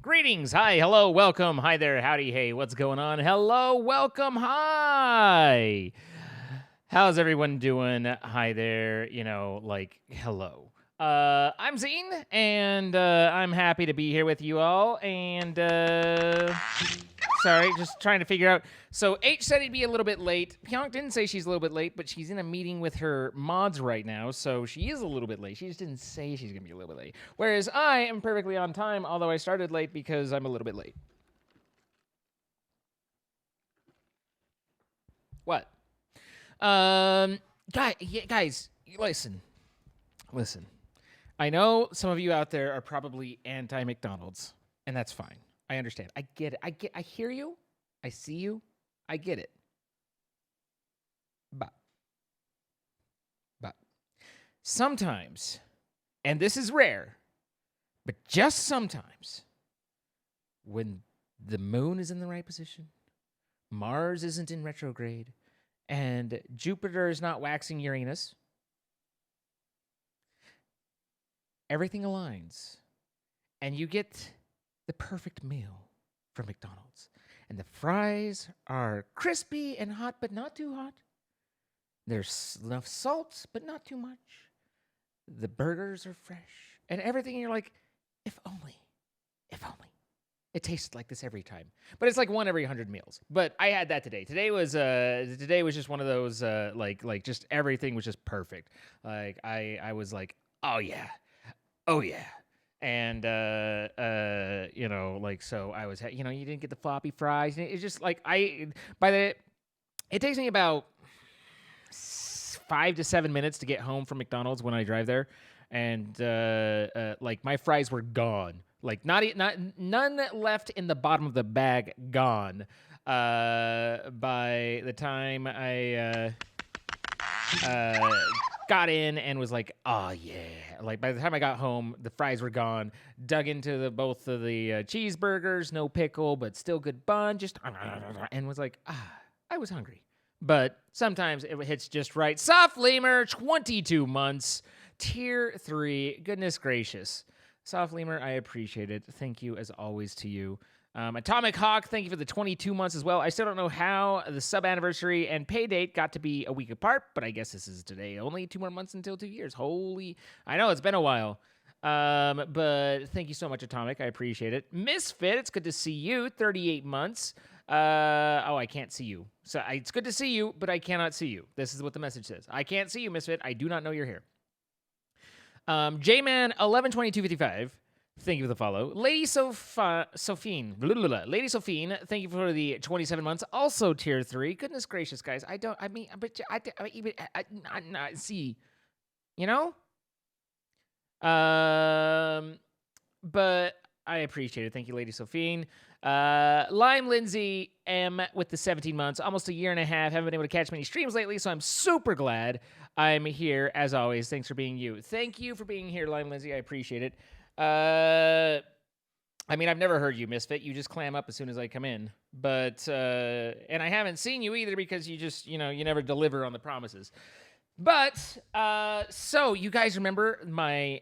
Greetings, hi, hello, welcome, hi there, howdy, hey, what's going on? Hello, welcome, hi. How's everyone doing? Hi there, hello. I'm Zine, and I'm happy to be here with you all, and sorry, just trying to figure out. So H said he'd be a little bit late. PJONK didn't say she's a little bit late, but she's in a meeting with her mods right now, so she is a little bit late. She just didn't say she's gonna be a little bit late. Whereas I am perfectly on time, although I started late because I'm a little bit late. What? Guys, listen. I know some of you out there are probably anti-McDonald's, and that's fine. I understand. I get it. I hear you. I see you. I get it. But sometimes, and this is rare, but just sometimes, when the moon is in the right position, Mars isn't in retrograde, and Jupiter is not waxing Uranus, everything aligns, and you get the perfect meal from McDonald's. And the fries are crispy and hot, but not too hot. There's enough salt, but not too much. The burgers are fresh, and everything, and you're like, if only. It tastes like this every time. But it's like one every 100 meals. But I had that today. Today was just one of those like just everything was just perfect. Like I was like, oh yeah. And so I was, you didn't get the floppy fries. It's just like it takes me about 5 to 7 minutes to get home from McDonald's when I drive there, and like my fries were gone. Like none left in the bottom of the bag, gone. By the time I got in and was like, oh yeah. Like by the time I got home, the fries were gone. Dug into both of the cheeseburgers, no pickle, but still good bun. Just and was like, I was hungry. But sometimes it hits just right. Soft Lemur, 22 months, tier 3. Goodness gracious. Soft Lemur, I appreciate it. Thank you as always to you. Atomic Hawk, thank you for the 22 months as well. I still don't know how the sub anniversary and pay date got to be a week apart, but I guess this is today. Only 2 more months until 2 years. Holy, I know it's been a while. But thank you so much, Atomic. I appreciate it. Misfit, it's good to see you. 38 months. I can't see you. So it's good to see you, but I cannot see you. This is what the message says. I can't see you, Misfit. I do not know you're here. J-Man112255, thank you for the follow. Lady Sophine, Lady Sophine, thank you for the 27 months. Also tier 3. Goodness gracious, guys. See, you know? But I appreciate it. Thank you, Lady Sophine. Lime Lindsay M with the 17 months, almost a year and a half. Haven't been able to catch many streams lately, so I'm super glad I'm here as always. Thanks for being you. Thank you for being here, Lime Lindsay. I appreciate it. I've never heard you, Misfit. You just clam up as soon as I come in. But and I haven't seen you either because you just, you never deliver on the promises. But so you guys remember my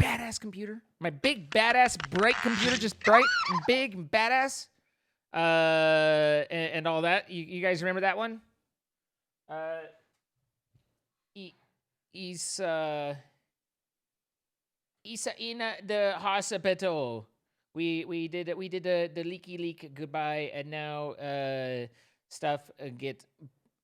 badass computer? My big badass bright computer, just bright and big and badass, and all that. You guys remember that one? Isa in the hospital. We did the leaky leak goodbye, and now stuff get.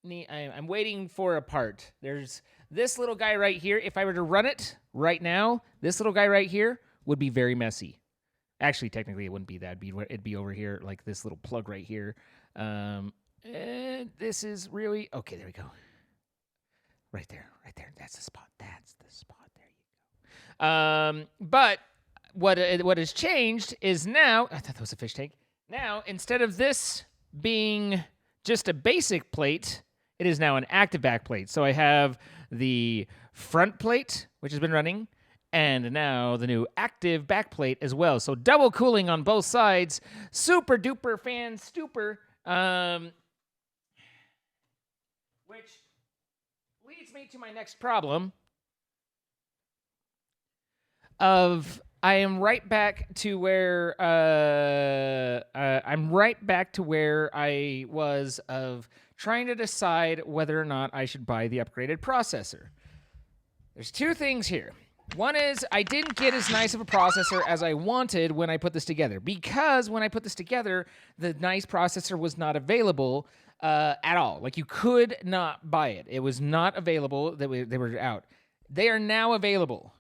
I'm waiting for a part. There's this little guy right here. If I were to run it right now, this little guy right here would be very messy. Actually, technically, it wouldn't be that. It'd be over here, like this little plug right here. And this is really okay. There we go. Right there. That's the spot. There you go. But what has changed is now. I thought that was a fish tank. Now, instead of this being just a basic plate, it is now an active back plate. So I have the front plate, which has been running, and now the new active back plate as well. So double cooling on both sides. Super duper fan stupor. Which leads me to my next problem of I am right back to where I'm right back to where I was of trying to decide whether or not I should buy the upgraded processor. There's two things here. One is I didn't get as nice of a processor as I wanted when I put this together, because when I put this together, the nice processor was not available at all. Like, you could not buy it. It was not available. They were out. They are now available.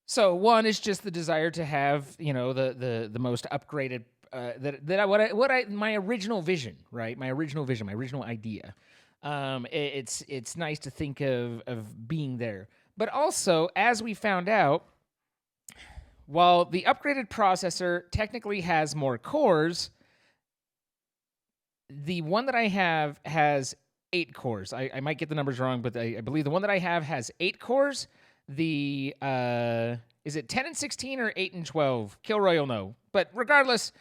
So one is just the desire to have, you know, the most upgraded my original vision, right? My original vision, my original idea. It's nice to think of being there. But also, as we found out, while the upgraded processor technically has more cores, the one that I have has 8 cores. I might get the numbers wrong, but I believe the one that I have has 8 cores. The is it 10 and 16 or 8 and 12? Kilroy will know. But regardless,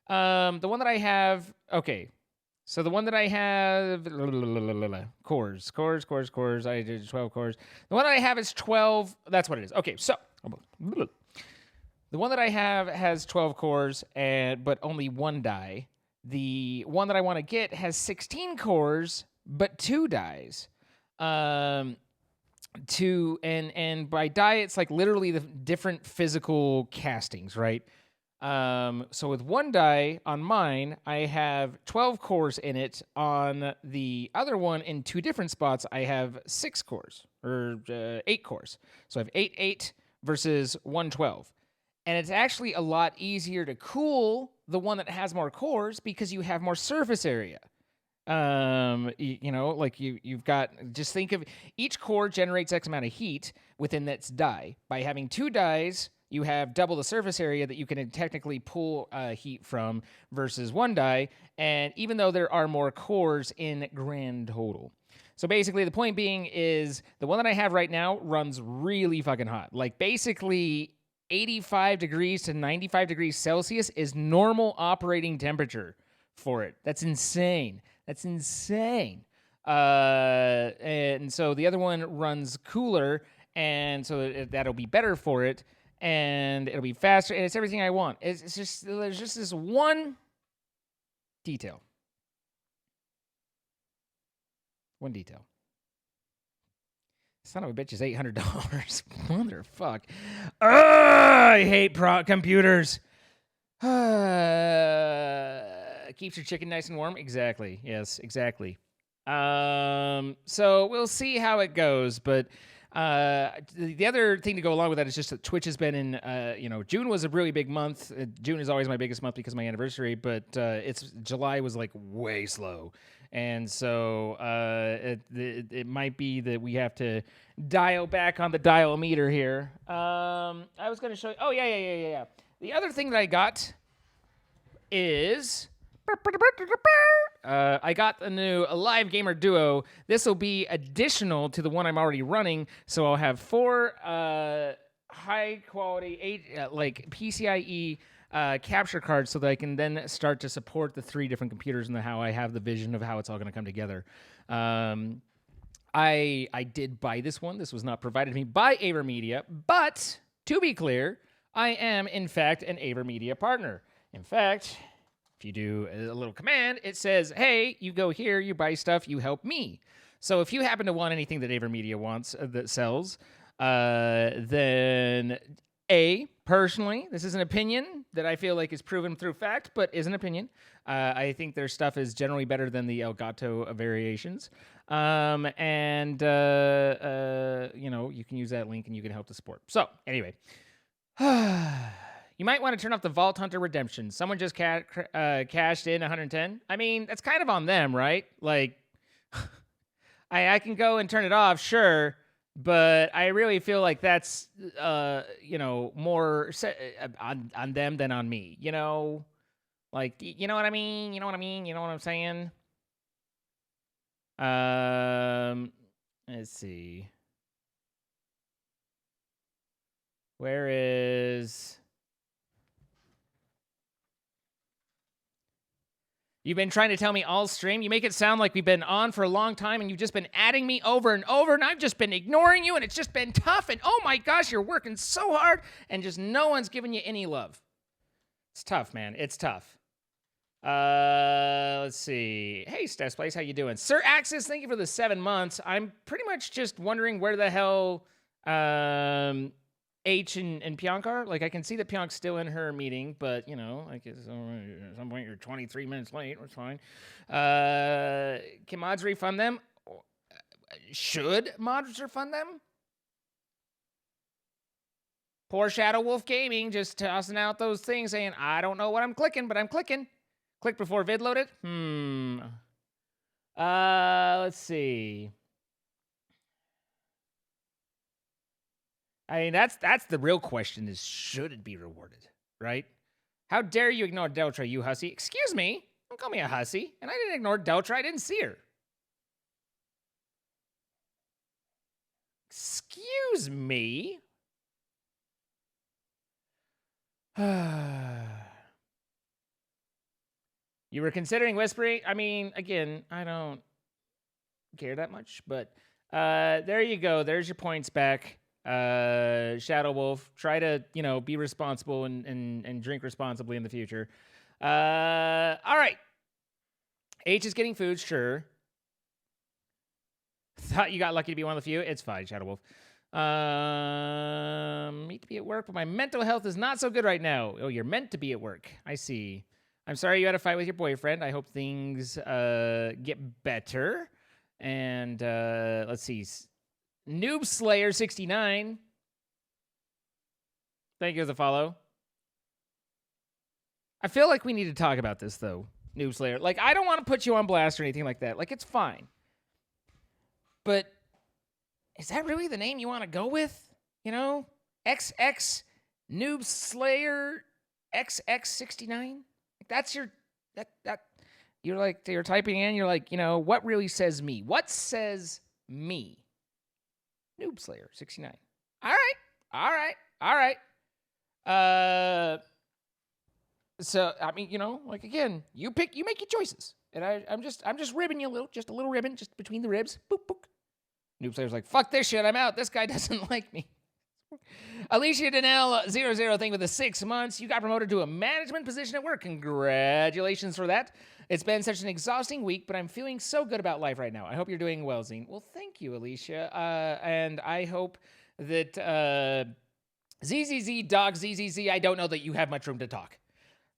the one that I have, okay. So the one that I have, cores. I did 12 cores. The one that I have is 12. That's what it is. Okay, so the one that I have has 12 cores, but only 1 die. The one that I want to get has 16 cores, but 2 dies. And by die, it's like literally the different physical castings, right? So with 1 die on mine, I have 12 cores in it. On the other one, in 2 different spots, I have 6 cores, or 8 cores. So I have 8 versus 112. And it's actually a lot easier to cool the one that has more cores because you have more surface area. You know, like you've got, just think of each core generates X amount of heat within its die. By having 2 dies, you have double the surface area that you can technically pull heat from versus 1 die. And even though there are more cores in grand total. So basically, the point being is the one that I have right now runs really fucking hot. Like, basically 85 degrees to 95 degrees Celsius is normal operating temperature for it. That's insane. That's insane. And so the other one runs cooler, and so that'll be better for it, and it'll be faster, and it's everything I want. It's just, there's just this one detail. One detail. Son of a bitch is $800. Motherfuck. I hate computers. Keeps your chicken nice and warm. Exactly. Yes, exactly. So we'll see how it goes. But the other thing to go along with that is just that Twitch has been in, June was a really big month. June is always my biggest month because of my anniversary, but July was like way slow. And so it might be that we have to dial back on the dial meter here. I was going to show you. Oh, yeah. The other thing that I got is I got a new Live Gamer Duo. This will be additional to the one I'm already running. So I'll have 4 high quality, like PCIe capture cards, so that I can then start to support the 3 different computers and how I have the vision of how it's all going to come together. I did buy this one. This was not provided to me by AverMedia, but to be clear, I am in fact an AverMedia partner. In fact, if you do a little command, it says, hey, you go here, you buy stuff, you help me. So if you happen to want anything that AverMedia wants that sells, then personally, this is an opinion that I feel like is proven through fact, but is an opinion. I think their stuff is generally better than the Elgato variations. You can use that link and you can help the support. So anyway, you might want to turn off the Vault Hunter Redemption. Someone just cashed in 110. I mean, that's kind of on them, right? Like, I can go and turn it off, sure. But I really feel like that's, more on them than on me, Like, you know what I mean? You know what I'm saying? Let's see. Where is... You've been trying to tell me all stream. You make it sound like we've been on for a long time and you've just been adding me over and over and I've just been ignoring you and it's just been tough and oh my gosh, you're working so hard and just no one's giving you any love. It's tough, man. It's tough. Let's see. Hey, Steph's Place, how you doing? Sir Axis, thank you for the 7 months. I'm pretty much just wondering where the hell H and PJONK are. Like, I can see that PJONK's still in her meeting, but, you know, like, at some point you're 23 minutes late. That's fine. Can mods refund them? Should mods refund them? Poor Shadow Wolf Gaming just tossing out those things saying, I don't know what I'm clicking, but I'm clicking. Click before vid loaded? Let's see. I mean, that's the real question is, should it be rewarded, right? How dare you ignore Deltra, you hussy? Excuse me? Don't call me a hussy. And I didn't ignore Deltra. I didn't see her. Excuse me? You were considering whispering? I mean, again, I don't care that much, but there you go. There's your points back. Shadow Wolf, try to, you know, be responsible and drink responsibly in the future. All right. H is getting food, sure. Thought you got lucky to be one of the few. It's fine, Shadow Wolf. Need to be at work, but my mental health is not so good right now. Oh, you're meant to be at work. I see. I'm sorry you had a fight with your boyfriend. I hope things get better. And let's see. Noob Slayer 69. Thank you for the follow. I feel like we need to talk about this, though, Noob Slayer. Like, I don't want to put you on blast or anything like that. Like, it's fine. But is that really the name you want to go with? You know? XX Noob Slayer XX69? Like, that's your... That you're like, you're typing in, you're like, you know, what really says me? What says me? Noob Slayer 69. All right. So I mean, you know, like again, you make your choices, and I'm just ribbing you a little ribbon, just between the ribs. Boop boop. Noob Slayer's like, fuck this shit, I'm out. This guy doesn't like me. Alicia Danell 00, thank you for the 6 months. You got promoted to a management position at work. Congratulations for that. It's been such an exhausting week, but I'm feeling so good about life right now. I hope you're doing well, Zine. Well, thank you, Alicia. And I hope that ZZZ, Dog ZZZ, I don't know that you have much room to talk.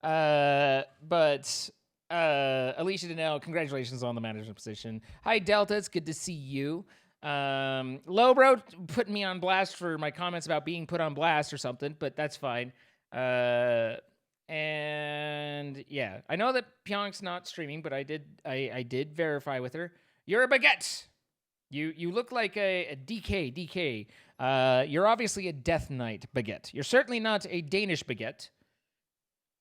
But Alicia Danell, congratulations on the management position. Hi, Delta. It's good to see you. Lowbro putting me on blast for my comments about being put on blast or something, but that's fine. And yeah, I know that PJONK's not streaming, but I did verify with her. You're a baguette. You look like a DK. You're obviously a Death Knight baguette. You're certainly not a Danish baguette.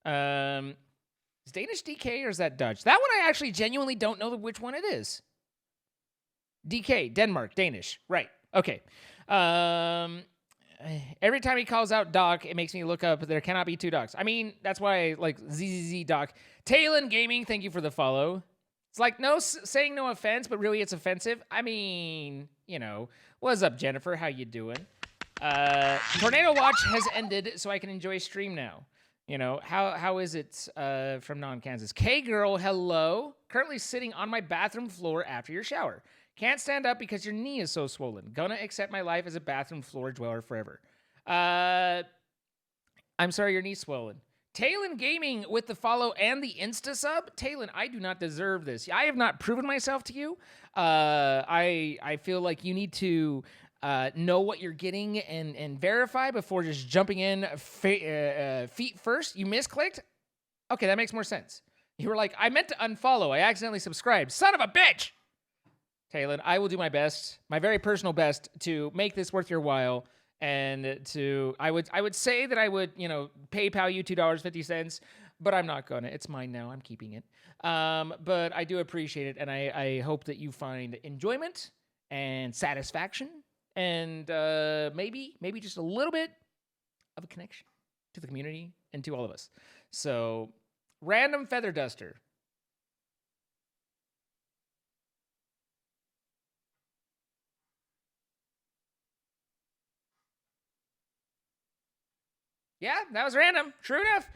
Is Danish DK or is that Dutch? That one I actually genuinely don't know which one it is. DK, Denmark, Danish. Right. Okay. Every time he calls out Doc, it makes me look up. There cannot be two Docs. I mean, that's why I like ZZZ Doc. Talon Gaming, thank you for the follow. It's like saying no offense, but really it's offensive. I mean, you know. What's up, Jennifer? How you doing? Tornado Watch has ended, so I can enjoy stream now. You know, how is it from non-Kansas? K-Girl, hello. Currently sitting on my bathroom floor after your shower. Can't stand up because your knee is so swollen. Gonna accept my life as a bathroom floor dweller forever. I'm sorry your knee's swollen. Talon Gaming with the follow and the Insta sub. Talon, I do not deserve this. I have not proven myself to you. I feel like you need to know what you're getting and verify before just jumping in feet first. You misclicked? Okay, that makes more sense. You were like, I meant to unfollow. I accidentally subscribed. Son of a bitch! Talon, I will do my best, my very personal best, to make this worth your while, and I would say that I would, you know, PayPal you $2.50, but I'm not gonna. It's mine now. I'm keeping it. But I do appreciate it, and I hope that you find enjoyment and satisfaction, and maybe just a little bit of a connection to the community and to all of us. So, Random Feather Duster. Yeah, that was random. True enough.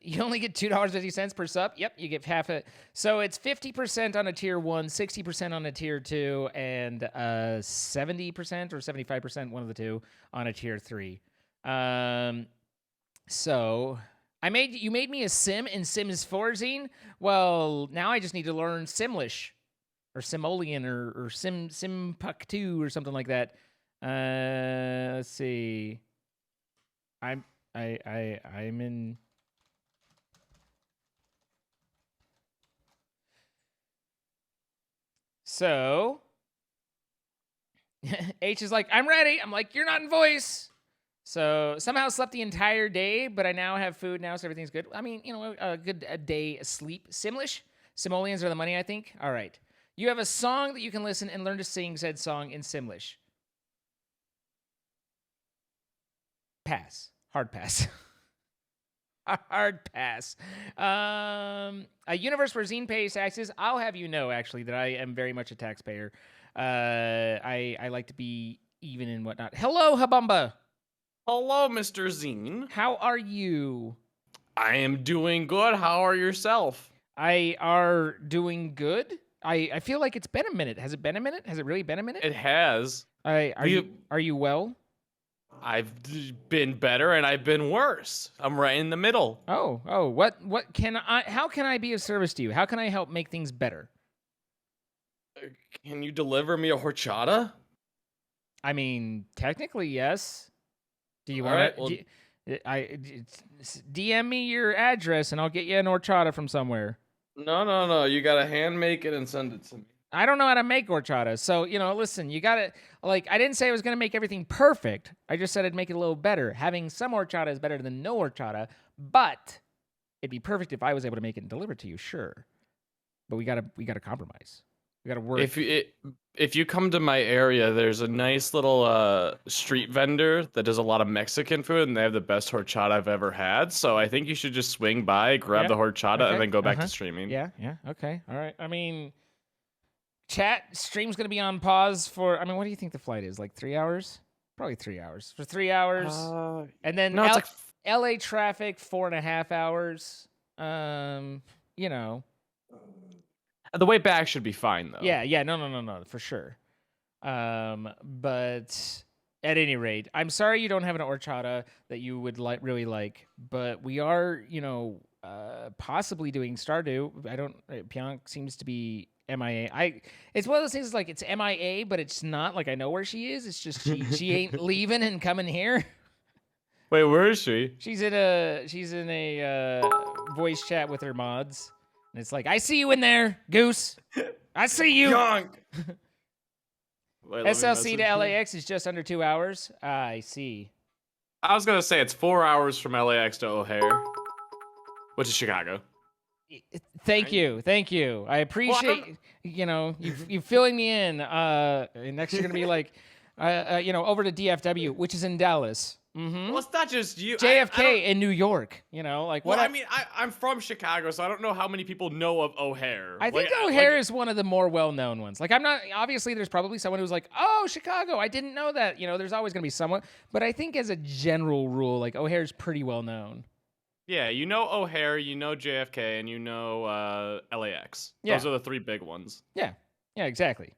You only get $2.50 per sub. Yep, you get half it. So it's 50% on a tier 1, 60% on a tier 2, and 70% or 75%, one of the two, on a tier 3. So you made me a sim in Sims 4, Zine. Well, now I just need to learn Simlish or Simoleon or Simpuk2 or something like that. Let's see. I'm in. So H is like, I'm ready. I'm like, you're not in voice. So somehow slept the entire day, but I now have food now, so everything's good. I mean, a good day of sleep. Simlish? Simoleons are the money, I think. All right. You have a song that you can listen and learn to sing said song in Simlish. Pass. Hard pass. Hard pass. A universe where Zine pays taxes. I'll have you know, actually, that I am very much a taxpayer. I like to be even and whatnot. Hello, Habumba. Hello, Mr. Zine. How are you? I am doing good. How are yourself? I are doing good. I feel like it's been a minute. Has it been a minute? Has it really been a minute? It has. Are you well? I've been better and I've been worse. I'm right in the middle. Oh, how can I be of service to you? How can I help make things better? Can you deliver me a horchata? I mean, technically, yes. Do you All want right, to? DM me your address and I'll get you an horchata from somewhere. No. You gotta hand make it and send it to me. I don't know how to make horchata. So, listen, you gotta, I didn't say I was gonna make everything perfect. I just said I'd make it a little better. Having some horchata is better than no horchata, but it'd be perfect if I was able to make it and deliver it to you, sure. But we gotta compromise. We gotta work. If you come to my area, there's a nice little street vendor that does a lot of Mexican food, and they have the best horchata I've ever had. So I think you should just swing by, grab the horchata, and then go back to streaming. Yeah, okay, all right. I mean, chat stream's gonna be on pause for. I mean, what do you think the flight is? Like 3 hours? Probably 3 hours. For 3 hours, and then no, it's like LA traffic 4.5 hours. The way back should be fine though. Yeah, no, for sure. But at any rate, I'm sorry you don't have an horchata that you would really like, but we are, possibly doing Stardew. PJONK seems to be MIA. It's one of those things like it's MIA, but it's not like I know where she is. It's just she ain't leaving and coming here. Wait, where is she? She's in a voice chat with her mods. And it's like, I see you in there, Goose. I see you. PJONK. SLC to LAX is just under 2 hours. I see. I was going to say it's 4 hours from LAX to O'Hare, which is Chicago. Thank you. I appreciate, you filling me in. And next you're going to be like, over to DFW, which is in Dallas. Mm-hmm. Well, it's not just you. JFK in New York, what? Well, I'm from Chicago, so I don't know how many people know of O'Hare. I think O'Hare is one of the more well-known ones. Like, I'm not, obviously there's probably someone who's like, oh, Chicago, I didn't know that. There's always going to be someone. But I think as a general rule, like, O'Hare's pretty well-known. Yeah, O'Hare, JFK, and LAX. Yeah. Those are the three big ones. Yeah, exactly.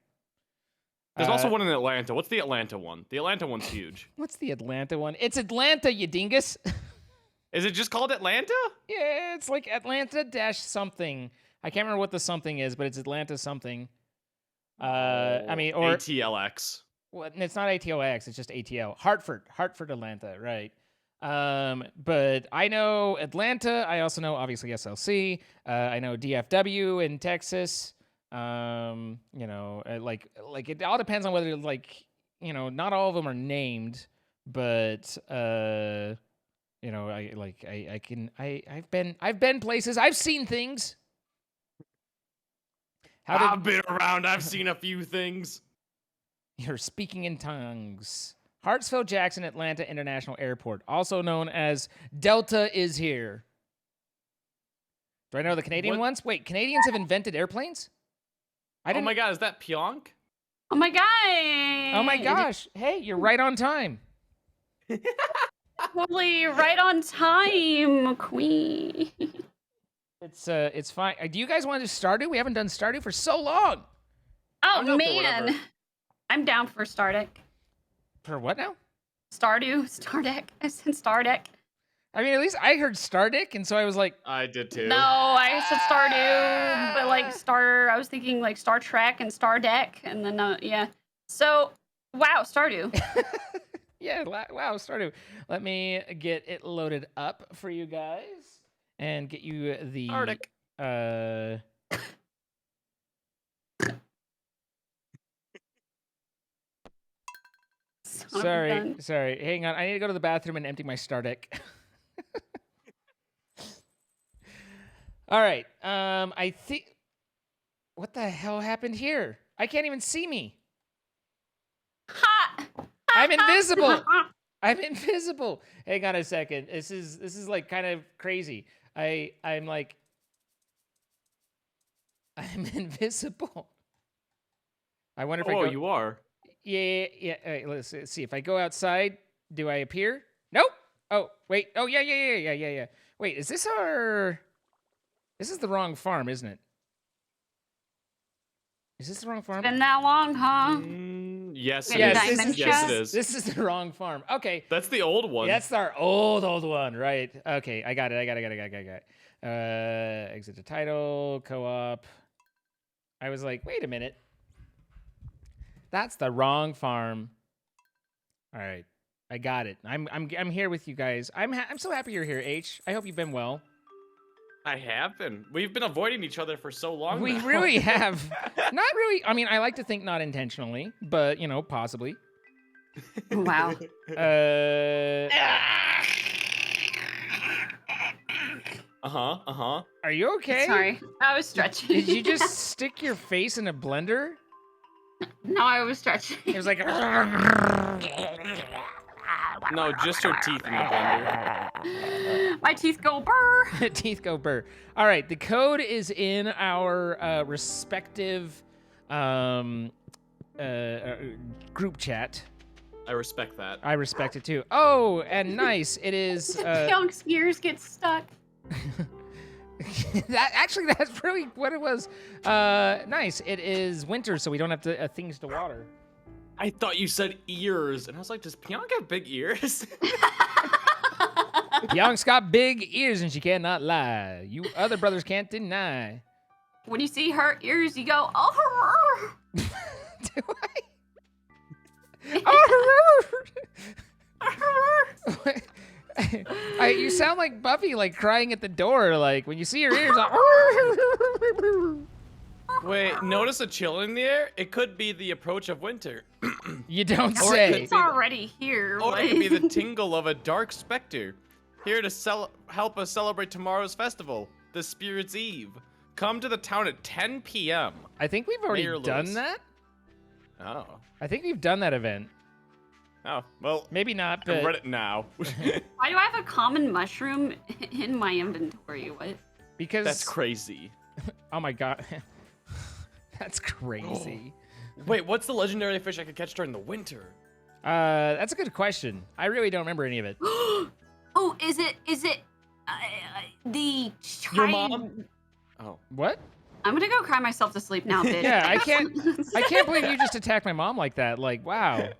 There's also one in Atlanta. What's the Atlanta one? The Atlanta one's huge. What's the Atlanta one? It's Atlanta, you dingus. Is it just called Atlanta? Yeah, it's like Atlanta - something. I can't remember what the something is, but it's Atlanta something. Or ATLX. Well, it's not ATOX. It's just ATL. Hartford, Atlanta, right? But I know Atlanta. I also know obviously SLC. I know DFW in Texas. It all depends on whether not all of them are named, but I've been places. I've seen things. I've been around. I've seen a few things. You're speaking in tongues. Hartsfield-Jackson Atlanta International Airport, also known as Delta is here. Do I know the Canadian ones? Wait, Canadians have invented airplanes? Oh my god, is that PJONK? Oh my god! Oh my gosh! Hey, you're right on time. Totally right on time, queen. It's fine. Do you guys want to do Stardew? We haven't done Stardew for so long. Oh I'm down for whatever. man, I'm down for Stardeck. For what now? Stardew, Stardeck. I said Stardeck. I mean, at least I heard Stardick, and so I was like, I did too. No, I said Stardew, but like I was thinking like Star Trek and Stardeck, and then yeah. So, wow, Stardew. yeah, wow, Stardew. Let me get it loaded up for you guys and get you the Arctic. Sorry. Hang on. I need to go to the bathroom and empty my Stardeck. All right. I think. What the hell happened here? I can't even see me. Ha! I'm invisible. I'm invisible. Hang on a second. This is like kind of crazy. I'm invisible. I wonder if I go. Oh, you are. Yeah. All right, let's see. If I go outside, do I appear? Nope. Oh, wait. Oh, yeah. Wait, is this our... This is the wrong farm, isn't it? Is this the wrong farm? Been that long, huh? Yes, it Yes, is. Yes, it is. This is the wrong farm. Okay. That's the old one. That's our old one, right? Okay, I got it. Exit to title, co-op. I was like, wait a minute. That's the wrong farm. All right, I got it. I'm here with you guys. I'm so happy you're here, H. I hope you've been well. I have been. We've been avoiding each other for so long. We now. really have. Not really. I mean, I like to think not intentionally, but you know, possibly. Wow. Are you okay? Sorry, I was stretching. Did you just stick your face in a blender? No, I was stretching. It was like. No, just your teeth in the blender. My teeth go burr. Teeth go burr. All right, the code is in our respective group chat. I respect that. I respect it too. Oh, and nice. It is. PJONK's gears get stuck. That's really what it was. Nice. It is winter, so we don't have to things to water. I thought you said ears, and I was like, does PJONK have big ears? PJONK's got big ears, and she cannot lie. You other brothers can't deny. When you see her ears, you go, oh. Do I? You sound like Buffy, like crying at the door, like when you see her ears. Wait, notice a chill in the air? It could be the approach of winter. You don't Or say. it's already here. Or it could be the tingle of a dark specter. Here to help us celebrate tomorrow's festival, the Spirit's Eve. Come to the town at 10 p.m. I think we've already Mayor done Lewis. that. Oh. I think we've done that event. Oh, well, Maybe not, I but read it now. Why do I have a common mushroom in my inventory? What? because That's crazy. Oh my god. That's crazy. Wait, what's the legendary fish I could catch during the winter? That's a good question. I really don't remember any of it. Oh, is it the Your mom? Oh. What? I'm gonna go cry myself to sleep now, bitch. Yeah, I can't believe you just attacked my mom like that. Like, wow.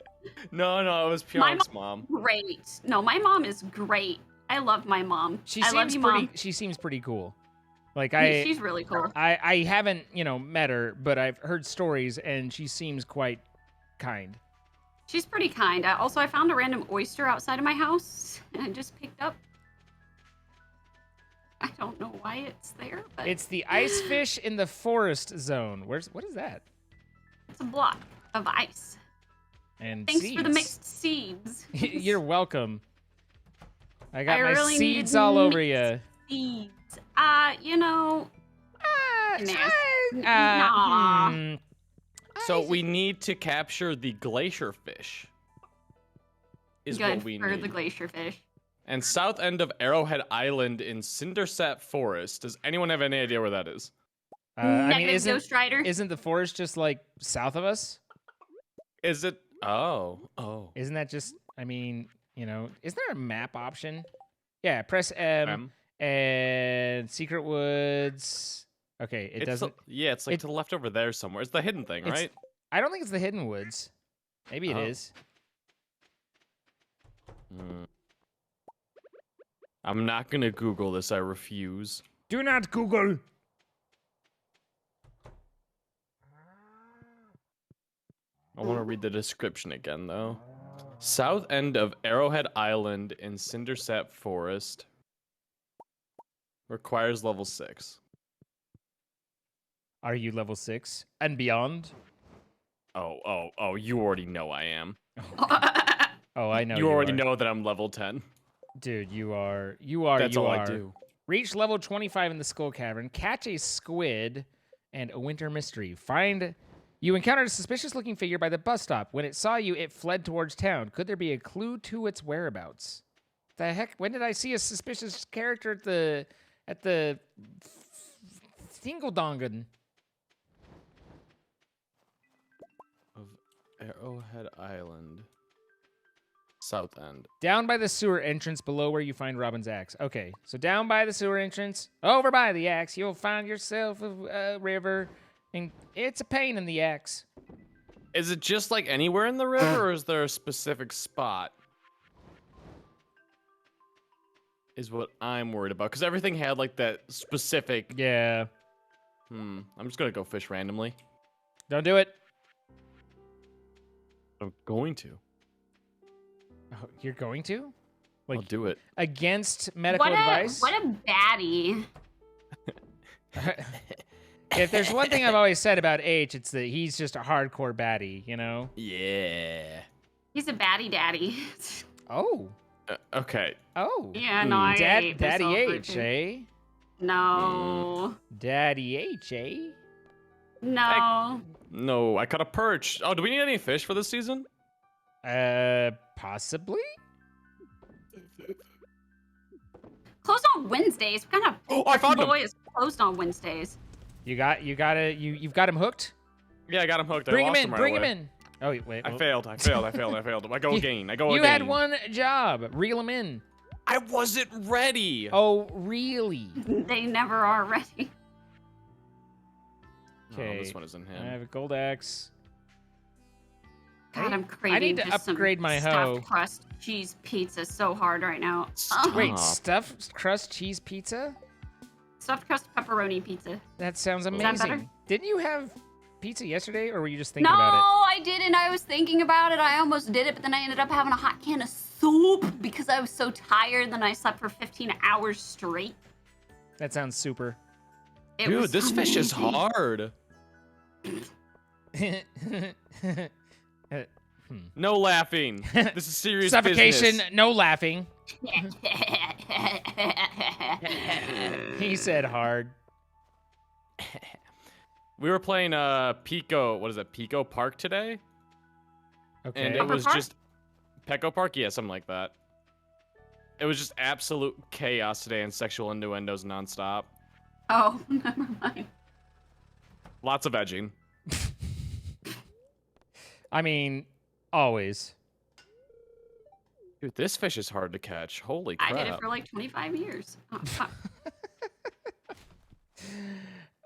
No, it was PJONK's mom. Great. No, my mom is great. I love my mom. I love you, Mom. She seems pretty cool. Like She's really cool. I haven't, met her, but I've heard stories and she seems quite kind. She's pretty kind. I found a random oyster outside of my house and I just picked up. I don't know why it's there, but It's the ice fish in the forest zone. What is that? it's a block of ice. And Thanks seeds. for the mixed seeds. You're welcome. I got I my really seeds needed all over mixed you. Seeds. Nah. So we need to capture the glacier fish. Is Good what we for need. the glacier fish. And south end of Arrowhead Island in Cindersap Forest. Does anyone have any idea where that is? Negative Ghost Rider. Isn't the forest just like south of us? Is it? Oh. Isn't that just? I mean, You know, is there a map option? Yeah, press M and Secret Woods. Okay, it doesn't. Yeah, it's like to the left over there somewhere. It's the hidden thing, right? I don't think it's the Hidden Woods. Maybe it is. I'm not gonna Google this. I refuse. Do not Google. I want to read the description again, though. South end of Arrowhead Island in Cindersap Forest. Requires level 6. Are you level 6 and beyond? Oh, you already know I am. Oh, I know you already know that I'm level 10. Dude, you are. That's all I do. Reach level 25 in the Skull Cavern. Catch a squid and a winter mystery. You encountered a suspicious-looking figure by the bus stop. When it saw you, it fled towards town. Could there be a clue to its whereabouts? The heck? When did I see a suspicious character at the Dingle-Dongan? Of Arrowhead Island. South end. Down by the sewer entrance below where you find Robin's axe. Okay, so down by the sewer entrance, over by the axe, you'll find yourself a river, and it's a pain in the axe. Is it just like anywhere in the river, or is there a specific spot? Is what I'm worried about, because everything had like that specific. Yeah. I'm just gonna go fish randomly. Don't do it. I'm going to. Oh, you're going to? Like, I'll do it. Against medical advice? What a baddie. If there's one thing I've always said about H, it's that he's just a hardcore baddie, you know? Yeah. He's a baddie daddy. Oh. Okay. Oh. Yeah, no, I hate Daddy myself H, for eh? No. Daddy H, eh? No. No, I caught a perch. Oh, do we need any fish for this season? Possibly? Closed on Wednesdays. What kind of I found him. boy is closed on Wednesdays? You've got him hooked? Yeah, I got him hooked. Bring I him lost in, him right bring away. him in. Oh, wait. I failed. I go again. I go You again. had one job. Reel him in. I wasn't ready. Oh, really? They never are ready. Okay. Oh, this one isn't I him. have a gold axe. God, I'm craving. I need to just upgrade some my stuffed hoe. crust cheese pizza so hard right now. Wait, stuffed crust cheese pizza? Stuffed crust pepperoni pizza. That sounds that amazing. better? Didn't you have pizza yesterday, or were you just thinking No, about it? I didn't. I was thinking about it. I almost did it, but then I ended up having a hot can of soup because I was so tired. Then I slept for 15 hours straight. That sounds super. Dude, this fish is amazing. hard. No laughing. This is serious Suffocation, business. no laughing. He said hard. We were playing Pico. What is it? Pico Park today, Okay. and it was Park? just Pecco Park. Yeah, something like that. It was just absolute chaos today and sexual innuendos nonstop. Oh, never mind. Lots of edging. I mean, always. Dude, this fish is hard to catch. Holy crap. I did it for like 25 years. Oh, fuck.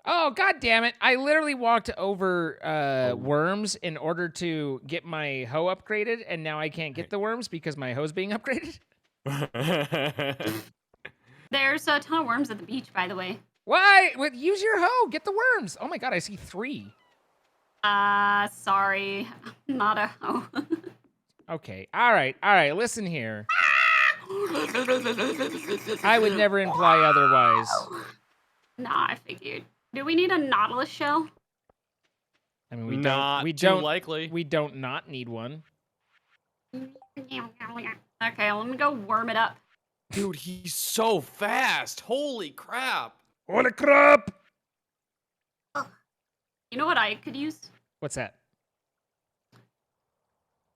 Oh, god damn it. I literally walked over worms in order to get my hoe upgraded, and now I can't get the worms because my hoe's being upgraded. There's a ton of worms at the beach, by the way. Why? Use your hoe. Get the worms. Oh my god, I see 3. Sorry. I'm not a hoe. Okay. All right. Listen here. I would never imply otherwise. Nah, I figured. Do we need a nautilus shell? I mean, we Not don't. We too don't. likely. We don't not need one. Okay, let me go worm it up. Dude, he's so fast. Holy crap. Holy crap! You know what I could use? What's that?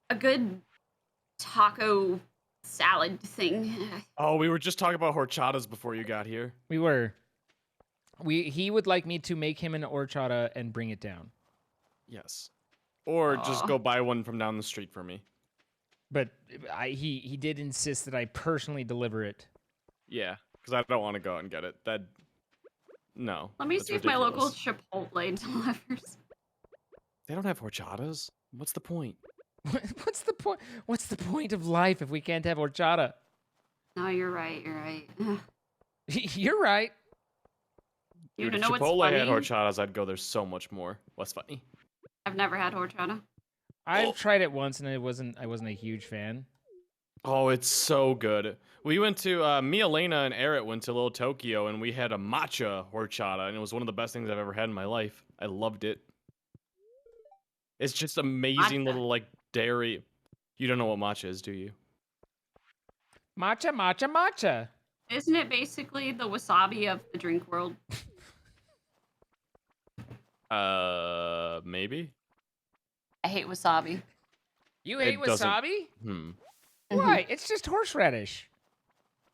A good taco salad thing. Oh, we were just talking about horchatas before you got here. We were. He would like me to make him an horchata and bring it down. Yes. Or just Aw. go buy one from down the street for me. but he did insist that I personally deliver it. Yeah, because I don't want to go out and get it. No. Let me that's see if my local ridiculous. Chipotle delivers. They don't have horchatas. What's the point? What's the point? What's the point of life if we can't have horchata? No, you're right. You're right. You're right. You Dude, if know what's Chipotle funny? had horchatas, I'd go there so much more. What's funny? I've never had horchata. I've tried it once and I wasn't a huge fan. Oh, it's so good. We went to me, Elena, and Eric went to Little Tokyo, and we had a matcha horchata, and it was one of the best things I've ever had in my life. I loved it. It's just amazing Matcha. little like dairy. You don't know what matcha is, do you? Matcha, matcha, matcha. Isn't it basically the wasabi of the drink world? Maybe. I hate wasabi. You hate It doesn't- wasabi? Hmm. Why? It's just horseradish.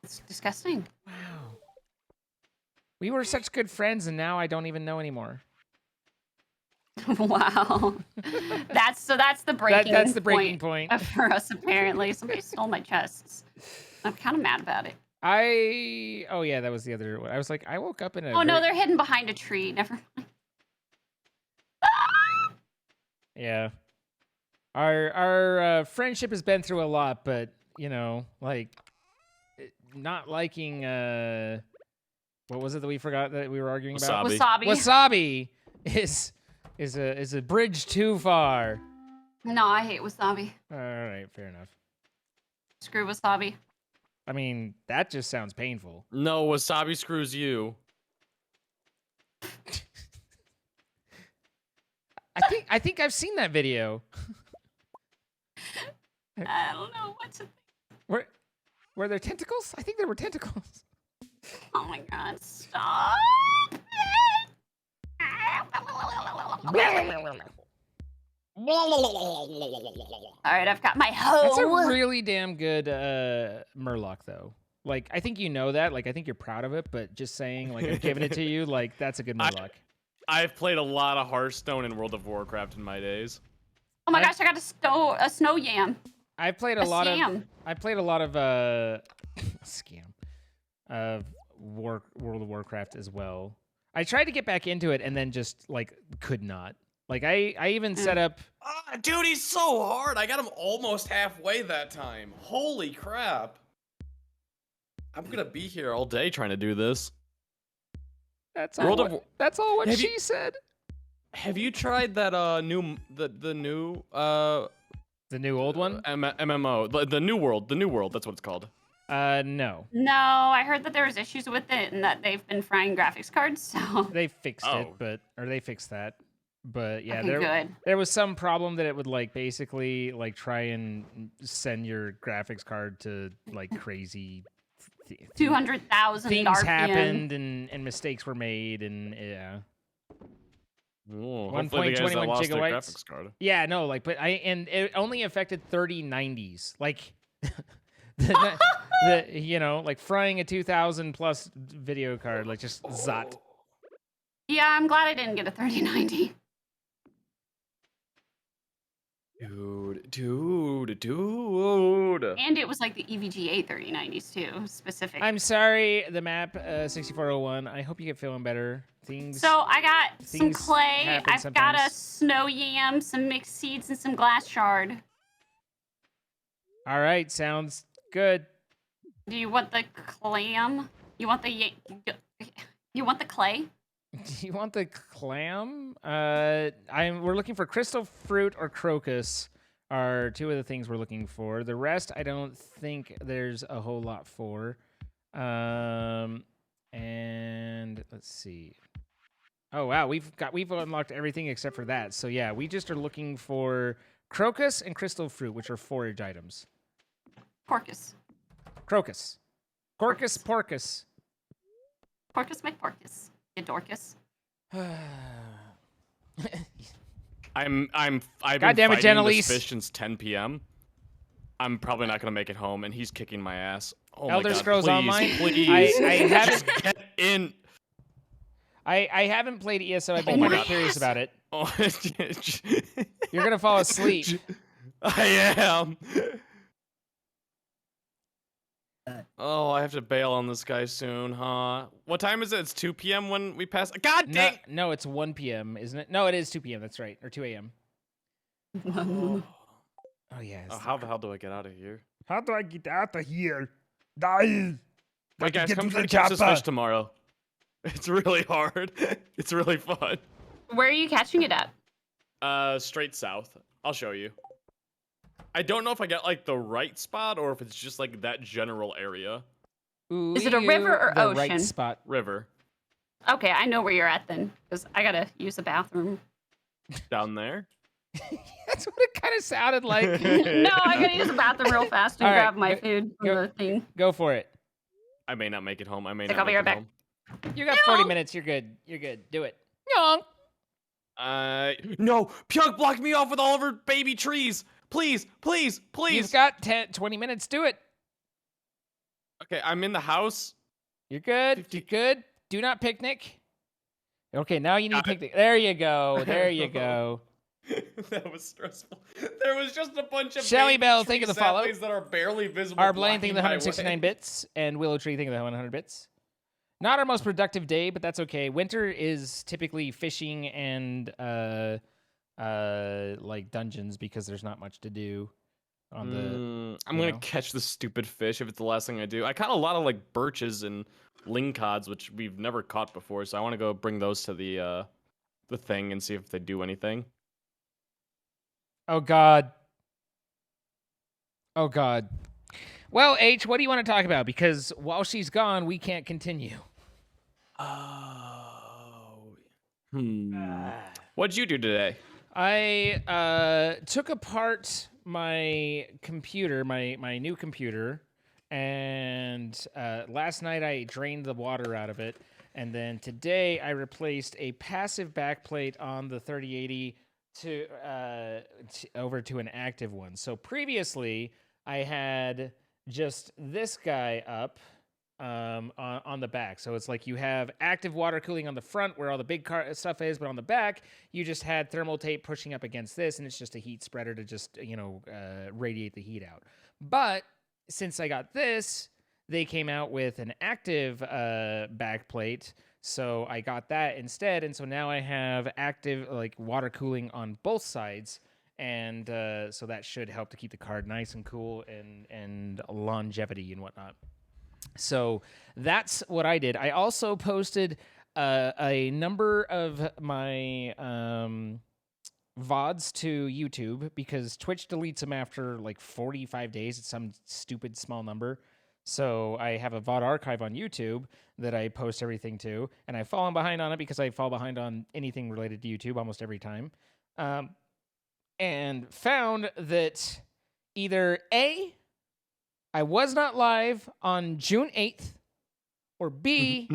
It's disgusting. Wow. We were such good friends, and now I don't even know anymore. Wow. That's the breaking. That's the breaking point. For us. Apparently, somebody stole my chests. I'm kind of mad about it. Oh yeah, that was the other one. I was like, I woke up in a. Oh no, they're hidden behind a tree. Never mind. Yeah. Our friendship has been through a lot, but you know, like not liking what was it that we forgot that we were arguing about? Wasabi. Wasabi. Wasabi is a bridge too far. No, I hate wasabi. All right, fair enough. Screw wasabi. I mean, that just sounds painful. No, wasabi screws you. I think I've seen that video. I don't know what to think. Were there tentacles? I think there were tentacles. Oh my god, stop it! Alright, I've got my hoe. That's a really damn good Murloc, though. Like, I think you know that. Like, I think you're proud of it, but just saying, like, I'm giving it to you, like, that's a good Murloc. I've played a lot of Hearthstone and World of Warcraft in my days. Oh my gosh, I got a snow yam. I've played a lot of scam of World of Warcraft as well. I tried to get back into it and then just like could not. Like I even set up. Dude, he's so hard. I got him almost halfway that time. Holy crap! I'm gonna be here all day trying to do this. That's all. What she said. Have you tried that the new The new old one? MMO, the new world, that's what it's called. No. No, I heard that there was issues with it and that they've been frying graphics cards, so They fixed Oh. it, they fixed that. But yeah, okay, good. there was some problem that it would like basically like try and send your graphics card to like crazy 200,000 things RPM. happened and mistakes were made and yeah. Ooh, 1.21 gigabytes. graphics card. Yeah, no, like, but it only affected 3090s. Like, you know, like frying a 2000 plus video card, like just zot. Yeah, I'm glad I didn't get a 3090. Dude. And it was like the EVGA 3090s too, specific. I'm sorry, the map 6401. I hope you get feeling better. So I got some things clay. happen I've got a sometimes. snow yam, some mixed seeds, and some glass shard. All right, sounds good. Do you want the clam? You want the you want the clay? Do you want the clam? We're looking for crystal fruit or crocus are two of the things we're looking for. The rest, I don't think there's a whole lot for. And let's see. Oh wow, we've unlocked everything except for that. So yeah, we just are looking for crocus and crystal fruit, which are forage items. Porcus. Crocus. Corcus porcus. Porcus McPorcus. You dorcus. I've been God damn it, fighting Jennalise. this fish since 10 p.m. I'm probably not gonna make it home, and he's kicking my ass. Oh Elder my God, Scrolls please, Online? please. I haven't Just get in. I haven't played it yet, so I've Oh been my very God. curious about it. Oh, You're gonna fall asleep. I am. Oh, I have to bail on this guy soon, huh? What time is it? It's 2 p.m. when we pass. God dang! No, it's 1 p.m., isn't it? No, it is 2 p.m. That's right, or 2 a.m. Oh, Oh yeah. how the hell do I get out of here? How do I get out of here? Die. Wait, guys, come try to catch this fish tomorrow. It's really hard. It's really fun. Where are you catching it at? Straight south. I'll show you. I don't know if I get like the right spot or if it's just like that general area. Ooh, Is it a river or the ocean? right spot. River. Okay, I know where you're at then, because I gotta use the bathroom. Down there? That's what it kind of sounded like. No, I gotta use the bathroom real fast and All right, grab my food from the thing. Go for it. I may not make it home. I may Like, not I'll be make right it back. home. You got 40 minutes. You're good. You're good. Do it. Yonk. No! PJONK blocked me off with all of her baby trees! Please, please, please! You've got 20 minutes. Do it. Okay, I'm in the house. You're good. 50. You're good. Do not picnic. Okay, now you need picnic. There you go. There you go. That was stressful. There was just a bunch of Shelly baby Bell, tree thank you for the follow. saplings that are barely visible. Arblaine, thank you for the blocking my 169 way. bits. And Willow Tree, thank you for the 100 bits. Not our most productive day, but that's okay. Winter is typically fishing and like dungeons because there's not much to do on the. I'm gonna catch the stupid fish if it's the last thing I do. I caught a lot of like birches and lingcods, which we've never caught before, so I want to go bring those to the thing and see if they do anything. Oh God. Oh God. Well, H, what do you want to talk about? Because while she's gone, we can't continue. Oh. What'd you do today? I took apart my computer, my new computer, and last night I drained the water out of it, and then today I replaced a passive backplate on the 3080 over to an active one. So previously I had just this guy up on the back. So it's like you have active water cooling on the front where all the big stuff is, but on the back you just had thermal tape pushing up against this, and it's just a heat spreader to just radiate the heat out. But since I got this, they came out with an active backplate, so I got that instead, and so now I have active like water cooling on both sides. And so that should help to keep the card nice and cool and longevity and whatnot. So that's what I did. I also posted a number of my VODs to YouTube because Twitch deletes them after like 45 days. It's some stupid small number. So I have a VOD archive on YouTube that I post everything to, and I've fallen behind on it because I fall behind on anything related to YouTube almost every time. And found that either A, I was not live on June 8th, or B,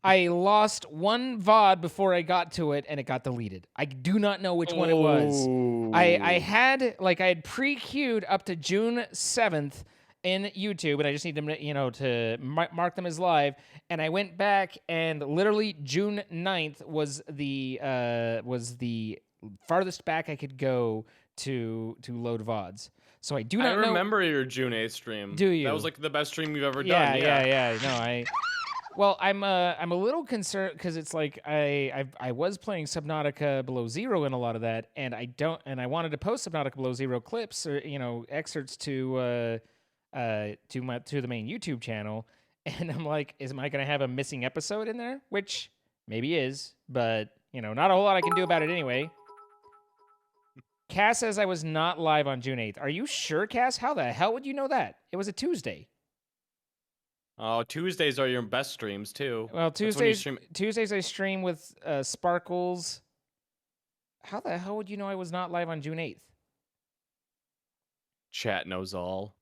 I lost one VOD before I got to it and it got deleted. I do not know which one it was. I had pre-queued up to June 7th in YouTube, and I just need them to mark them as live. And I went back, and literally June 9th was the farthest back I could go to load VODs. So I do not know. I remember your June 8th stream. Do you? That was like the best stream you've ever done. Yeah. No, well, I'm a little concerned because it's like I was playing Subnautica Below Zero in a lot of that, and I wanted to post Subnautica Below Zero clips or excerpts to the main YouTube channel, and I'm like, am I gonna have a missing episode in there? Which maybe is, but not a whole lot I can do about it anyway. Cass says I was not live on June 8th. Are you sure, Cass? How the hell would you know that? It was a Tuesday. Oh, Tuesdays are your best streams too. Well, Tuesdays I stream with Sparkles. How the hell would you know I was not live on June 8th? Chat knows all.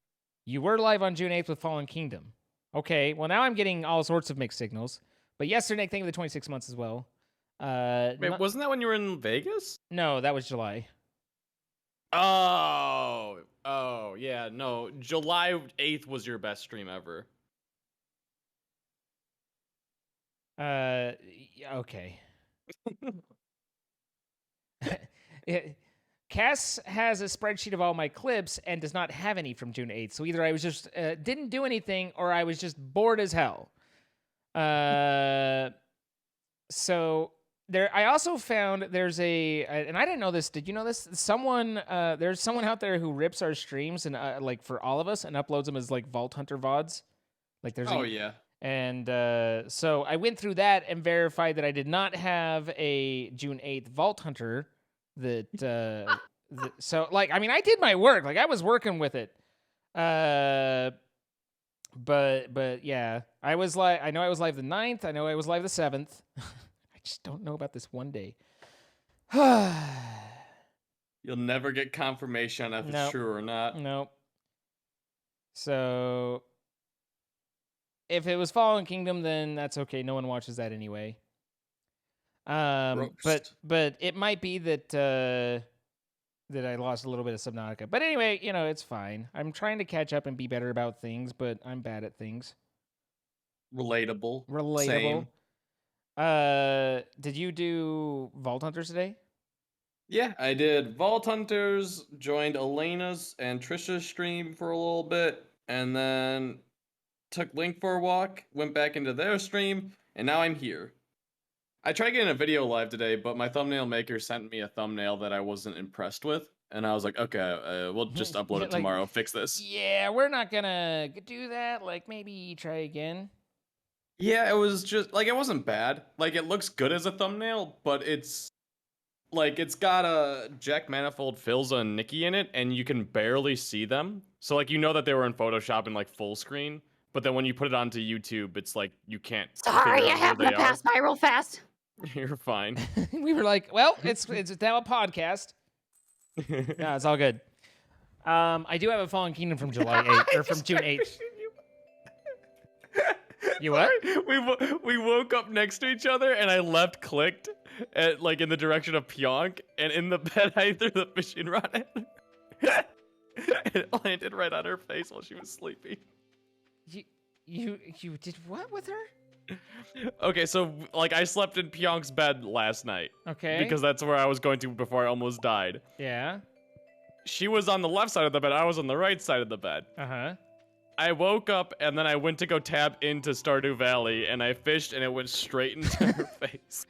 You were live on June 8th with Fallen Kingdom. Okay, well now I'm getting all sorts of mixed signals. But yesterday, thank you for the 26 months as well. Wait, wasn't that when you were in Vegas? No, that was July. Oh, yeah, no. July 8th was your best stream ever. Okay. Cass has a spreadsheet of all my clips and does not have any from June 8th. So either I was just didn't do anything or I was just bored as hell. So there, I also found there's and I didn't know this. Did you know this? There's someone out there who rips our streams and like for all of us and uploads them as like Vault Hunter VODs. Like there's yeah. And so I went through that and verified that I did not have a June 8th Vault Hunter. So like I mean I did my work. Like I was working with it. But yeah, I know I was live the 9th. I know I was live the 7th. I just don't know about this one day. You'll never get confirmation on if it's true or not. Nope. So if it was Fallen Kingdom, then that's okay. No one watches that anyway. But it might be that I lost a little bit of Subnautica. But anyway, it's fine. I'm trying to catch up and be better about things, but I'm bad at things. Relatable. Same. Did you do Vault Hunters today? Yeah, I did Vault Hunters, joined Elena's and Trisha's stream for a little bit, and then took Link for a walk, went back into their stream, and now I'm here. I tried getting a video live today, but my thumbnail maker sent me a thumbnail that I wasn't impressed with, and I was like, okay, we'll just upload it tomorrow, fix this. Yeah, we're not gonna do that. Like, maybe try again. Yeah, it was just, like, it wasn't bad. Like, it looks good as a thumbnail, but it's got a Jack Manifold, Philza, and Nikki in it, and you can barely see them. So, like, that they were in Photoshop in, like, full screen, but then when you put it onto YouTube, it's like, you can't Sorry, I happened to pass by real fast. You're fine. We were like, well, it's now a podcast. No, it's all good. I do have a Fallen Kingdom from July 8th, or from June 8th. You what? We woke up next to each other, and I left clicked, like in the direction of PJONK, and in the bed I threw the fishing rod at her. It landed right on her face while she was sleeping. You did what with her? Okay, so like I slept in PJONK's bed last night. Okay. Because that's where I was going to before I almost died. Yeah. She was on the left side of the bed. I was on the right side of the bed. Uh-huh. I woke up and then I went to go tap into Stardew Valley and I fished and it went straight into her face.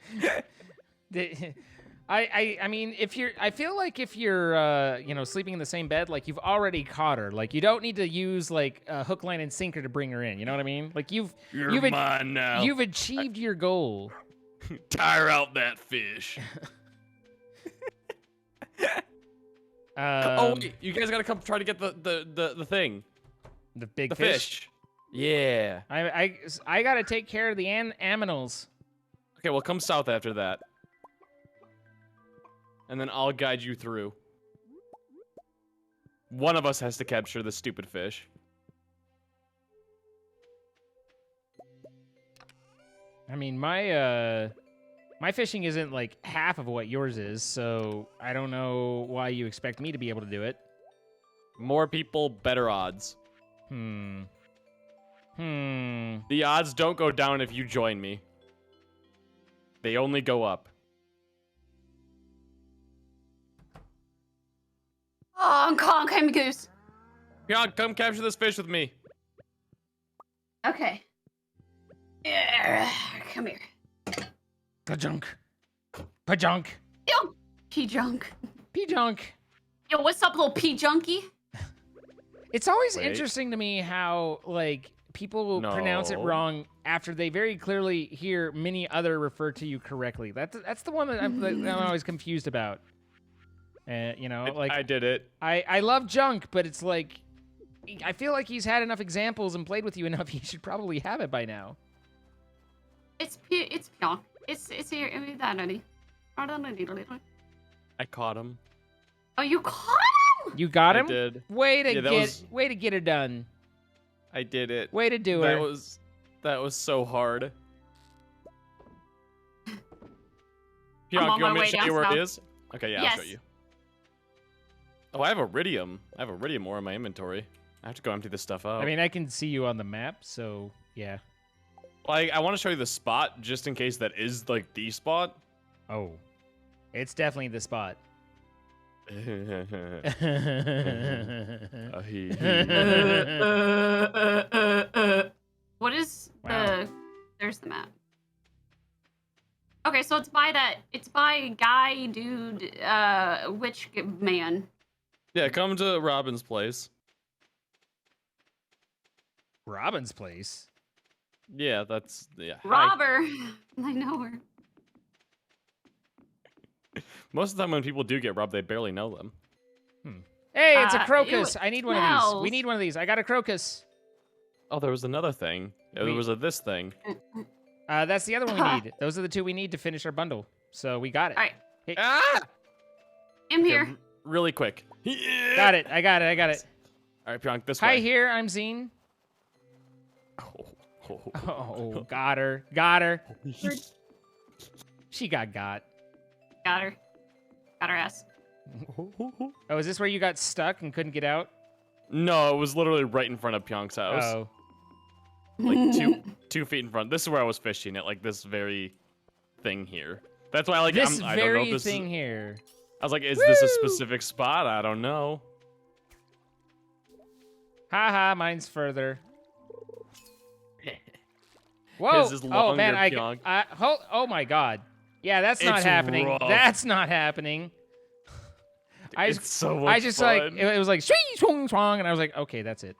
I mean, I feel like if you're, sleeping in the same bed, like you've already caught her. Like you don't need to use like a hook, line, and sinker to bring her in. You know what I mean? Like you're mine now. You've achieved your goal. Tire out that fish. Wait, you guys gotta come try to get the thing. The big fish. Yeah. I gotta take care of the aminals. Okay, well come south after that. And then I'll guide you through. One of us has to capture the stupid fish. I mean, my fishing isn't like half of what yours is, so I don't know why you expect me to be able to do it. More people, better odds. The odds don't go down if you join me. They only go up. Oh, I'm goose. PJONK, come capture this fish with me. Okay. Yeah, come here. PJONK. Yo, PJONK. Yo, what's up, little PJONky? It's always interesting to me how like people pronounce it wrong after they very clearly hear many other refer to you correctly. That's the one that I'm always confused about. I did it. I love Junk, but it's like I feel like he's had enough examples and played with you enough. He should probably have it by now. It's PJONK. It's here. I caught him. Oh, you caught him? You got him? I did. Way to get it done. I did it. Way to do it. That was so hard. PJONK, you want me to show you where it is? Okay, yeah, I'll show you. Oh, I have iridium. Ore in my inventory. I have to go empty this stuff out. I mean, I can see you on the map, so yeah. Like, I want to show you the spot just in case that is like the spot. Oh, it's definitely the spot. What is Wow. There's the map. Okay, so it's by guy, dude, witch man. Yeah, come to Robin's place. Robin's place. Yeah, that's Hi. Robber. I know her. Most of the time when people do get robbed, they barely know them. Hey, it's a Ew, crocus. it I need one of these. We smells. need one of these. I got a crocus. Oh, there was another thing. There was this thing. That's the other one we need. Those are the two we need to finish our bundle. So we got it. All right, Hey, Ah! I'm here. Okay, really quick. got it. I got it. I got it. All right, PJONK, this Hi way. here. I'm Zine. Oh, got her. Got her. She got. Got her. Got her ass. Oh, is this where you got stuck and couldn't get out? No, it was literally right in front of PJONK's house. Oh. Like 2 feet in front. This is where I was fishing at, like this very thing here. That's why, like, This I don't know very if this thing is, here. I was like, is this a specific spot? I don't know. Haha, mine's further. Whoa! His is Oh man, longer, PJONK. oh my god. Yeah, that's not It's happening. rough. That's not happening. It's so much I just like fun. it was like swing swing swing, and I was like, okay, that's it.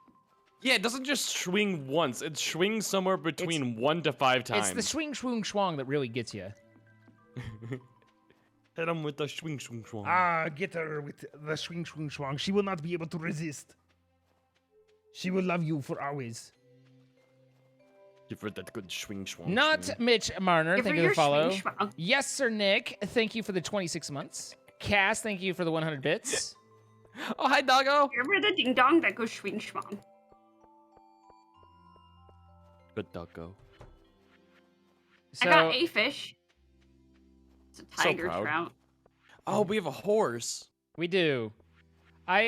Yeah, it doesn't just swing once. It swings somewhere between 1 to 5 times. It's the swing swing swing that really gets you. Hit him with the swing swing swing. Get her with the swing, swing, swang. She will not be able to resist. She will love you for always. Give her that good swing swing. Not swing. Mitch Marner, Give thank her you for the your follow. swing schwang. Yes, Sir Nick, thank you for the 26 months. Cass, thank you for the 100 bits. Oh, hi, doggo. Give her the ding dong that goes swing schwang. Good doggo. So, I got a fish. It's a So tiger proud. trout. Oh, we have a horse. we do. I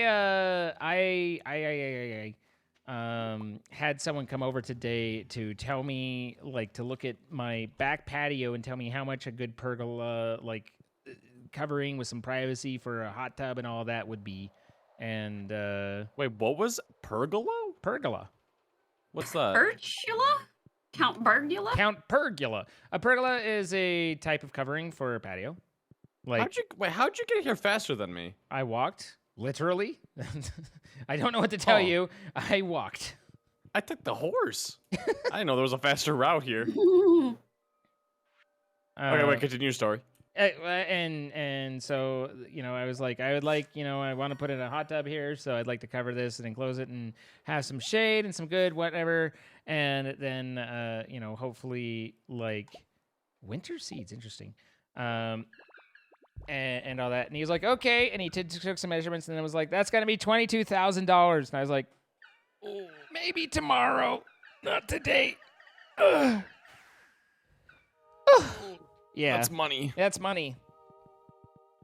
had someone come over today to tell me, like, to look at my back patio and tell me how much a good pergola, like, covering with some privacy for a hot tub and all that would be. And, Wait, what was pergola? pergola. What's that? Urchula? Count Bergula? Count pergola. A pergola is a type of covering for a patio. Like, How'd you get here faster than me? I walked, literally. I don't know what to tell Oh. you. I walked. I took the horse. I didn't know there was a faster route here. Okay, wait, continue your story. And so, you know, I was like, I would like, you know, I want to put in a hot tub here, so I'd like to cover this and enclose it and have some shade and some good whatever, and then, you know, hopefully like winter seeds, interesting, and all that. And he was like, okay, and he took some measurements, and then was like, that's gonna be $22,000, and I was like, oh, maybe tomorrow, not today. Ugh. Yeah. That's money. That's money.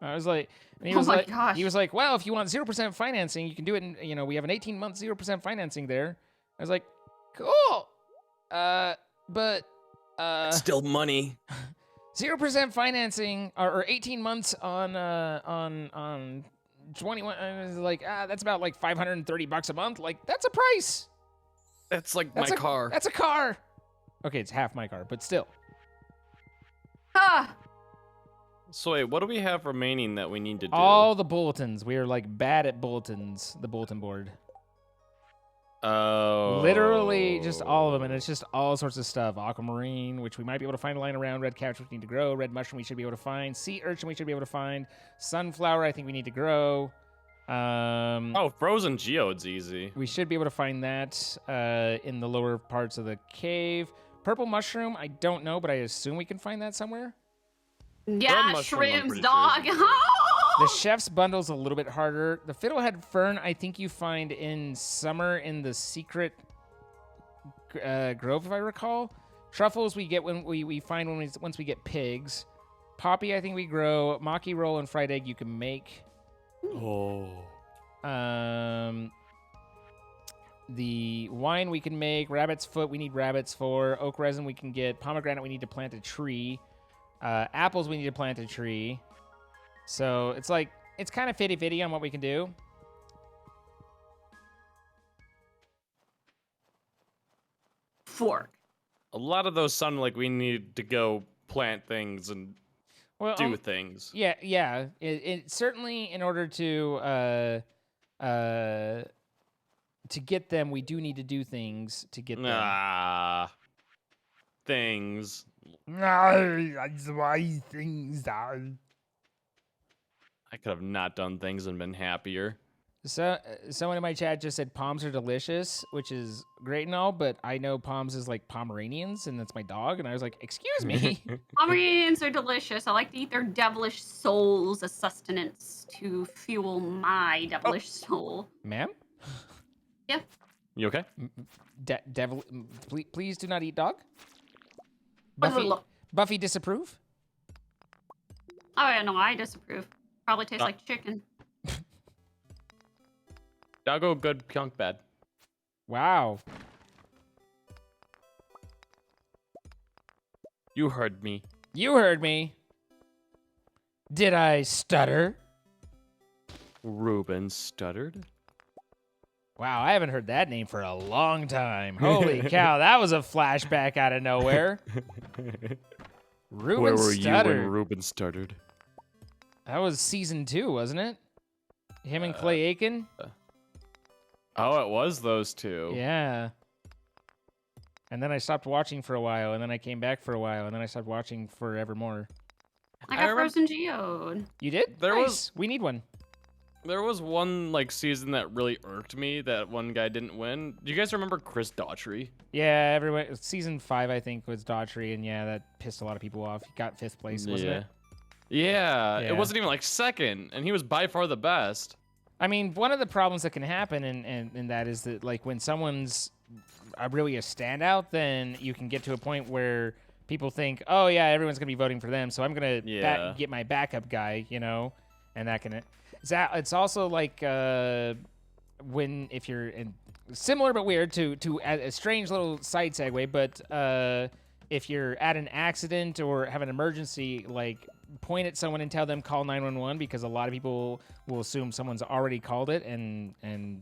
I was like, and he Oh was my like, gosh. he was like, well, if you want 0% financing, you can do it. In, you know, we have an 18-month 0% financing there. I was like, cool. But Still money. 0% financing or 18 months on 21. I was like, that's about like $530 a month. Like, that's a price. That's like That's my a car. That's a car. Okay, it's half my car, but still. Ah, So wait, what do we have remaining that we need to do? All the bulletins. We are like bad at bulletins. The bulletin board. Oh. Literally just all of them, and it's just all sorts of stuff. Aquamarine, which we might be able to find lying around. Red cabbage, which we need to grow. Red mushroom, we should be able to find. Sea urchin, we should be able to find. Sunflower, I think we need to grow. Oh, frozen geode's easy. We should be able to find that in the lower parts of the cave. Purple mushroom, I don't know, but I assume we can find that somewhere. yeah, mushroom, I'm shrooms, pretty dog. sure. The chef's bundle's a little bit harder. The fiddlehead fern, I think you find in summer in the secret grove, if I recall. Truffles we get when we find once we get pigs. Poppy, I think we grow. Maki roll and fried egg you can make. Oh. The wine we can make. Rabbit's foot we need rabbits for. Oak resin we can get. Pomegranate we need to plant a tree. Apples we need to plant a tree. So it's like it's kind of fitty-fitty on what we can do. Fork. A lot of those sound like we need to go plant things and Well, do things. yeah. It certainly, in order to get them, we do need to do things to get them. Things. No, that's why things are. I could have not done things and been happier. So, someone in my chat just said Poms are delicious, which is great and all, but I know Poms is like Pomeranians, and that's my dog, and I was like, excuse me. Pomeranians are delicious. I like to eat their devilish souls as sustenance to fuel my devilish soul. Ma'am? Yeah. You okay? Devil, please do not eat dog. Look. Buffy disapprove? Oh, yeah, no, I disapprove. Probably tastes like chicken. Doggo good, PJONK bad. Wow. You heard me. You heard me. Did I stutter? Ruben stuttered. Wow, I haven't heard that name for a long time. Holy cow, that was a flashback out of nowhere. Ruben Where were stuttered. you when Ruben stuttered? That was season 2, wasn't it? Him and Clay Aiken? Oh, it was those two. Yeah. And then I stopped watching for a while, and then I came back for a while, and then I stopped watching forevermore. I got Frozen Geode. You did? There Nice. We need one. There was one like season that really irked me that one guy didn't win. Do you guys remember Chris Daughtry? Yeah, everyone. Season 5, I think, was Daughtry, and yeah, that pissed a lot of people off. He got 5th place, wasn't it? Yeah, Yeah. it wasn't even like second, and he was by far the best. I mean, one of the problems that can happen in that is that, like, when someone's really a standout, then you can get to a point where people think, oh, yeah, everyone's going to be voting for them, so I'm going to get my backup guy, you know? And that can... It's also like when, if you're in... Similar but weird to a strange little side segue, but if you're at an accident or have an emergency, like, point at someone and tell them call 911, because a lot of people will assume someone's already called it, and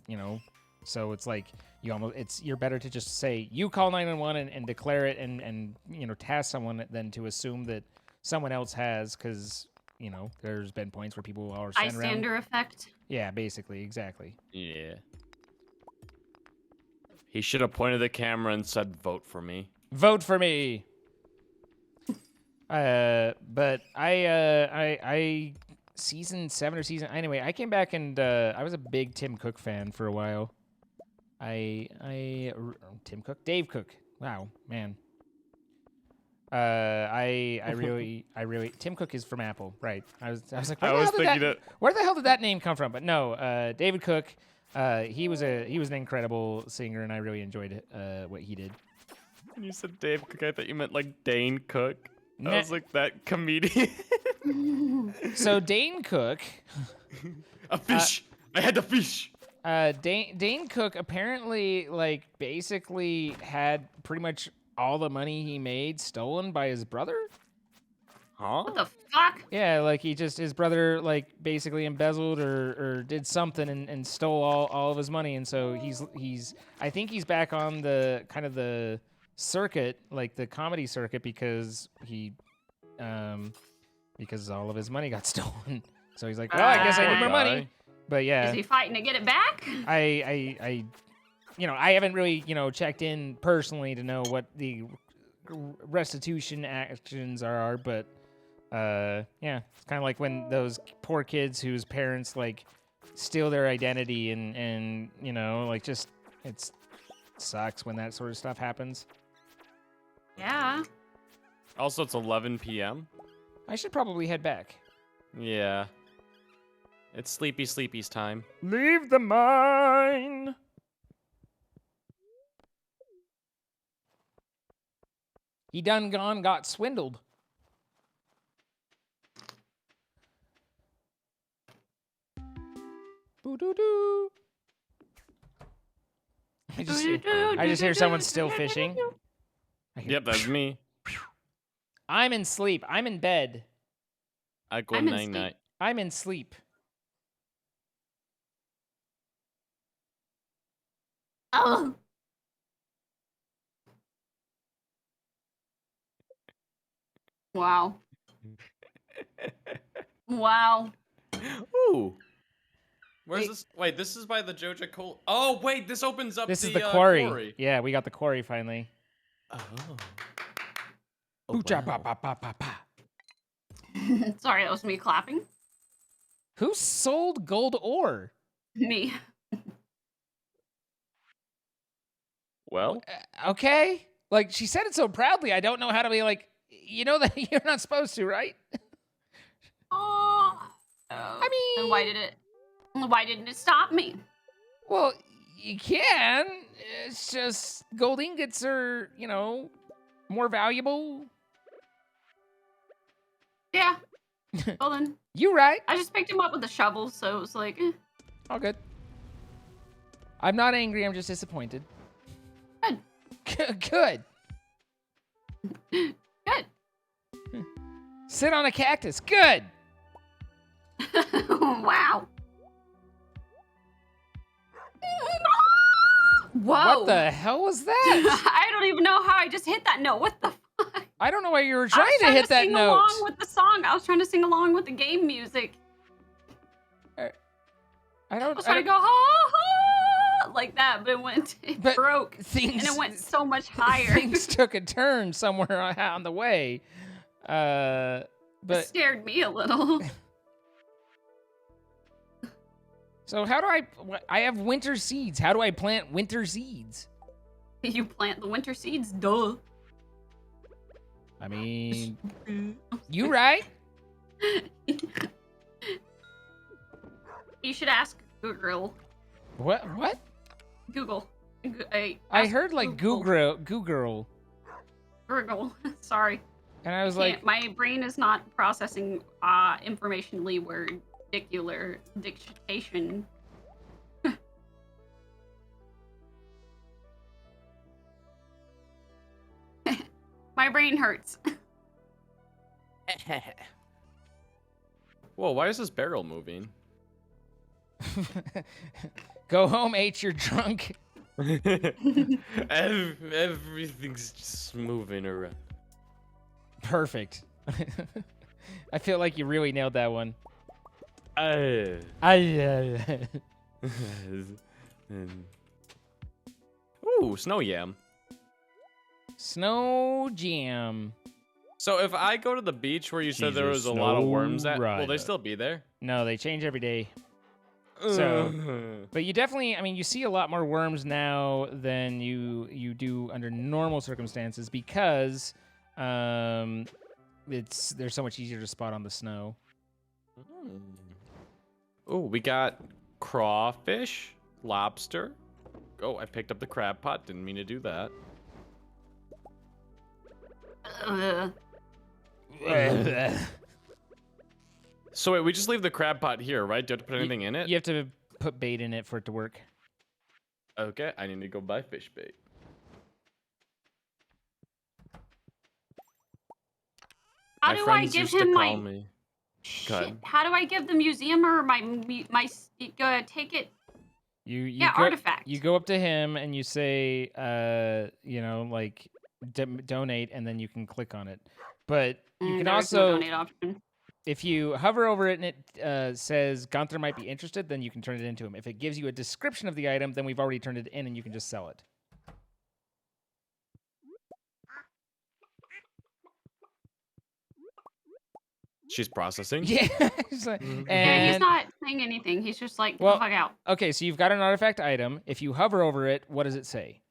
you know, so it's like you're better to just say you call 911 and declare it and you know, task someone than to assume that someone else has, because you know, there's been points where people are standing around. Bystander effect. Yeah, basically, exactly. Yeah. He should have pointed the camera and said, "Vote for me." Vote for me. But I season 7 or season anyway, I came back and I was a big Tim Cook fan for a while. Tim Cook, Dave Cook. Wow, man. I really Tim Cook is from Apple, right? I was like, where the hell did that name come from? But no, David Cook, he was an incredible singer, and I really enjoyed what he did. When you said Dave Cook, I thought you meant like Dane Cook. I was like, that comedian. So Dane Cook, a fish. I had the fish. Dane Cook apparently, like, basically had pretty much all the money he made stolen by his brother. Huh? What the fuck? Yeah, like his brother, like, basically embezzled or did something and stole all of his money, and so I think he's back on the kind of the circuit, like the comedy circuit, because all of his money got stolen. So he's like, well, I guess I need more money. But yeah, Is he fighting to get it back? I you know, I haven't really, you know, checked in personally to know what the restitution actions are, but yeah, it's kind of like when those poor kids whose parents, like, steal their identity and you know, like, just it sucks when that sort of stuff happens. Yeah. Also, it's 11 p.m. I should probably head back. Yeah. It's Sleepy's time. Leave the mine. He done gone got swindled. Boo doo doo. I just hear someone still fishing. Yep, that's me. I'm in sleep. I'm in bed. I go I'm in night night. I'm in sleep. Oh. Wow. Wow. Ooh. Where's Wait. this? Wait, this is by the Joja Cola. Oh, wait, this opens up This the, is the quarry. quarry. Yeah, we got the quarry finally. Oh. Ooh-cha, wow. pa, pa, pa, pa. Sorry, that was me clapping. Who sold gold ore? Me. Well, Okay. Like, she said it so proudly, I don't know how to be like, you know that you're not supposed to, right? Oh. I mean... Then why didn't it stop me? Well, you can. It's just gold ingots are, you know, more valuable. Yeah. Well then, You right. I just picked him up with a shovel, so it was like, eh. All good. I'm not angry, I'm just disappointed. Good. Good. Good. Sit on a cactus. Good. Wow. Whoa. What the hell was that? I don't even know how I just hit that note. What the fuck? I don't know why you were I was trying to hit that sing note. along with the song. I was trying to sing along with the game music. I I was trying to go ha ha like that, but it But broke things, and it went so much higher. Things took a turn somewhere on the way. It But scared me a little. so how do I have winter seeds. How do I plant winter seeds? You plant the winter seeds, duh. I mean, you right? You should ask Google. What? Google. I Ask heard like Google. Google. Sorry. And I was like, My brain is not processing informationally word dictation. My brain hurts. whoa, why is this barrel moving? go home, H, you're drunk. Everything's just moving around. Perfect. I feel like you really nailed that one. Ooh, snow yam. Snow jam. So if I go to the beach where you said there was a lot of worms at, will they still be there? No, they change every day. So, but you definitely, I mean, you see a lot more worms now than you do under normal circumstances because they're so much easier to spot on the snow. Oh, we got crawfish, lobster. Oh, I picked up the crab pot. Didn't mean to do that. So wait, we just leave the crab pot here, right? Do you have to put anything in it? You have to put bait in it for it to work. Okay, I need to go buy fish bait. How My do I friends give used to him call my me. Go ahead. shit? How do I give the museumer my ticket? You Yeah, go, artifact. You go up to him and you say, you know, like donate, and then you can click on it. But you can There's no also, donate option. if you hover over it and it says Gunther might be interested, then you can turn it into him. If it gives you a description of the item, then we've already turned it in and you can just sell it. She's processing. Yeah. It's like- Yeah, he's and not saying anything. He's just like, Well- fuck out. okay, so you've got an artifact item. If you hover over it, what does it say?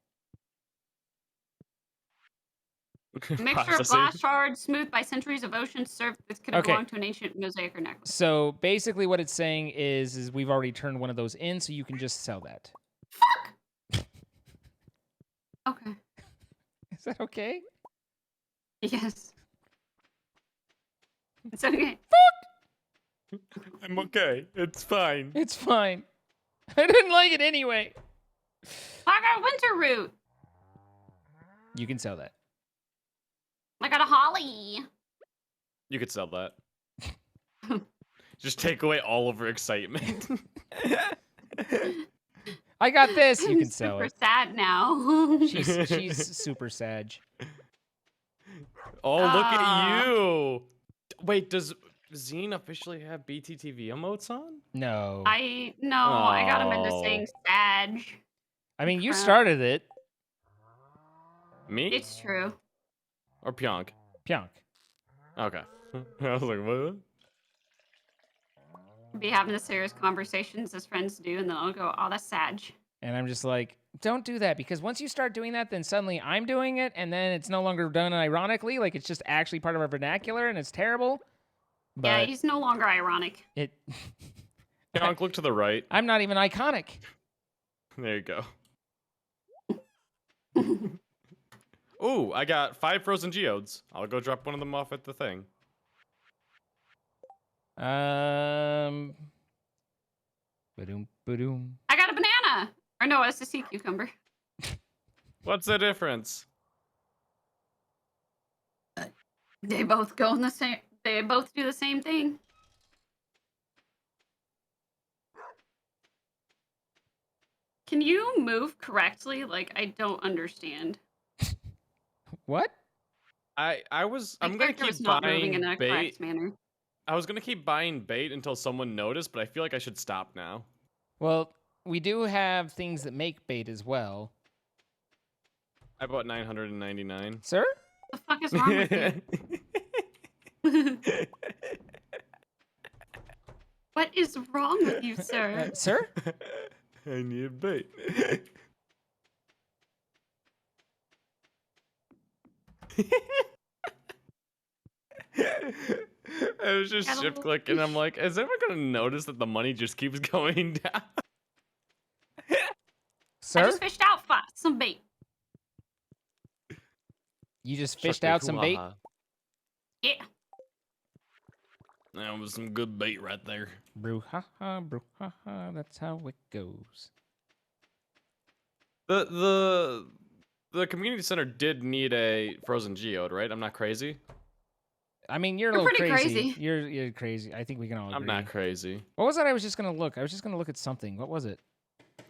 Mixture of Processing. glass shards, smoothed by centuries of ocean, served. This could have Okay. belonged to an ancient mosaic or necklace. So basically, what it's saying is we've already turned one of those in, so you can just sell that. Okay. Is that okay? Yes. It's okay. I'm okay. It's fine. It's fine. I didn't like it anyway. I got a winter root. You can sell that. I got a holly. You could sell that. Just take away all of her excitement. I got this. You I'm can sell super it. sad now. She's super sag. Oh, look at Ah. you. Wait, does Zine officially have BTTV emotes on? No. I got him into Oh. saying Sag. I mean, you Crap. started it. Me? It's true. Or PJONK? PJONK. Okay. I was like, what? Be having the serious conversations as friends do, and then I'll go, oh, that's Sag. And I'm just like, don't do that, because once you start doing that, then suddenly I'm doing it, and then it's no longer done ironically. Like, it's just actually part of our vernacular, and it's terrible. But Yeah, he's no longer ironic. it. PJONK, look to the right. I'm not even iconic. There you go. Ooh, I got 5 frozen geodes. I'll go drop one of them off at the thing. Ba-doom. I got a banana. Or no, it's a sea cucumber. What's the difference? They both go in the same. They both do the same thing. Can you move correctly? Like, I don't understand. What? I'm My gonna character keep was not moving in buying a bait. correct manner. I was gonna keep buying bait until someone noticed, but I feel like I should stop now. Well, we do have things that make bait as well. I bought 999. Sir? What the fuck is wrong with you? What is wrong with you, sir? Sir? I need bait. I was just Got a shift little- clicking. I'm like, is anyone gonna notice that the money just keeps going down? I Sir? just fished out some bait. You just fished out some bait? Yeah. That was some good bait right there. Brouhaha, that's how it goes. The community center did need a frozen geode, right? I'm not crazy. I mean, you're a You're little pretty crazy. crazy. You're crazy. I think we can all agree. I'm not crazy. What was that I was just going to look? I was just going to look at something. What was it?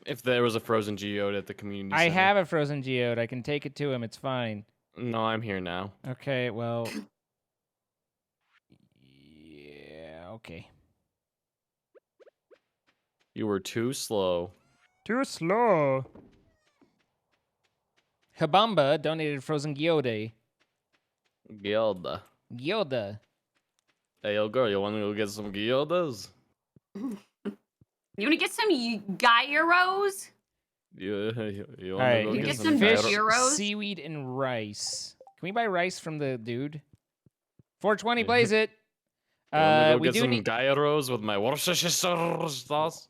If there was a frozen geode at the community I center. have a frozen geode. I can take it to him. It's fine. No, I'm here now. Okay, well. Yeah, okay. You were too slow. Too slow. Habamba donated frozen geode. Gilda. Gilda. Hey, yo, girl, you want to go get some gildas? You want to get some gyros? You All want right, to go You get get some some fish, gyros? seaweed, and rice. Can we buy rice from the dude? 420, blaze it. You want to go We get do some need. gyros with my Worcestershire sauce?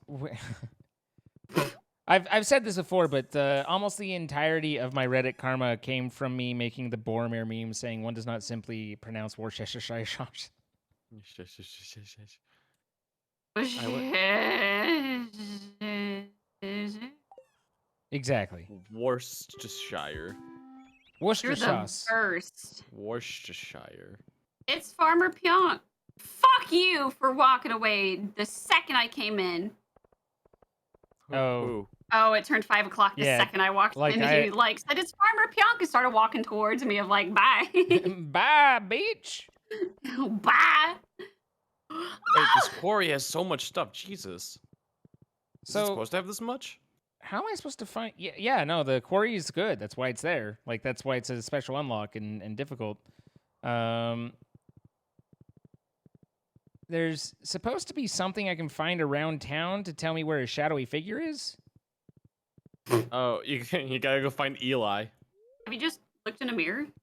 I've said this before, but almost the entirety of my Reddit karma came from me making the Boromir meme saying one does not simply pronounce Worcestershire sauce. Exactly. Worcestershire. Worcester You're the sauce. worst. Worcestershire. It's Farmer Pyonk. Fuck you for walking away the second I came in. Oh. Ooh. Oh, it turned 5 o'clock the Yeah, second I walked like in. I- He like said it's Farmer Pyonk and started walking towards me of like, bye. Bye, bitch. Bye. Wait, this quarry has so much stuff. Jesus. Is it So supposed to have this much? how am I supposed to find? Yeah, no, the quarry is good. That's why it's there. Like that's why it's a special unlock and difficult. There's supposed to be something I can find around town to tell me where a shadowy figure is. Oh, you gotta go find Eli. Have you just looked in a mirror? Is that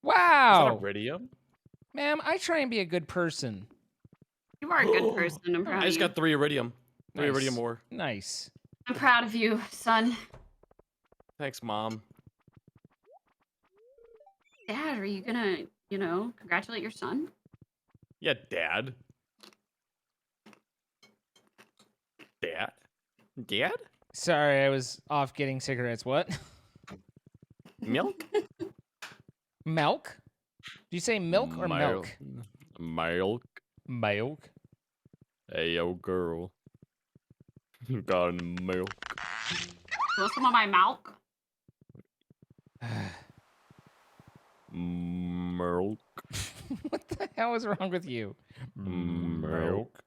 Wow, iridium? ma'am, I try and be a good person. You are a good person. I'm proud I of just you. got 3 iridium. 3 Nice. iridium ore. Nice. I'm proud of you, son. Thanks, Mom. Dad, are you gonna, congratulate your son? Yeah, Dad. Dad? Dad? Sorry, I was off getting cigarettes. What? Milk? Milk? Do you say milk or milk? Milk. Milk. Hey, yo, girl. You got any milk? You want some of my milk? Milk. What the hell is wrong with you? Milk.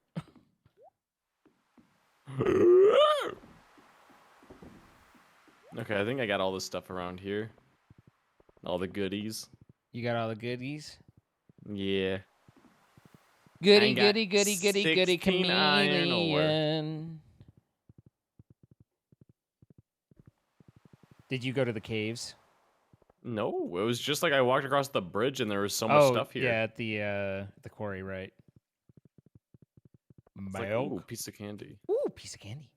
Okay, I think I got all this stuff around here. All the goodies. You got all the goodies? Yeah. Goody, got goody, goody, goody, goody, 16 iron ore. chameleon. Did you go to the caves? No, it was just like I walked across the bridge and there was so much stuff here. Yeah, at the quarry, right? It's like, Milk. ooh, piece of candy. Ooh, piece of candy.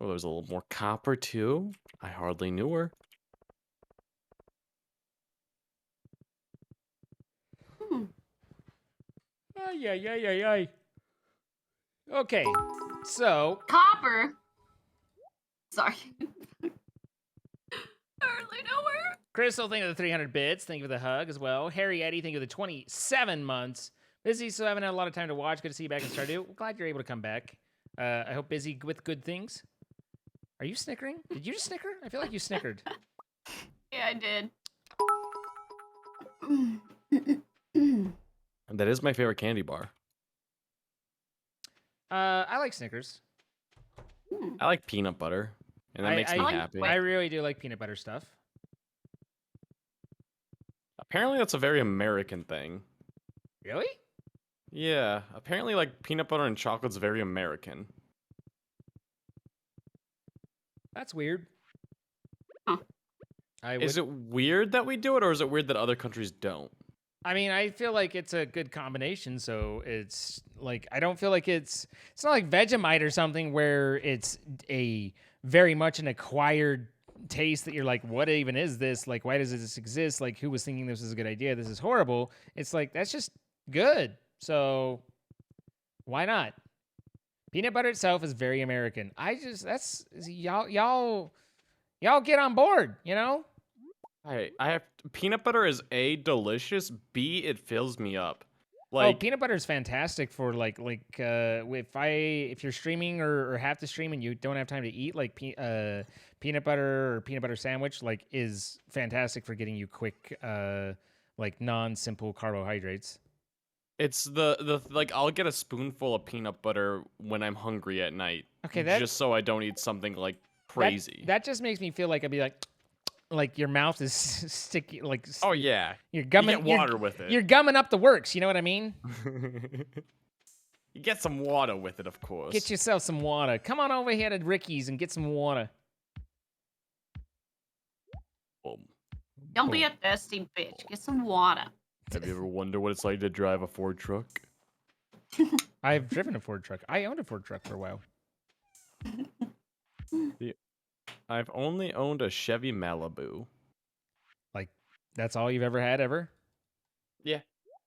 Oh, there's a little more copper too. I hardly knew her. Ay. Okay, so Copper. Sorry. Hardly nowhere. Crystal, thank you for the 300 bits. Thank you for the hug as well. Harry Eddie, thank you for the 27 months. Busy, so I haven't had a lot of time to watch. Good to see you back in Stardew. Glad you're able to come back. I hope busy with good things. Are you snickering? Did you just snicker? I feel like you snickered. Yeah, I did. That is my favorite candy bar. I like Snickers. I like peanut butter, and that makes me like happy. I really do like peanut butter stuff. Apparently, that's a very American thing. Really? Yeah, apparently, like peanut butter and chocolate's very American. That's weird. Huh. Is it weird that we do it, or is it weird that other countries don't? I mean, I feel like it's a good combination. So it's like I don't feel like it's not like Vegemite or something where it's a very much an acquired taste that you're like, what even is this? Like, why does this exist? Like, who was thinking this was a good idea? This is horrible. It's like that's just good. So why not? Peanut butter itself is very American. That's y'all get on board, you know? I have peanut butter is A, delicious, B, it fills me up. Like peanut butter is fantastic for if you're streaming or have to stream and you don't have time to eat, like peanut butter or peanut butter sandwich like is fantastic for getting you quick like non-simple carbohydrates. It's the like I'll get a spoonful of peanut butter when I'm hungry at night. Okay, just so I don't eat something like crazy. That just makes me feel like I'd be like your mouth is sticky, like oh yeah, you're gumming you get water with it. You're gumming up the works. You know what I mean? You get some water with it, of course. Get yourself some water. Come on over here to Ricky's and get some water. Don't be a thirsty bitch. Get some water. Have you ever wondered what it's like to drive a Ford truck? I've driven a Ford truck. I owned a Ford truck for a while. I've only owned a Chevy Malibu. Like, that's all you've ever had, ever? Yeah.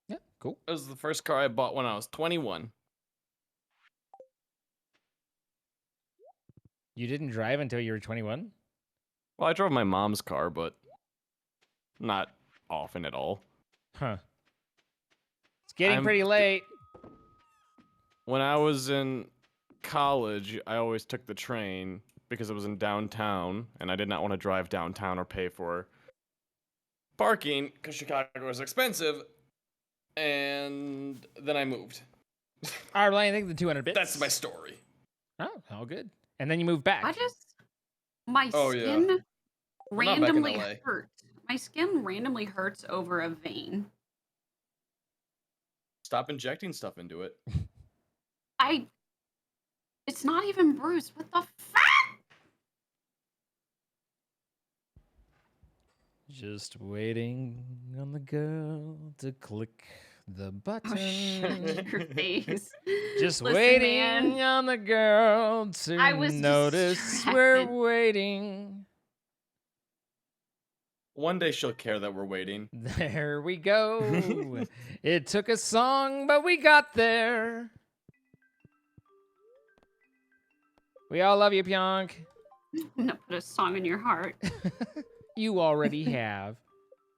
Yeah, cool. It was the first car I bought when I was 21. You didn't drive until you were 21? Well, I drove my mom's car, but not often at all. Huh. It's getting pretty late. When I was in college, I always took the train because it was in downtown, and I did not want to drive downtown or pay for parking because Chicago was expensive. And then I moved. All right, well, I think the 200 bits. That's my story. Oh, all good. And then you moved back. My skin randomly LA. hurts. My skin randomly hurts over a vein. Stop injecting stuff into it. It's not even bruised. What the fuck? Just waiting on the girl to click the button. Oh, your face. Just Listen, waiting man. on the girl to I was notice distracted. we're waiting. One day she'll care that we're waiting. There we go. It took a song, but we got there. We all love you, PJONK. I'm gonna put a song in your heart. You already have.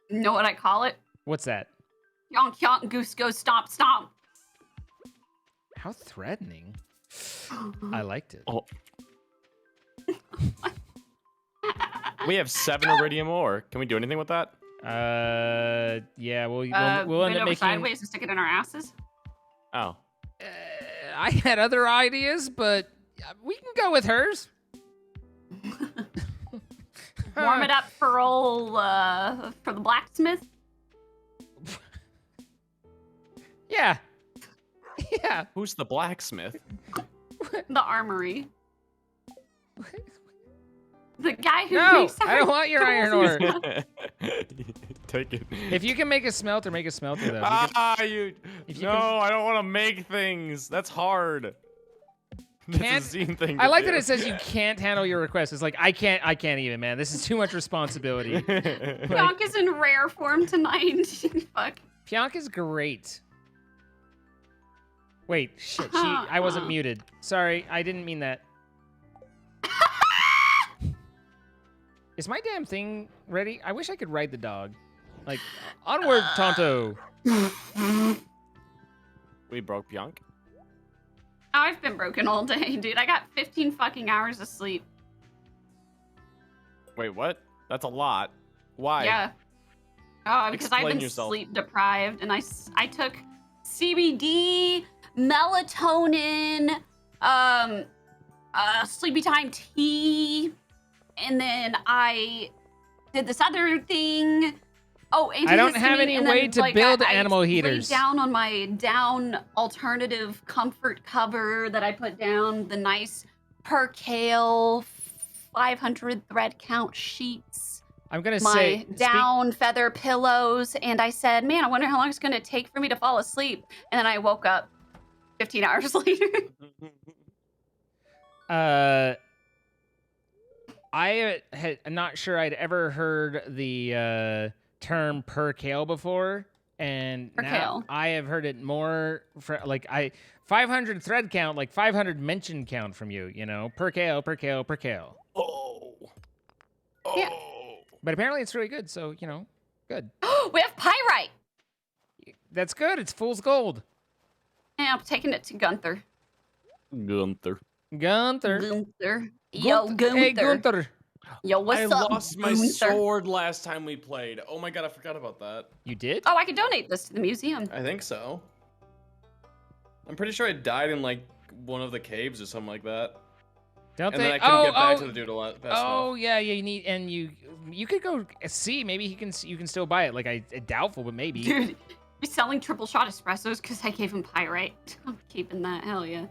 You know what I call it? What's that? Yonk yonk, goose go stomp stomp. How threatening. I liked it. Oh. We have 7 iridium ore. Can we do anything with that? Yeah, we'll Bend end up over making. sideways and stick it in our asses. Oh. I had other ideas, but we can go with hers. Warm it up for for the blacksmith. Yeah. Yeah. Who's the blacksmith? The armory. The guy who No, makes I don't want your iron ore. Take it. If you can make a smelter, make a smelter though. If you can- I don't want to make things. That's hard. That's Can't- a zine thing. I like that it says you can't handle your request. It's like I can't even, man. This is too much responsibility. PJONK is in rare form tonight. Fuck. PJONK is great. Wait, shit. I wasn't muted. Sorry, I didn't mean that. Is my damn thing ready? I wish I could ride the dog. Like, onward, Tonto. We broke PJONK. I've been broken all day, dude. I got 15 fucking hours of sleep. Wait, what? That's a lot. Why? Yeah. Oh, because I've Explain been yourself. sleep deprived, and I took CBD, melatonin, sleepy time tea, and then I did this other thing. Oh, I don't have antihistamine, any and way then, to like, build I animal laid heaters. down on my down alternative comfort cover that I put down, the nice percale 500 thread count sheets, I'm gonna my say down feather pillows, and I said, man, I wonder how long it's gonna take for me to fall asleep. And then I woke up 15 hours later. I'm not sure I'd ever heard the term percale before, and now Percale. I have heard it more. 500 thread count, like 500 mention count from you. You know, percale. Oh. Yeah. But apparently it's really good. So you know, good. We have pyrite. That's good. It's fool's gold. And I'm taking it to Gunther. Gunther. Gunther. Yo, Gunther. Hey, Gunther. Yo, what's I up, lost my Gunther? sword last time we played. Oh my god, I forgot about that. You did? Oh, I can donate this to the museum. I think so. I'm pretty sure I died in like one of the caves or something like that. Don't And they? then I couldn't get back to the dude a lot fast Oh enough. yeah, you need, and you could go see. Maybe you can still buy it. Like I doubtful, but maybe. Dude, he's selling triple shot espressos because I gave him pyrite. I'm keeping that. Hell yeah.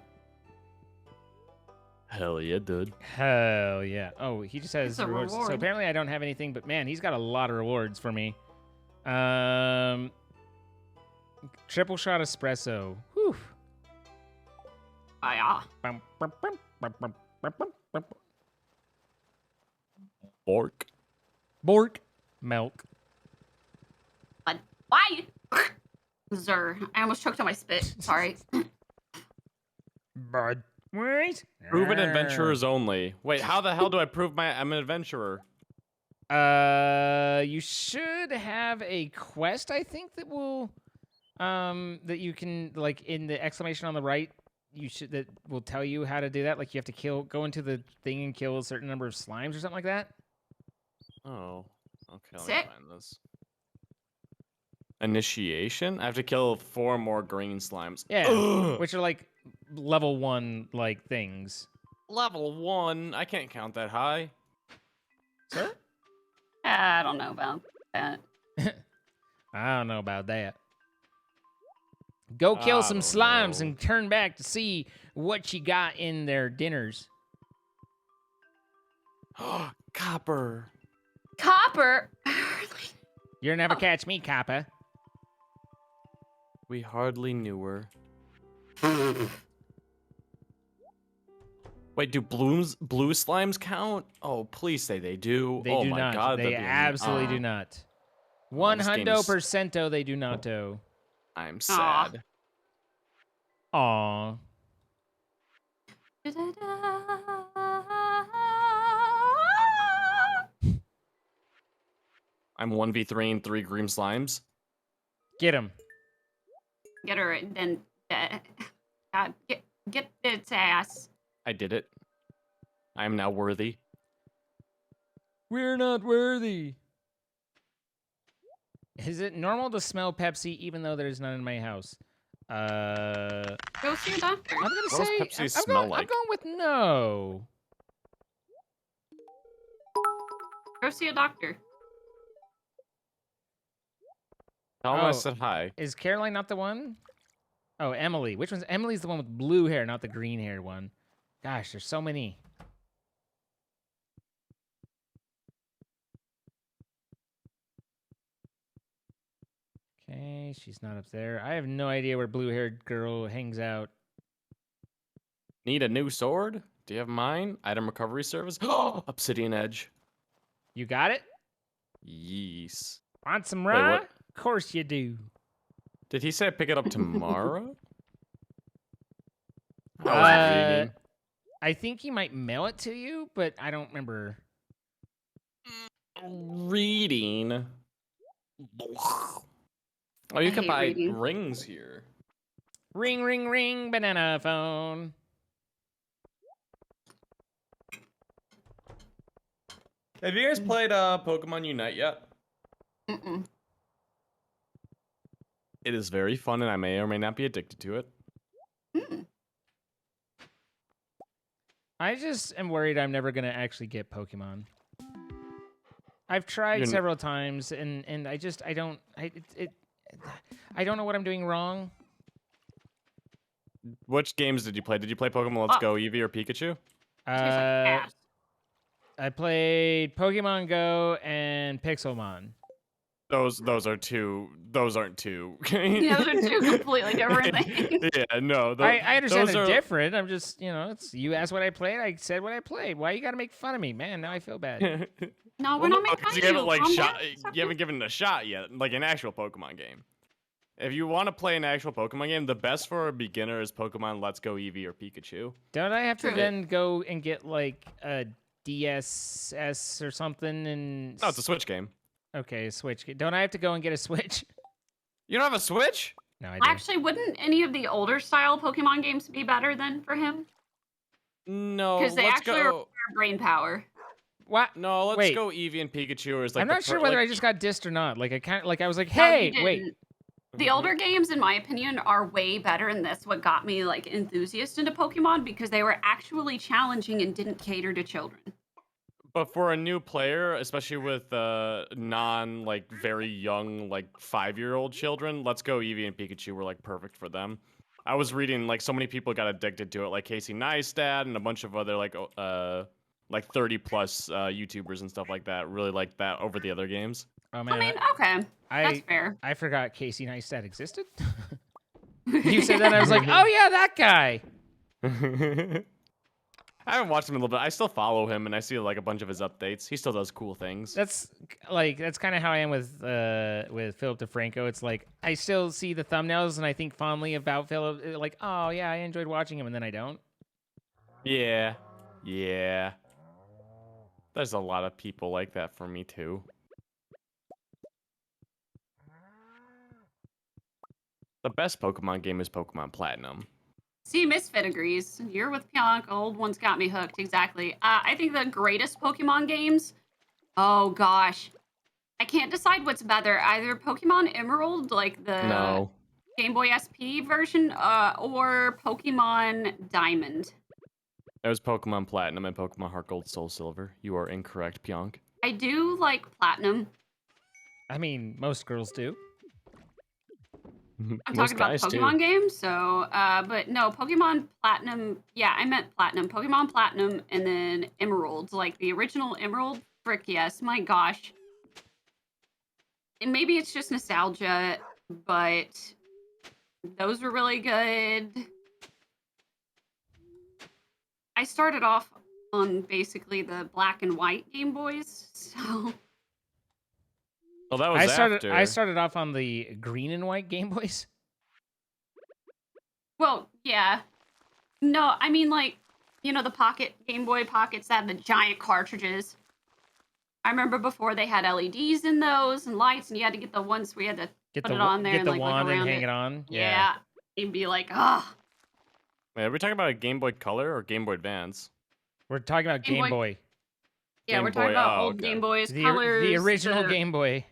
Hell yeah, dude. Hell yeah. Oh, he just has It's a rewards. So reward. apparently I don't have anything, but man, he's got a lot of rewards for me. Triple shot espresso. Whew. Oh, yeah. Bork. Bork. Milk. But why? Zer. I almost choked on my spit. Sorry. Bud. Wait. Proven adventurers only. Wait, how the hell do I prove I'm an adventurer? You should have a quest, I think, that will, that you can, like, in the exclamation on the right, that will tell you how to do that. Like, you have to go into the thing and kill a certain number of slimes or something like that. Oh. Okay, let me Sick. find this. Initiation? I have to kill 4 more green slimes. Yeah, Ugh. which are, like, level 1, like, things. Level 1? I can't count that high. Sir? I don't know about that. I don't know about that. Go kill I some don't slimes know. and turn back to see what you got in their dinners. Copper. Copper. You'll never catch me, Kappa. We hardly knew her. Wait, do blue slimes count? Oh, please say they do. They oh do my not. god, They that'd be absolutely do not. this 100 game is- percento they do not. I'm Aw. sad. Aw. I'm 1v3 3 green slimes. Get him. Get her, then get its ass. I did it. I am now worthy. We're not worthy. Is it normal to smell Pepsi even though there's none in my house? Go see a doctor. I'm gonna What does say Pepsi I'm smell going, like? I'm going with no. Go see a doctor. Tell him I Oh. said hi. Is Caroline not the one? Oh, Emily. Which one's Emily's the one with blue hair, not the green haired one. Gosh, there's so many. Okay, she's not up there. I have no idea where blue haired girl hangs out. Need a new sword? Do you have mine? Item recovery service? Obsidian edge. You got it? Yes. Want some Wait, raw? what? Of course you do. Did he say pick it up tomorrow? I was reading. I think he might mail it to you, but I don't remember. Reading. Oh, you I can hate buy reading. rings here. Ring, ring, ring, banana phone. Have you guys played Pokemon Unite yet? Mm-mm. It is very fun, and I may or may not be addicted to it. Mm. I just am worried I'm never gonna actually get Pokemon. I've tried You're several times, and I don't know what I'm doing wrong. Which games did you play? Did you play Pokemon Let's Go, Eevee, or Pikachu? Tastes like ass. I played Pokemon Go and Pixelmon. Those are two. Those aren't two. Yeah, those are two completely different things. Yeah, no. I understand those they're are different. I'm just, it's you asked what I played, I said what I played. Why you gotta make fun of me, man? Now I feel bad. No, we're not making fun you of haven't you. like Calm shot. down. It's You okay. haven't given it a shot yet, like an actual Pokemon game. If you want to play an actual Pokemon game, the best for a beginner is Pokemon Let's Go, Eevee, or Pikachu. Don't I have to True. then go and get like a DSS or something and No, it's a Switch game. okay, a Switch. Don't I have to go and get a Switch? You don't have a Switch? No, I do. Actually, wouldn't any of the older style Pokemon games be better than for him? No. Because they Let's actually go. require brain power. What? No, let's Wait. go Eevee and Pikachu. Is like I'm the not sure whether I just got dissed or not. Like I was like, No, you hey, wait. didn't. The older games, in my opinion, are way better, and that's what got me like enthusiast into Pokemon because they were actually challenging and didn't cater to children. But for a new player, especially with non like very young like 5-year-old children, Let's Go Eevee and Pikachu were like perfect for them. I was reading like so many people got addicted to it, like Casey Neistat and a bunch of other like 30 plus YouTubers and stuff like that. Really like that over the other games. Oh man, I mean, okay, that's fair. I forgot Casey Neistat existed. You said that, I was like, oh yeah, that guy. I haven't watched him in a little bit. I still follow him and I see like a bunch of his updates. He still does cool things. That's kind of how I am with Philip DeFranco. It's like I still see the thumbnails and I think fondly about Philip. Like, oh yeah, I enjoyed watching him, and then I don't. Yeah. There's a lot of people like that for me too. The best Pokemon game is Pokemon Platinum. See, Misfit agrees. You're with PJONK. Old ones got me hooked. Exactly. I think the greatest Pokemon games. Oh gosh, I can't decide what's better. Either Pokemon Emerald, like the Game Boy SP version, or Pokemon Diamond. It was Pokemon Platinum and Pokemon Heart Gold Soul Silver. You are incorrect, PJONK. I do like Platinum. I mean, most girls do. I'm talking about Pokemon games, so, but no, Pokemon Platinum, yeah, I meant Platinum. Pokemon Platinum and then Emerald, like the original Emerald, frick yes, my gosh. And maybe it's just nostalgia, but those were really good. I started off on basically the black and white Game Boys, so... Well, that was after. I started off on the green and white Game Boys. Well, yeah. No, I mean, like, you know, the pocket Game Boy Pockets that had the giant cartridges. I remember before they had LEDs in those and lights, and you had to get the ones where you had to put it on there get and the like wand look around and hang it on. Yeah. You'd be like, ah. Wait, are we talking about a Game Boy Color or Game Boy Advance? We're talking about Game Game Boy. Boy. Yeah, Game we're talking Boy, about oh, old okay. Game Boys, The colors. original Game Boy.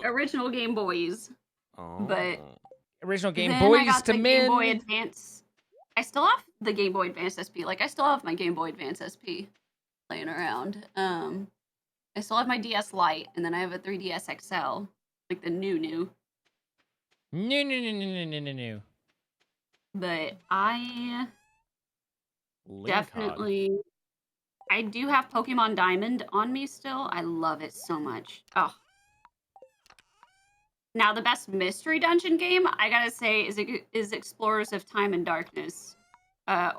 Original Game Boys. Oh. But Original Game then I Boys got to the men. Game Boy Advance. I still have the Game Boy Advance SP. Like, I still have my Game Boy Advance SP laying around. I still have my DS Lite, and then I have a 3DS XL, like the new. No. But I Link definitely, I do have Pokemon Diamond on me still. I love it so much. Oh. Now, the best mystery dungeon game, I gotta say, is Explorers of Time and Darkness.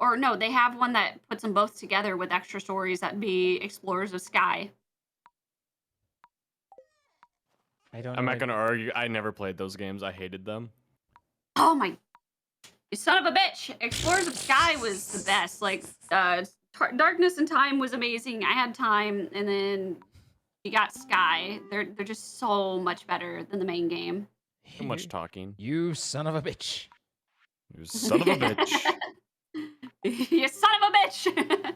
Or no, they have one that puts them both together with extra stories. That'd be Explorers of Sky. I don't know. I'm not gonna argue. I never played those games. I hated them. Oh my, you son of a bitch! Explorers of Sky was the best. Like, Darkness and Time was amazing. I had Time, and then you got Sky. They're just so much better than the main game. Too much talking. You son of a bitch. You son of a bitch. You son of a bitch!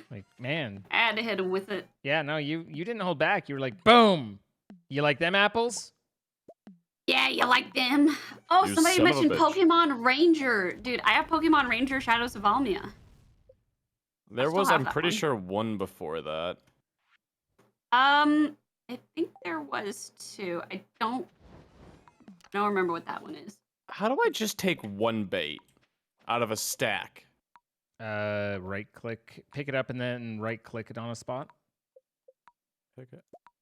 Like, man. I had to hit him with it. Yeah, no, you didn't hold back. You were like, boom. You like them apples? Yeah, you like them? Oh, You somebody son of a mentioned bitch. Pokemon Ranger. Dude, I have Pokemon Ranger Shadows of Almia. There still was, have I'm that pretty one. sure, one before that. I think there was two. I don't remember what that one is. How do I just take one bait out of a stack? Right click, pick it up, and then right click it on a spot. Pick it.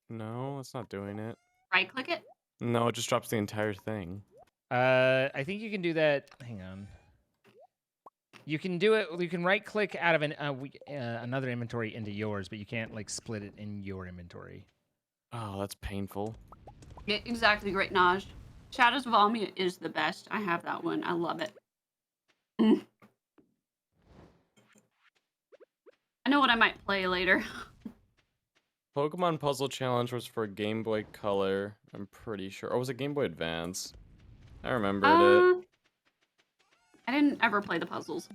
No, it's not doing it. Right click it? No, it just drops the entire thing. I think you can do that. Hang on. You can do it. You can right click out of another inventory into yours, but you can't like split it in your inventory. Oh, that's painful. Yeah, exactly, Great Naj. Shadows of Almia is the best. I have that one. I love it. I know what I might play later. Pokemon Puzzle Challenge was for Game Boy Color, I'm pretty sure. Or was it Game Boy Advance? I remembered it. I didn't ever play the puzzles.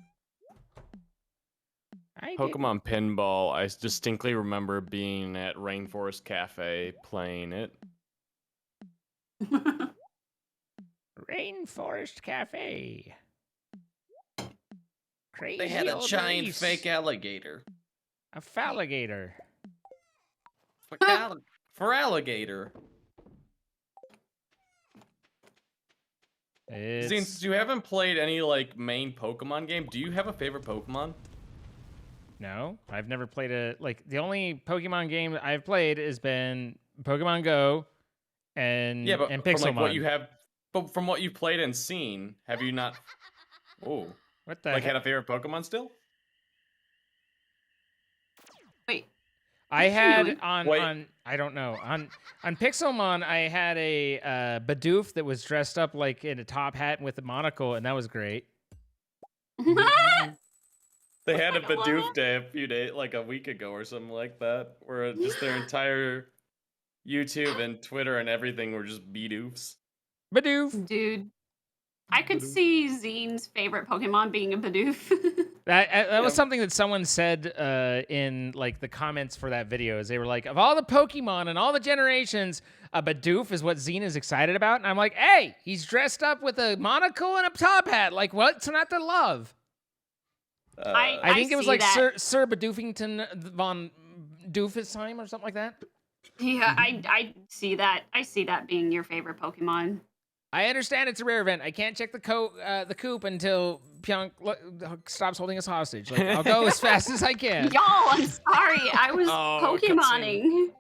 Pokemon Pinball, I distinctly remember being at Rainforest Cafe playing it. Rainforest Cafe. Crazy. They had a old giant Reese. fake alligator. A falligator. For alligator. It's... Since you haven't played any like main Pokemon game, do you have a favorite Pokemon? No, I've never played the only Pokemon game I've played has been Pokemon Go and Yeah, but and from Pixelmon. like what you have, but from what you've played and seen, have you not? Oh, What the like heck? had a favorite Pokemon still? Wait. I had Continuing. on I don't know on Pixelmon I had a Bidoof that was dressed up like in a top hat with a monocle, and that was great. They had a Like a Bidoof what? day like a week ago or something like that, where just their entire YouTube and Twitter and everything were just Bidoofs. Bidoof. Dude. I could see Zine's favorite Pokemon being a Bidoof. That was Yeah. something that someone said in like the comments for that video. Is they were like, of all the Pokemon and all the generations, a Bidoof is what Zine is excited about. And I'm like, hey, he's dressed up with a monocle and a top hat. Like, what's not to love? I think it was see like that. Sir Bidoofington von Doofusheim or something like that. Yeah, I see that. I see that being your favorite Pokemon. I understand it's a rare event. I can't check the coop until PJONK stops holding us hostage. Like, I'll go as fast as I can. Y'all, I'm sorry. I was Oh, Pokemoning.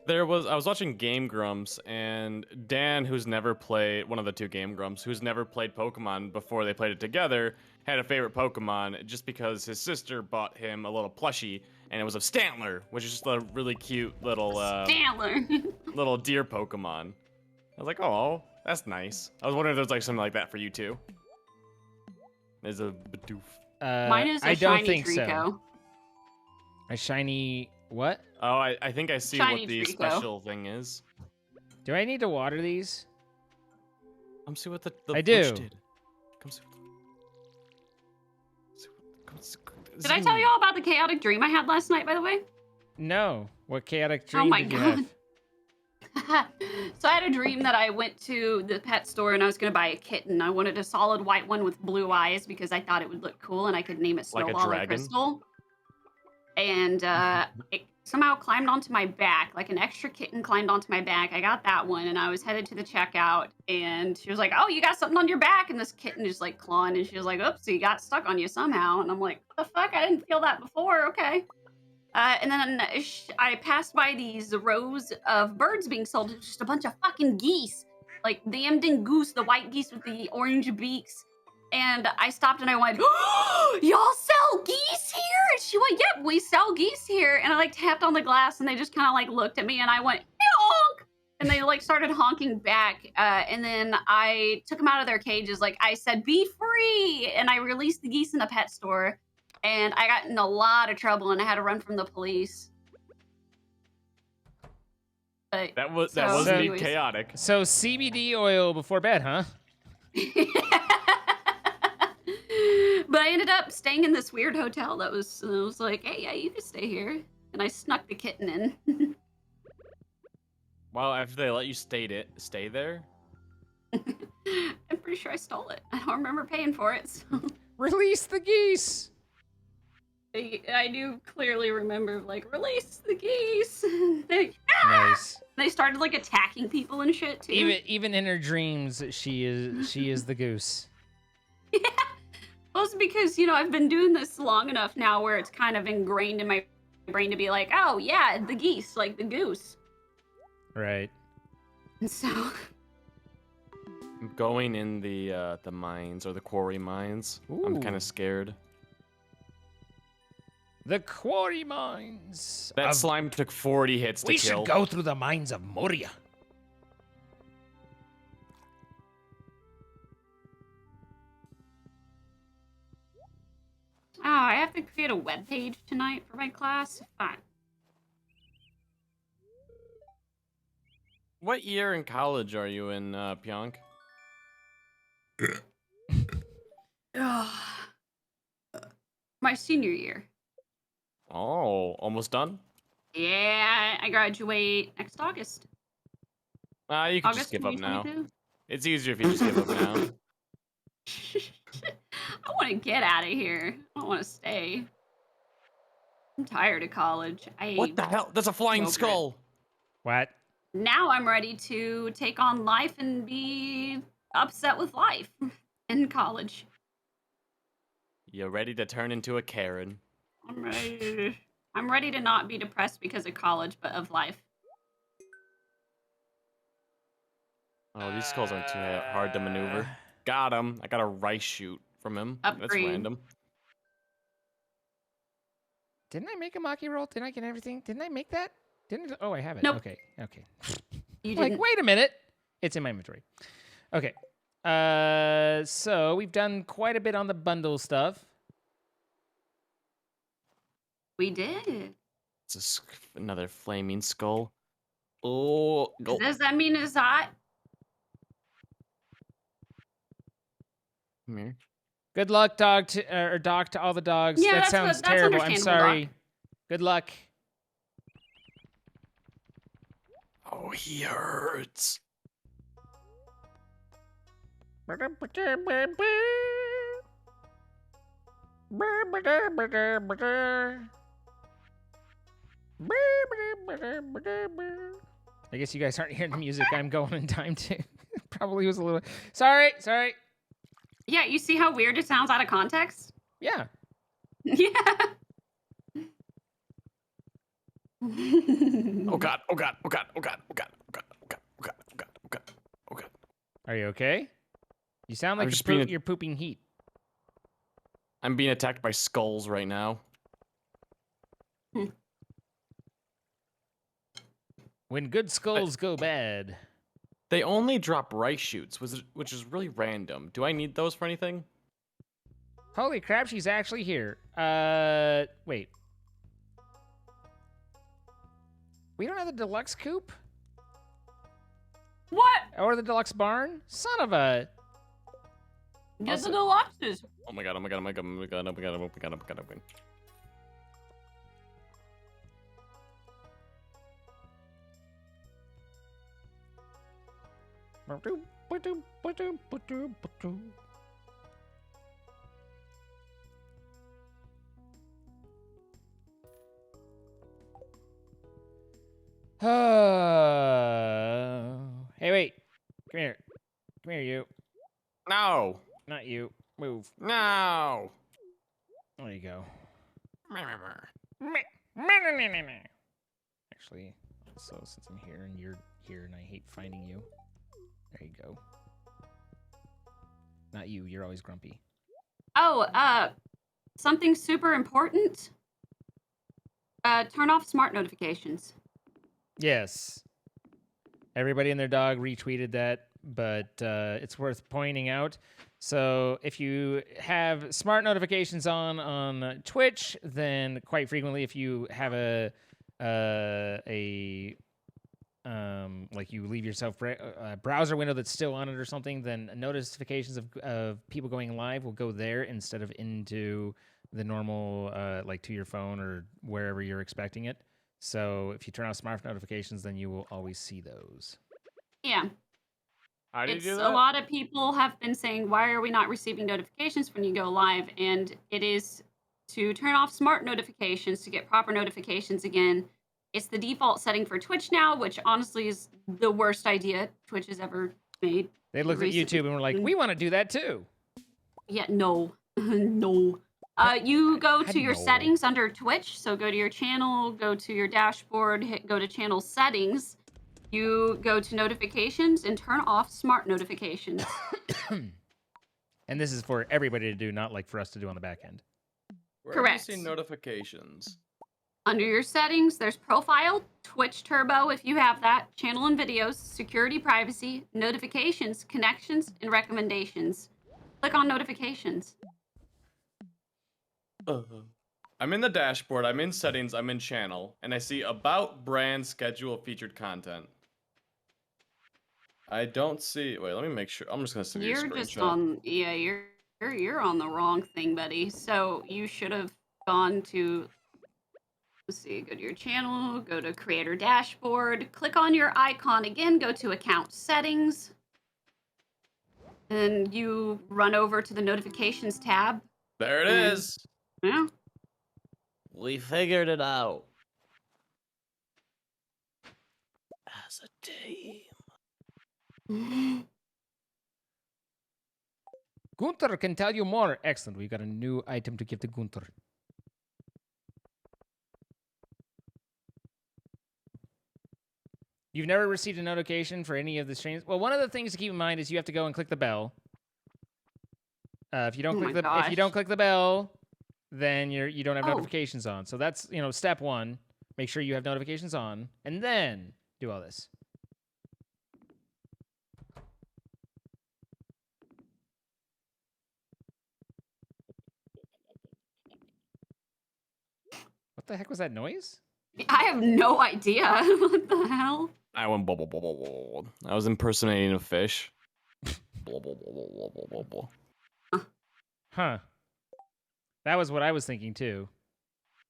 I was watching Game Grumps, and Dan, who's never played, one of the two Game Grumps, who's never played Pokemon before they played it together, had a favorite Pokemon just because his sister bought him a little plushie, and it was of Stantler, which is just a really cute little Stantler. little deer Pokemon. I was like, oh, that's nice. I was wondering if there's like something like that for you too. There's a Bidoof. Mine is a I don't shiny think Trico. so. A shiny what? Oh, I think I see Shiny what the Trico. special thing is. Do I need to water these? Come see what the I bush do. did. Come see what Did I tell you all about the chaotic dream I had last night, by the way? No. What chaotic dream my did you God. have? So I had a dream that I went to the pet store and I was going to buy a kitten. I wanted a solid white one with blue eyes because I thought it would look cool and I could name it Like a Snowball or dragon? Crystal. And it somehow climbed onto my back, like an extra kitten climbed onto my back. I got that one and I was headed to the checkout and she was like, oh, you got something on your back? And this kitten is like clawing and she was like, oops, you got stuck on you somehow. And I'm like, what the fuck? I didn't feel that before. Okay. And then I passed by these rows of birds being sold. It's just a bunch of fucking geese. Like the Emden goose, the white geese with the orange beaks. And I stopped and I went, oh, y'all sell geese here? And she went, yep, we sell geese here. And I like tapped on the glass and they just kind of like looked at me and I went, honk. And they like started honking back. And then I took them out of their cages. Like I said, be free. And I released the geese in the pet store. And I got in a lot of trouble and I had to run from the police. But, That was so, indeed anyways. chaotic. So CBD oil before bed, huh? But I ended up staying in this weird hotel that was like, hey, yeah, you can stay here. And I snuck the kitten in. Well, after they let you stay there? I'm pretty sure I stole it. I don't remember paying for it. So. Release the geese. I do clearly remember, like, release the geese. Nice. They started, like, attacking people and shit, too. Even in her dreams, she is the goose. Yeah. Well, it's because, you know, I've been doing this long enough now where it's kind of ingrained in my brain to be like, oh, yeah, the geese, like the goose. Right. And so... I'm going in the mines, or the quarry mines. I'm kind Ooh. of scared. The quarry mines. That slime took 40 hits to We kill. should go through the mines of Moria. Oh, I have to create a web page tonight for my class? Fine. What year in college are you in, PJONK? My senior year. Oh, almost done? Yeah, I graduate next August. You can August just give up now. 2022. It's easier if you just give up now. I want to get out of here. I don't want to stay. I'm tired of college. What the hell? That's a flying over it. skull! What? Now I'm ready to take on life and be upset with life in college. You're ready to turn into a Karen. I'm ready to not be depressed because of college, but of life. Oh, these skulls aren't too hard to maneuver. Got him. I got a rice shoot from him. That's Upgrade. random. Didn't I make a Maki roll? Didn't I get everything? Didn't I make that? Didn't I? Oh, I have it. Nope. Okay. You Like, didn't. wait a minute. It's in my inventory. Okay. So we've done quite a bit on the bundle stuff. We did. It's another flaming skull. Oh, go. Does that mean it's hot? Come here. Good luck, Doc, to all the dogs. Yeah, that that's sounds that's terrible. I'm understandable, sorry. Doc. Good luck. Oh, he hurts. I guess you guys aren't hearing the music. I'm going in time too. Probably was a little. Sorry. Yeah, you see how weird it sounds out of context? Yeah. Yeah. Oh god, oh god, oh god, oh god, oh god, oh god, oh god, oh god, oh god, oh god, oh god. Are you okay? You sound like I'm just being you're pooping heat. I'm being attacked by skulls right now. When good skulls go bad. They only drop rice shoots, which is really random. Do I need those for anything? Holy crap, she's actually here. Wait. We don't have the deluxe coop? What? Or the deluxe barn? Son of a... Get the deluxes. Oh my god, oh my god, oh my god, oh my god, oh my god, oh my god, oh my god, oh my god. Hey, wait. Come here. Come here, you. No! Not you. Move. No! There you go. Actually, so since I'm here and you're here and I hate finding you, there you go. Not you. You're always grumpy. Oh, something super important. Turn off smart notifications. Yes. Everybody and their dog retweeted that, but it's worth pointing out. So if you have smart notifications on Twitch, then quite frequently, if you have like you leave yourself a browser window that's still on it or something, then notifications of people going live will go there instead of into the normal like to your phone or wherever you're expecting it. So if you turn off smart notifications, then you will always see those. Yeah. How do you It's do a that? lot of people have been saying, why are we not receiving notifications when you go live? And it is to turn off smart notifications to get proper notifications again. It's the default setting for Twitch now, which honestly is the worst idea Twitch has ever made. They looked at recently. YouTube and were like, we want to do that too. Yeah, no. No. You go to your know. settings under Twitch. So go to your channel, go to your dashboard, go to channel settings. You go to notifications and turn off smart notifications. And this is for everybody to do, not like for us to do on the back end. Where Correct. do you see notifications? Under your settings, there's profile, Twitch Turbo if you have that, channel and videos, security, privacy, notifications, connections, and recommendations. Click on notifications. I'm in the dashboard, I'm in settings, I'm in channel, and I see about, brand, schedule, featured content. I don't see. Wait, let me make sure. I'm just gonna send you a You're screenshot. just on, yeah, you're on the wrong thing, buddy. So you should have gone to, let's see, go to your channel, go to creator dashboard, click on your icon again, go to account settings. Then you run over to the notifications tab. There it is. Yeah. We figured it out. As a team. Gunther can tell you more. Excellent. We got a new item to give to Gunther. You've never received a notification for any of the streams? Well, one of the things to keep in mind is you have to go and click the bell. If you don't click the bell, then you don't have notifications on. So that's, step one. Make sure you have notifications on, and then do all this. What the heck was that noise? I have no idea. What the hell? I went bubble bubble bubble. I was impersonating a fish. Bubble bubble bubble bubble. Huh. That was what I was thinking too.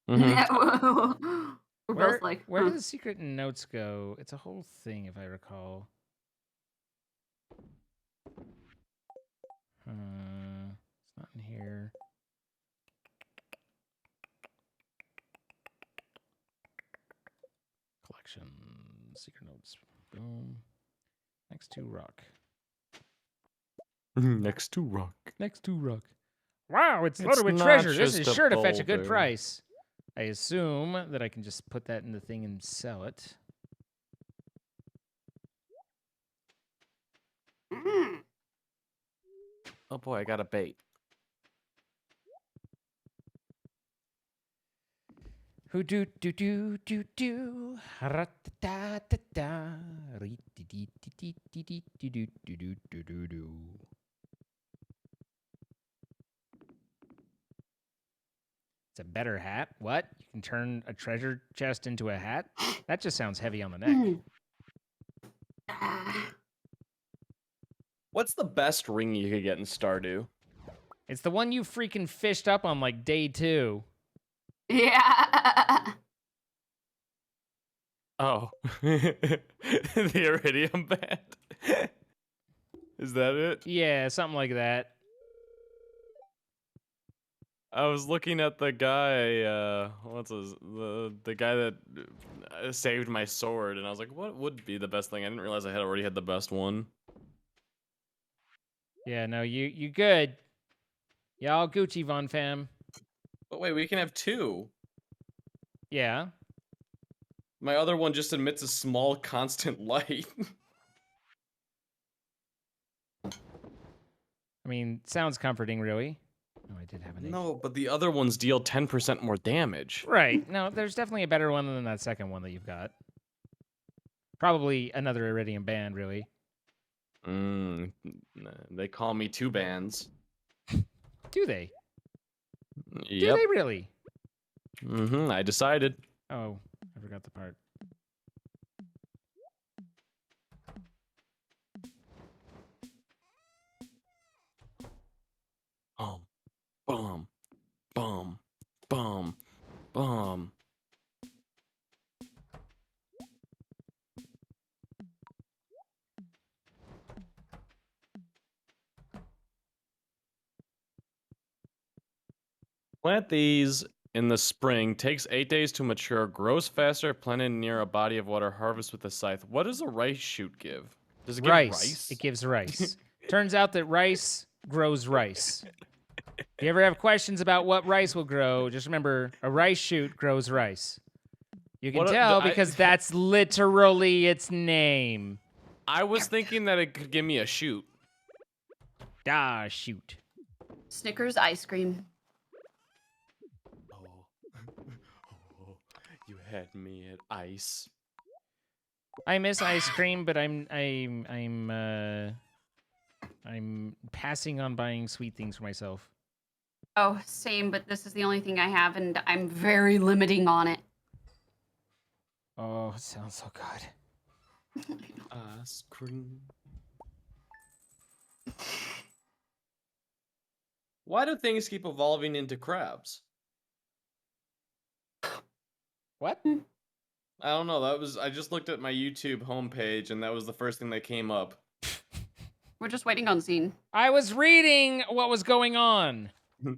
Mm-hmm. We're Where, both like, where do the secret notes go? It's a whole thing, if I recall. It's not in here. Collection, secret notes. Boom. Next to rock. Next to rock. Next to rock. Wow, it's It's loaded with not treasure. This just is a sure to fetch a good boulder. price. I assume that I can just put that in the thing and sell it. Oh boy, I got a bait. Who do do do do do ra-ta-ta-ta-ta, re-ti-ti-ti-ti-ti-ti-do-do-do-do-do. It's a better hat. What? You can turn a treasure chest into a hat? That just sounds heavy on the neck. What's the best ring you could get in Stardew? It's the one you freaking fished up on like day 2. Yeah. Oh. The iridium band. Is that it? Yeah, something like that. I was looking at the guy, the guy that saved my sword, and I was like, what would be the best thing? I didn't realize I had already had the best one. Yeah, no, you good. Y'all Gucci Von fam. But wait, we can have 2. Yeah. My other one just emits a small constant light. I mean, sounds comforting, really. Oh, I did have an H. No, but the other ones deal 10% more damage. Right. No, there's definitely a better one than that second one that you've got. Probably another Iridium band, really. They call me 2 bands. Do they? Yep. Do they really? I decided. Oh, I forgot the part. Boom, boom, boom, boom. Plant these in the spring. Takes 8 days to mature. Grows faster. Planted near a body of water. Harvest with a scythe. What does a rice shoot give? Does it give rice? It gives rice. Turns out that rice grows rice. If you ever have questions about what rice will grow, just remember a rice shoot grows rice. You can tell because that's literally its name. I was thinking that it could give me a shoot. Ah, shoot. Snickers ice cream. Oh, you had me at ice. I miss ice cream, but I'm passing on buying sweet things for myself. Oh, same, but this is the only thing I have, and I'm very limiting on it. Oh, it sounds so good. Ice cream. Why do things keep evolving into crabs? What? I don't know. I just looked at my YouTube homepage and that was the first thing that came up. We're just waiting on Zine. I was reading what was going on. Oh,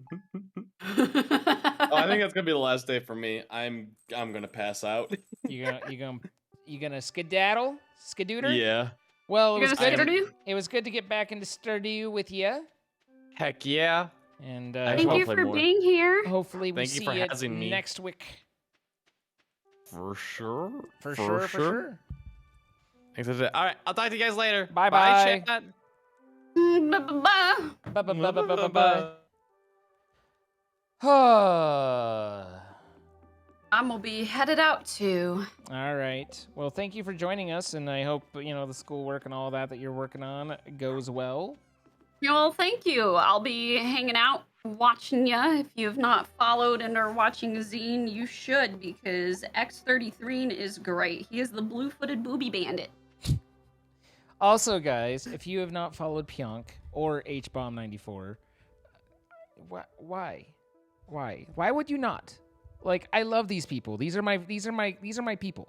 I think that's gonna be the last day for me. I'm gonna pass out. You gonna skedaddle? Skadooter? Yeah. Well, You're gonna Stardew? it was good to get back into Stardew with you. Heck yeah. And Thank I'll you play for more. being here. hopefully we Thank you see for you having me. next week. For sure. For sure. Thanks. All right. I'll talk to you guys later. Bye-bye. Chat. Bye-bye. Bye. I'm gonna be headed out too. All right. Well, thank you for joining us, and I hope the schoolwork and all that you're working on goes well. Well, thank you. I'll be hanging out, watching ya. If you have not followed and are watching Zine, you should, because X33 is great. He is the blue-footed booby bandit. Also, guys, if you have not followed PJONK or HBomb94, why? Why would you not? Like, I love these people. These are my people.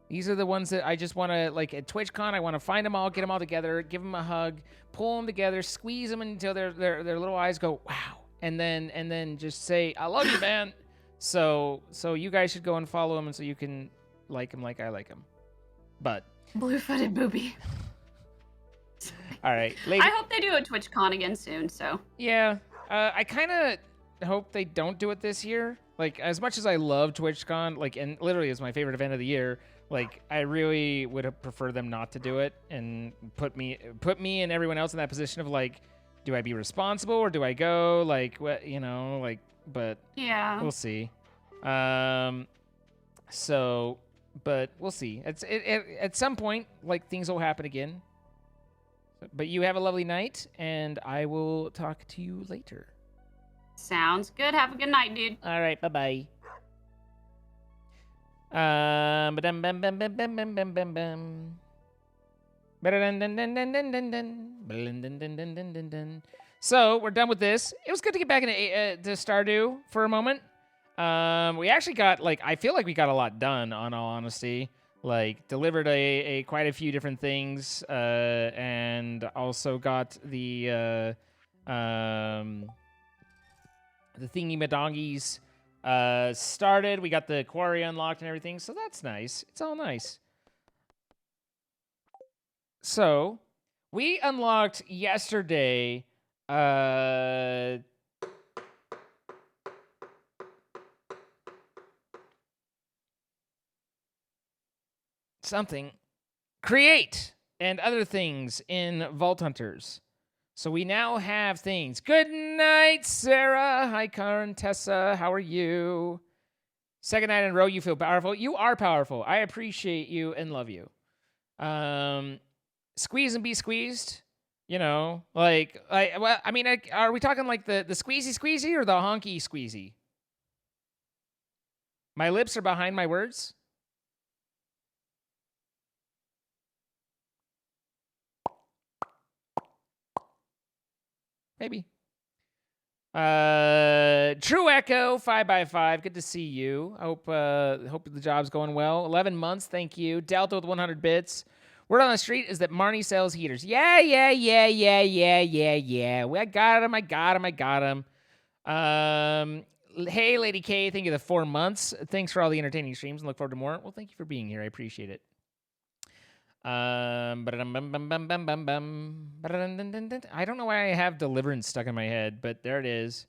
These are the ones that I just want to, like, at TwitchCon, I want to find them all, get them all together, give them a hug, pull them together, squeeze them until their little eyes go, wow. And then just say, I love you, man. So you guys should go and follow them, and so you can like them like I like them. But Blue-footed booby. all right, I hope they do a TwitchCon again soon, so. Yeah, I kind of hope they don't do it this year. Like, as much as I love TwitchCon, like, and literally is my favorite event of the year, like, I really would have preferred them not to do it and put me and everyone else in that position of, like, do I be responsible or do I go? Like, what, like, but Yeah. we'll see. So, but we'll see. At some point, like, things will happen again. But you have a lovely night, and I will talk to you later. Sounds good. Have a good night, dude. All right, bye-bye. Ba-dum, bum, bum, bum, bum, bum, bum, bum, bum. So we're done with this. It was good to get back into to Stardew for a moment. We actually got I feel like we got a lot done. On all honesty, delivered a quite a few different things, and also got the thingy madongies started. We got the quarry unlocked and everything, so that's nice. It's all nice. So we unlocked yesterday something create and other things in Vault Hunters. So we now have things. Good night, Sarah. Hi, Karen, Tessa. How are you? Second night in a row, you feel powerful. You are powerful. I appreciate you and love you. Squeeze and be squeezed. You know, are we talking like the squeezy squeezy or the honky squeezy? My lips are behind my words. Maybe. True Echo 5x5. Good to see you. I hope the job's going well. 11 months. Thank you. Delta with 100 bits. Word on the street is that Marnie sells heaters. Yeah. I got him. Hey, Lady K. Thank you for the 4 months. Thanks for all the entertaining streams and look forward to more. Well, thank you for being here. I appreciate it. I don't know why I have Deliverance stuck in my head, but there it is.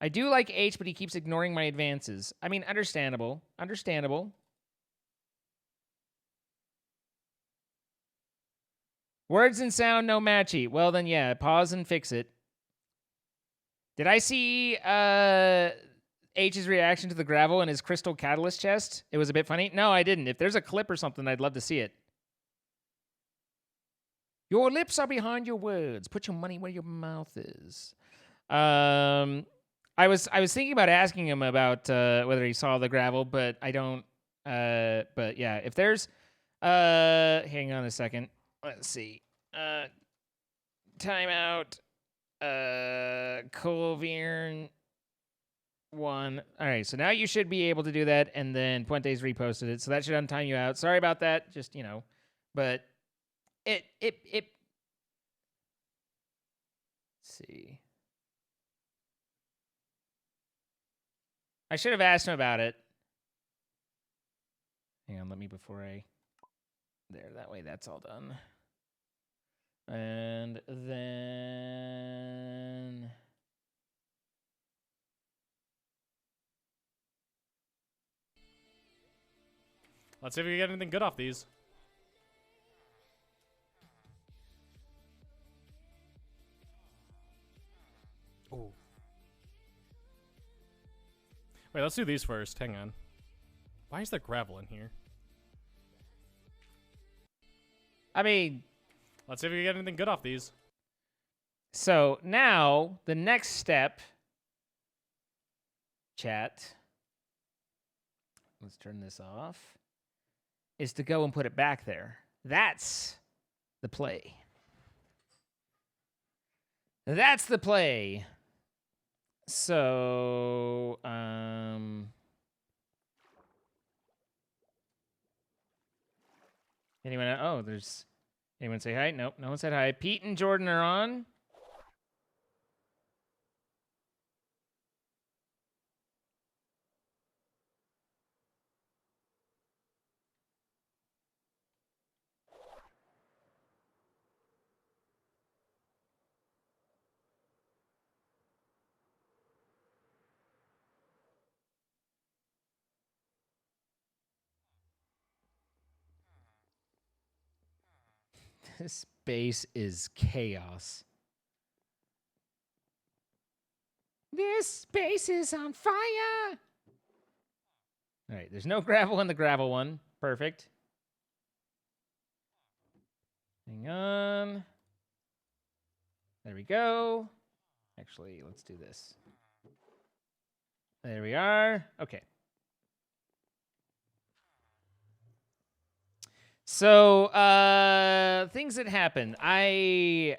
I do like H, but he keeps ignoring my advances. I mean, understandable. Words and sound no matchy. Well, then, yeah, pause and fix it. Did I see H's reaction to the gravel in his crystal catalyst chest? It was a bit funny. No, I didn't. If there's a clip or something, I'd love to see it. Your lips are behind your words. Put your money where your mouth is. I was thinking about asking him about whether he saw the gravel, but I don't. But yeah, if there's hang on a second. Let's see. Timeout. Colviern 1. All right, so now you should be able to do that, and then Puente's reposted it, so that should untime you out. Sorry about that, just, but it let's see. I should have asked him about it. Hang on, that way that's all done. And then let's see if we can get anything good off these. Oh. Wait, let's do these first. Hang on. Why is there gravel in here? I mean, let's see if we can get anything good off these. So now the next step, chat, let's turn this off, is to go and put it back there. That's the play. That's the play. So, anyone? Oh, there's anyone say hi? Nope, no one said hi. Pete and Jordan are on. This base is chaos. This base is on fire. All right, there's no gravel in the gravel one. Perfect. Hang on. There we go. Actually, let's do this. There we are. Okay. So, things that happened. I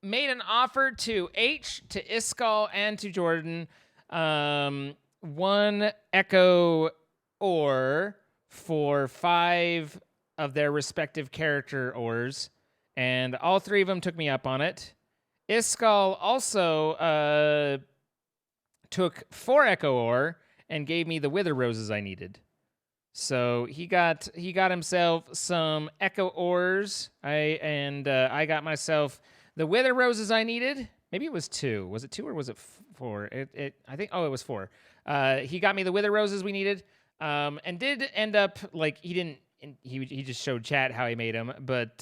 made an offer to H, to Iskal, and to Jordan. 1 Echo ore for 5 of their respective character ores, and all 3 of them took me up on it. Iskal also took 4 Echo ore and gave me the Wither Roses I needed. So he got himself some Echo ores. I got myself the Wither Roses I needed. Maybe it was 2. Was it 2 or was it 4? I think. Oh, it was 4. He got me the Wither Roses we needed. And did end up like he didn't. He just showed chat how he made them. But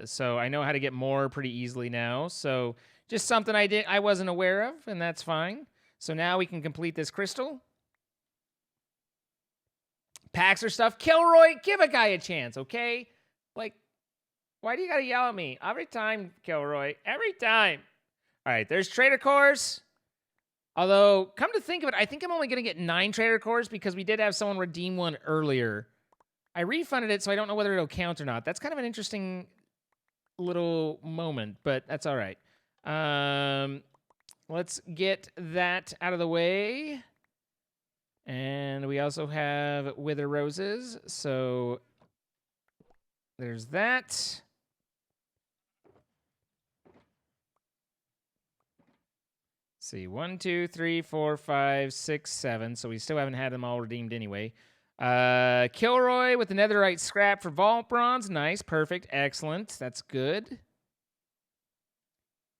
so I know how to get more pretty easily now. So just something I wasn't aware of, and that's fine. So now we can complete this crystal. Packs or stuff. Kilroy, give a guy a chance, okay? Like, why do you gotta yell at me? Every time, Kilroy. Every time. All right, there's trader cores. Although, come to think of it, I think I'm only gonna get 9 trader cores because we did have someone redeem one earlier. I refunded it, so I don't know whether it'll count or not. That's kind of an interesting little moment, but that's all right. Let's get that out of the way. And we also have Wither Roses, so there's that. Let's see, 1, 2, 3, 4, 5, 6, 7. So we still haven't had them all redeemed anyway. Kilroy with the netherite scrap for vault bronze. Nice, perfect, excellent. That's good.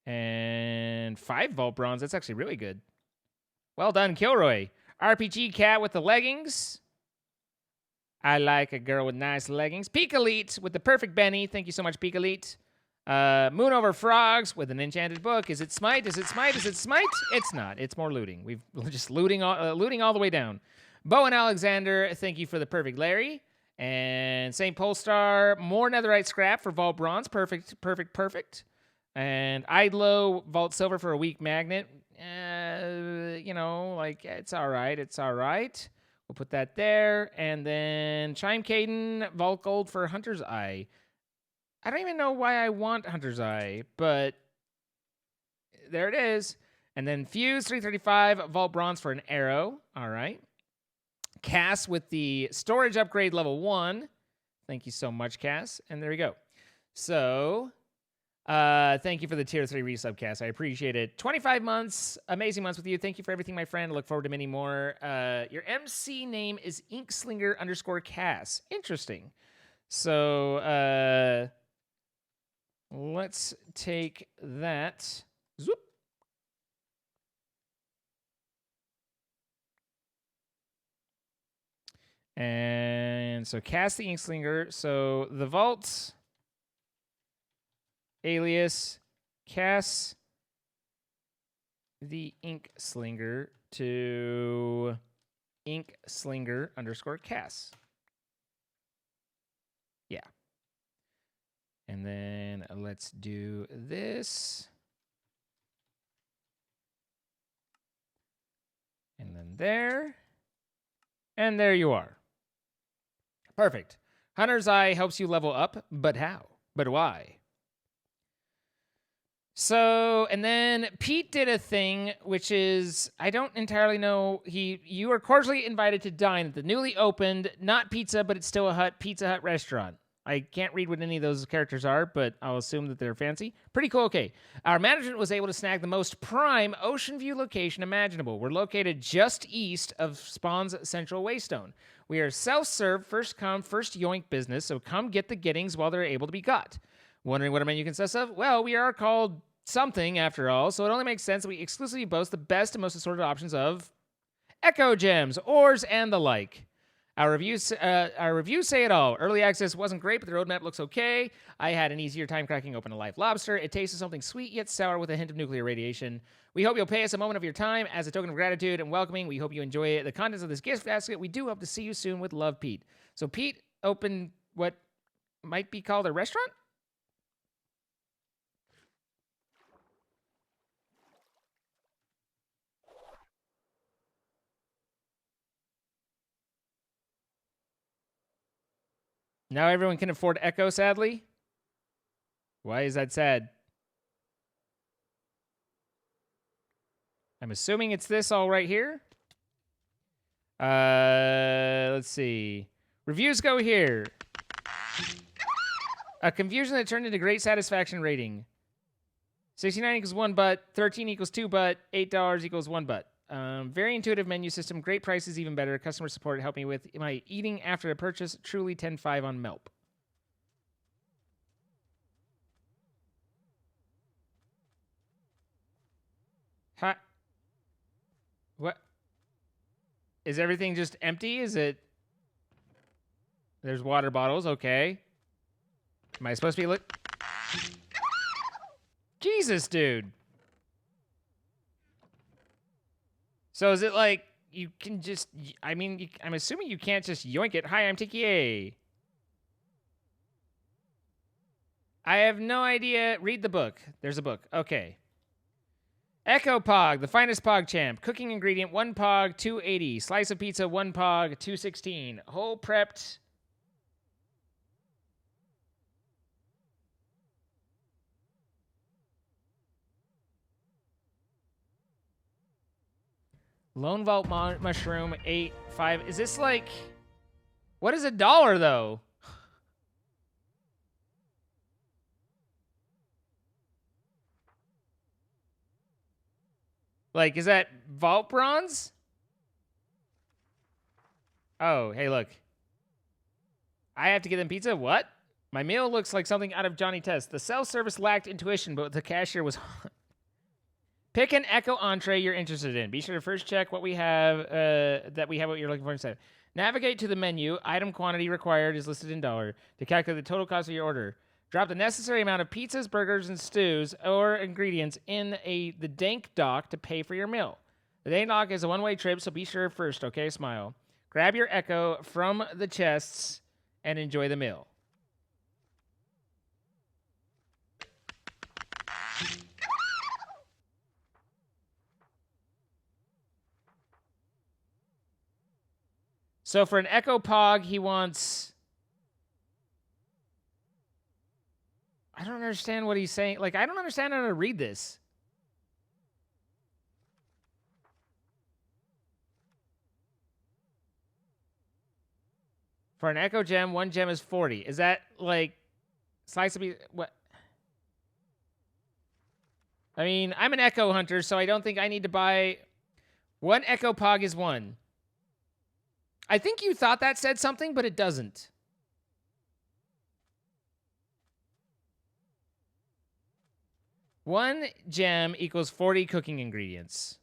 And 5 vault bronze. That's actually really good. Well done, Kilroy. RPG cat with the leggings. I like a girl with nice leggings. Peak Elite with the perfect Benny. Thank you so much, Peak Elite. Moon over Frogs with an enchanted book. Is it Smite? Is it Smite? Is it Smite? It's not. It's more looting. We're just looting all the way down. Bo and Alexander, thank you for the perfect Larry. And St. Polestar, more netherite scrap for Vault Bronze. Perfect, perfect, perfect. And Idlo, Vault Silver for a weak magnet. You know, like, it's all right. It's all right. We'll put that there. And then Chime Caden, Vault Gold for Hunter's Eye. I don't even know why I want Hunter's Eye, but there it is. And then Fuse, 335, Vault Bronze for an arrow. All right. Cass with the storage upgrade level 1. Thank you so much, Cass. And there we go. So... thank you for the tier 3 resub, Cass. I appreciate it. 25 months, amazing months with you. Thank you for everything, my friend. I look forward to many more. Your MC name is Inkslinger_Cass. Interesting. So, let's take that. Zoop. And so, Cass the Inkslinger. So, the vaults. Alias Cass the Ink Slinger to Inkslinger_Cass. Yeah. And then let's do this. And then there. And there you are. Perfect. Hunter's Eye helps you level up, but how? But why? So, and then Pete did a thing, which is, I don't entirely know, you are cordially invited to dine at the newly opened, not pizza, but it's still a Pizza Hut restaurant. I can't read what any of those characters are, but I'll assume that they're fancy. Pretty cool, okay. Our management was able to snag the most prime ocean view location imaginable. We're located just east of Spawn's Central Waystone. We are self-serve, first come, first yoink business, so come get the gettings while they're able to be got. Wondering what our menu consists of? Well, we are called something after all, so it only makes sense that we exclusively boast the best and most assorted options of Echo Gems, ores, and the like. Our reviews say it all. Early access wasn't great, but the roadmap looks okay. I had an easier time cracking open a live lobster. It tastes of something sweet yet sour with a hint of nuclear radiation. We hope you'll pay us a moment of your time as a token of gratitude and welcoming. We hope you enjoy the contents of this gift basket. We do hope to see you soon with love, Pete. So Pete opened what might be called a restaurant? Now everyone can afford Echo, sadly. Why is that sad? I'm assuming it's this all right here. Let's see. Reviews go here. A confusion that turned into great satisfaction rating. 69 equals 1 butt, 13 equals 2 butt, $8 equals 1 butt. Very intuitive menu system, great prices, even better. Customer support helped me with my eating after a purchase. Truly 10-5 on Melp. Ha. What? Is everything just empty? Is it? There's water bottles. Okay. Am I supposed to be Jesus, dude. So is it like you can just? I mean, I'm assuming you can't just yoink it. Hi, I'm Tiki A. I have no idea. Read the book. There's a book. Okay. Echo Pog, the finest Pog champ. Cooking ingredient, 1 Pog, 280. Slice of pizza, 1 Pog, 216. Whole prepped. Lone Vault Mushroom, 8.5. Is this like... What is $1, though? Like, is that Vault Bronze? Oh, hey, look. I have to get them pizza? What? My meal looks like something out of Johnny Test. The self-service lacked intuition, but the cashier was... Pick an Echo entree you're interested in. Be sure to first check what we have, that we have what you're looking for instead. Navigate to the menu. Item quantity required is listed in dollar to calculate the total cost of your order. Drop the necessary amount of pizzas, burgers, and stews or ingredients in the dank dock to pay for your meal. The dank dock is a one-way trip, so be sure first, okay? Smile. Grab your Echo from the chests and enjoy the meal. So for an Echo Pog, he wants... I don't understand what he's saying. Like, I don't understand how to read this. For an Echo Gem, 1 gem is 40. Is that, like, slice of... What? I mean, I'm an Echo hunter, so I don't think I need to buy... 1 Echo Pog is 1. I think you thought that said something, but it doesn't. One gem equals 40 cooking ingredients.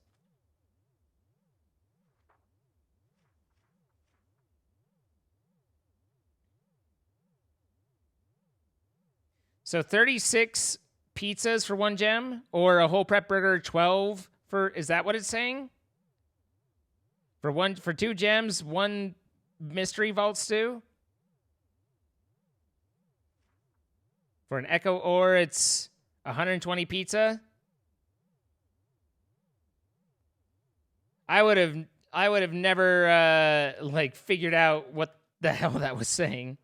So 36 pizzas for 1 gem, or a whole prep burger 12 for... Is that what it's saying? For 2 gems, 1 mystery vault stew. For an Echo ore, it's 120 pizza. I would have never like figured out what the hell that was saying.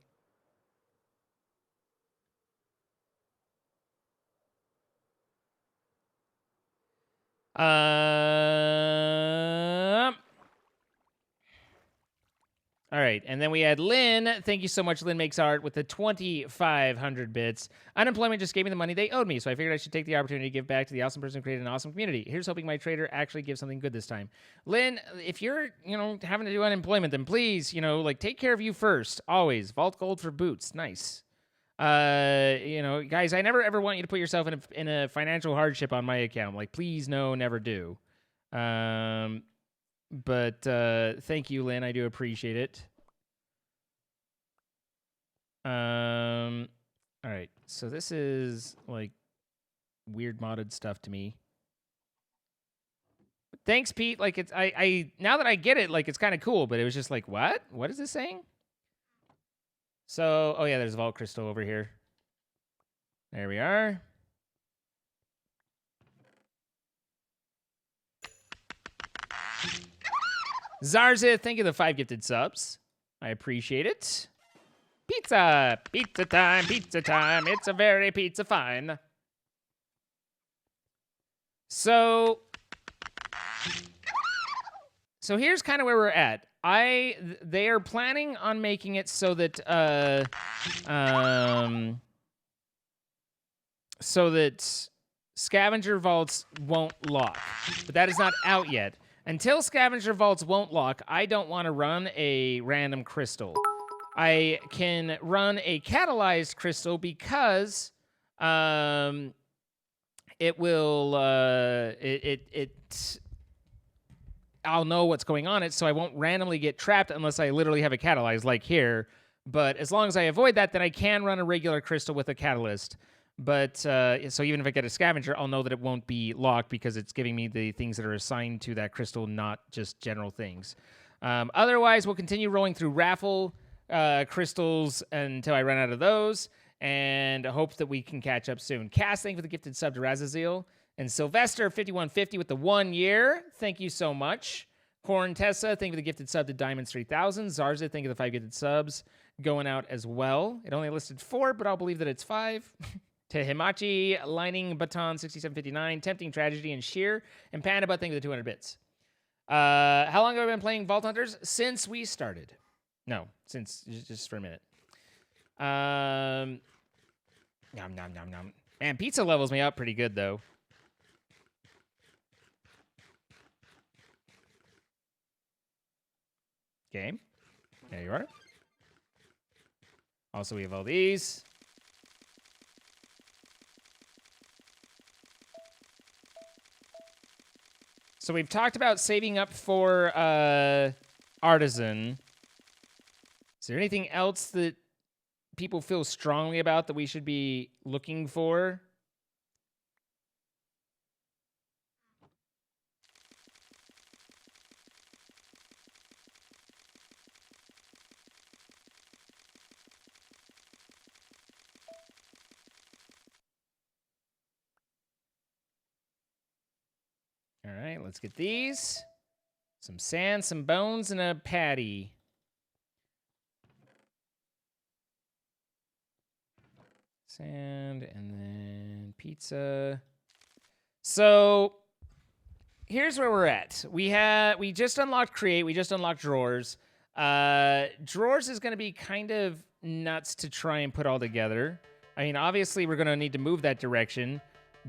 All right, and then we had Lynn. Thank you so much, Lynn Makes Art, with the 2,500 bits. Unemployment just gave me the money they owed me, so I figured I should take the opportunity to give back to the awesome person who created an awesome community. Here's hoping my trader actually gives something good this time. Lynn, if you're, having to do unemployment, then please, like, take care of you first, always. Vault gold for boots. Nice. Guys, I never ever want you to put yourself in a financial hardship on my account. Like, please, no, never do. But thank you, Lynn. I do appreciate it. All right. So this is like weird modded stuff to me. Thanks, Pete. Like I now that I get it, like it's kind of cool, but it was just like, what? What is this saying? So, oh yeah, there's Vault Crystal over here. There we are. Zarzith, thank you for the 5 gifted subs. I appreciate it. Pizza! Pizza time, pizza time. It's a very pizza fine. So here's kind of where we're at. They are planning on making it so that scavenger vaults won't lock. But that is not out yet. Until scavenger vaults won't lock, I don't want to run a random crystal. I can run a catalyzed crystal because it will I'll know what's going on it, so I won't randomly get trapped unless I literally have a catalyzed, like here. But as long as I avoid that, then I can run a regular crystal with a catalyst. But so even if I get a scavenger, I'll know that it won't be locked because it's giving me the things that are assigned to that crystal, not just general things. Otherwise, we'll continue rolling through raffle crystals until I run out of those, and hope that we can catch up soon. Cass, thank you for the gifted sub to Razazel. And Sylvester 5150 with the 1 year. Thank you so much. Corn Tessa, thank you for the gifted sub to Diamonds 3000. Zarza, thank you for the 5 gifted subs going out as well. It only listed 4, but I'll believe that it's 5. To Himachi, Lining Baton 6759, Tempting Tragedy, and Sheer. And Panda, thank you for the 200 bits. How long have I been playing Vault Hunters? Since we started. No, since just for a minute. Nom nom nom nom. Man, pizza levels me up pretty good though. Okay, there you are. Also, we have all these. So we've talked about saving up for Artisan. Is there anything else that people feel strongly about that we should be looking for? All right, let's get these. Some sand, some bones, and a patty. Sand, and then pizza. So here's where we're at. We just unlocked Create. We just unlocked Drawers. Drawers is going to be kind of nuts to try and put all together. I mean, obviously, we're going to need to move that direction.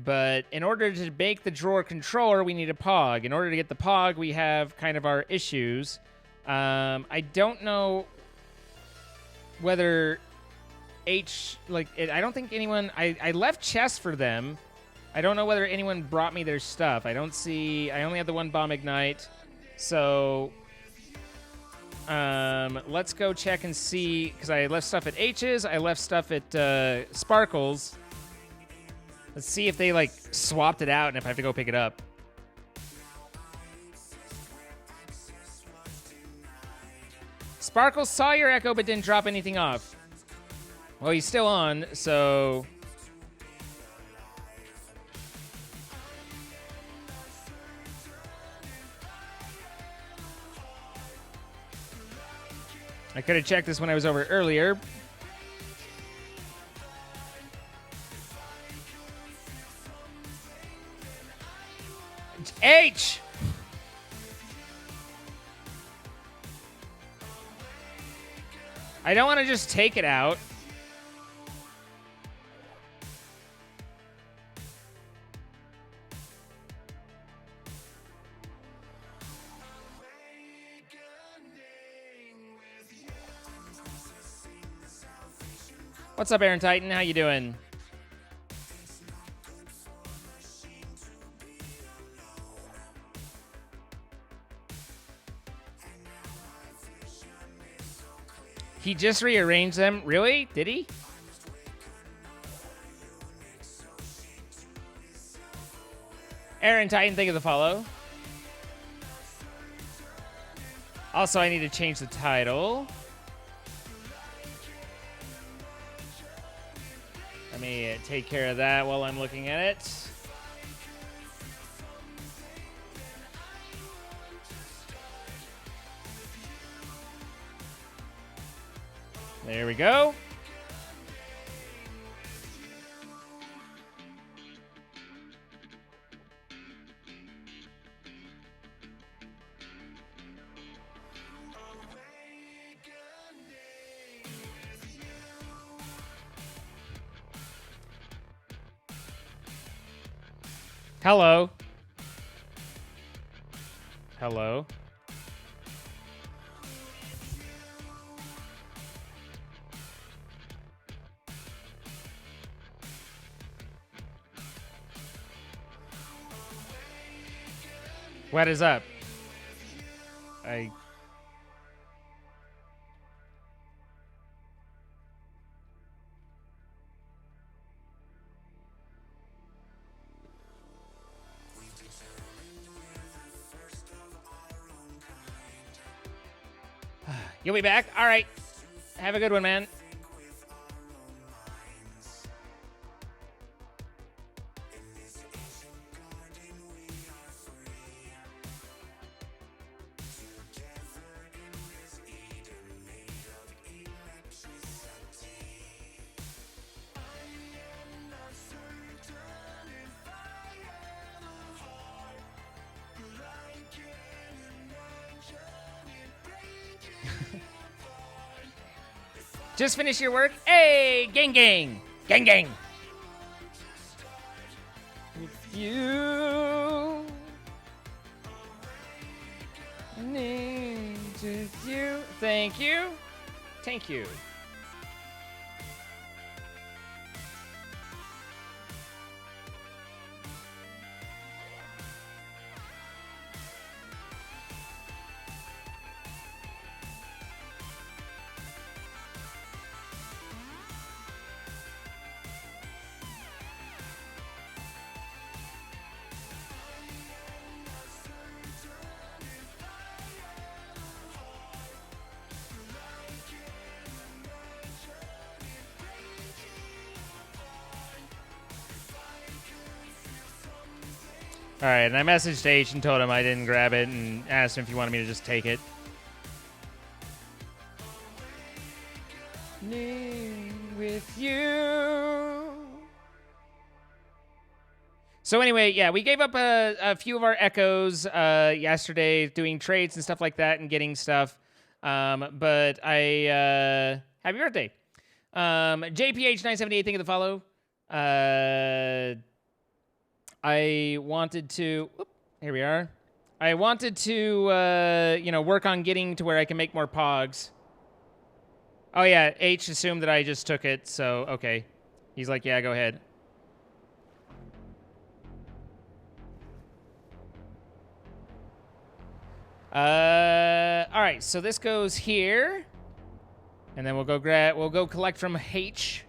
But in order to make the drawer controller, we need a POG. In order to get the POG, we have kind of our issues. I don't know whether I don't think anyone... I left chests for them. I don't know whether anyone brought me their stuff. I don't see... I only have the one bomb ignite. So... let's go check and see, because I left stuff at H's. I left stuff at Sparkles. Let's see if they, like, swapped it out and if I have to go pick it up. Sparkles saw your echo but didn't drop anything off. Well, he's still on, so... I could have checked this when I was over earlier. H! I don't want to just take it out. What's up, Aaron Titan? How you doing? He just rearranged them? Really? Did he? Aaron Titan, thank you for the follow. Also, I need to change the title. Let me take care of that while I'm looking at it. There we go. Hello. Hello. What is up? You'll be back? All right. Have a good one, man. Just finish your work. Hey, gang, gang. Gang, gang. With you. Need with you. Thank you. Thank you. All right, and I messaged H and told him I didn't grab it and asked him if he wanted me to just take it. With you. So anyway, yeah, we gave up a few of our echoes yesterday, doing trades and stuff like that and getting stuff. But I happy birthday, JPH978. Thank you for the follow. I wanted to, here we are. I wanted to, work on getting to where I can make more pogs. Oh yeah, H assumed that I just took it, so okay. He's like, yeah, go ahead. All right, so this goes here, and then we'll go collect from H.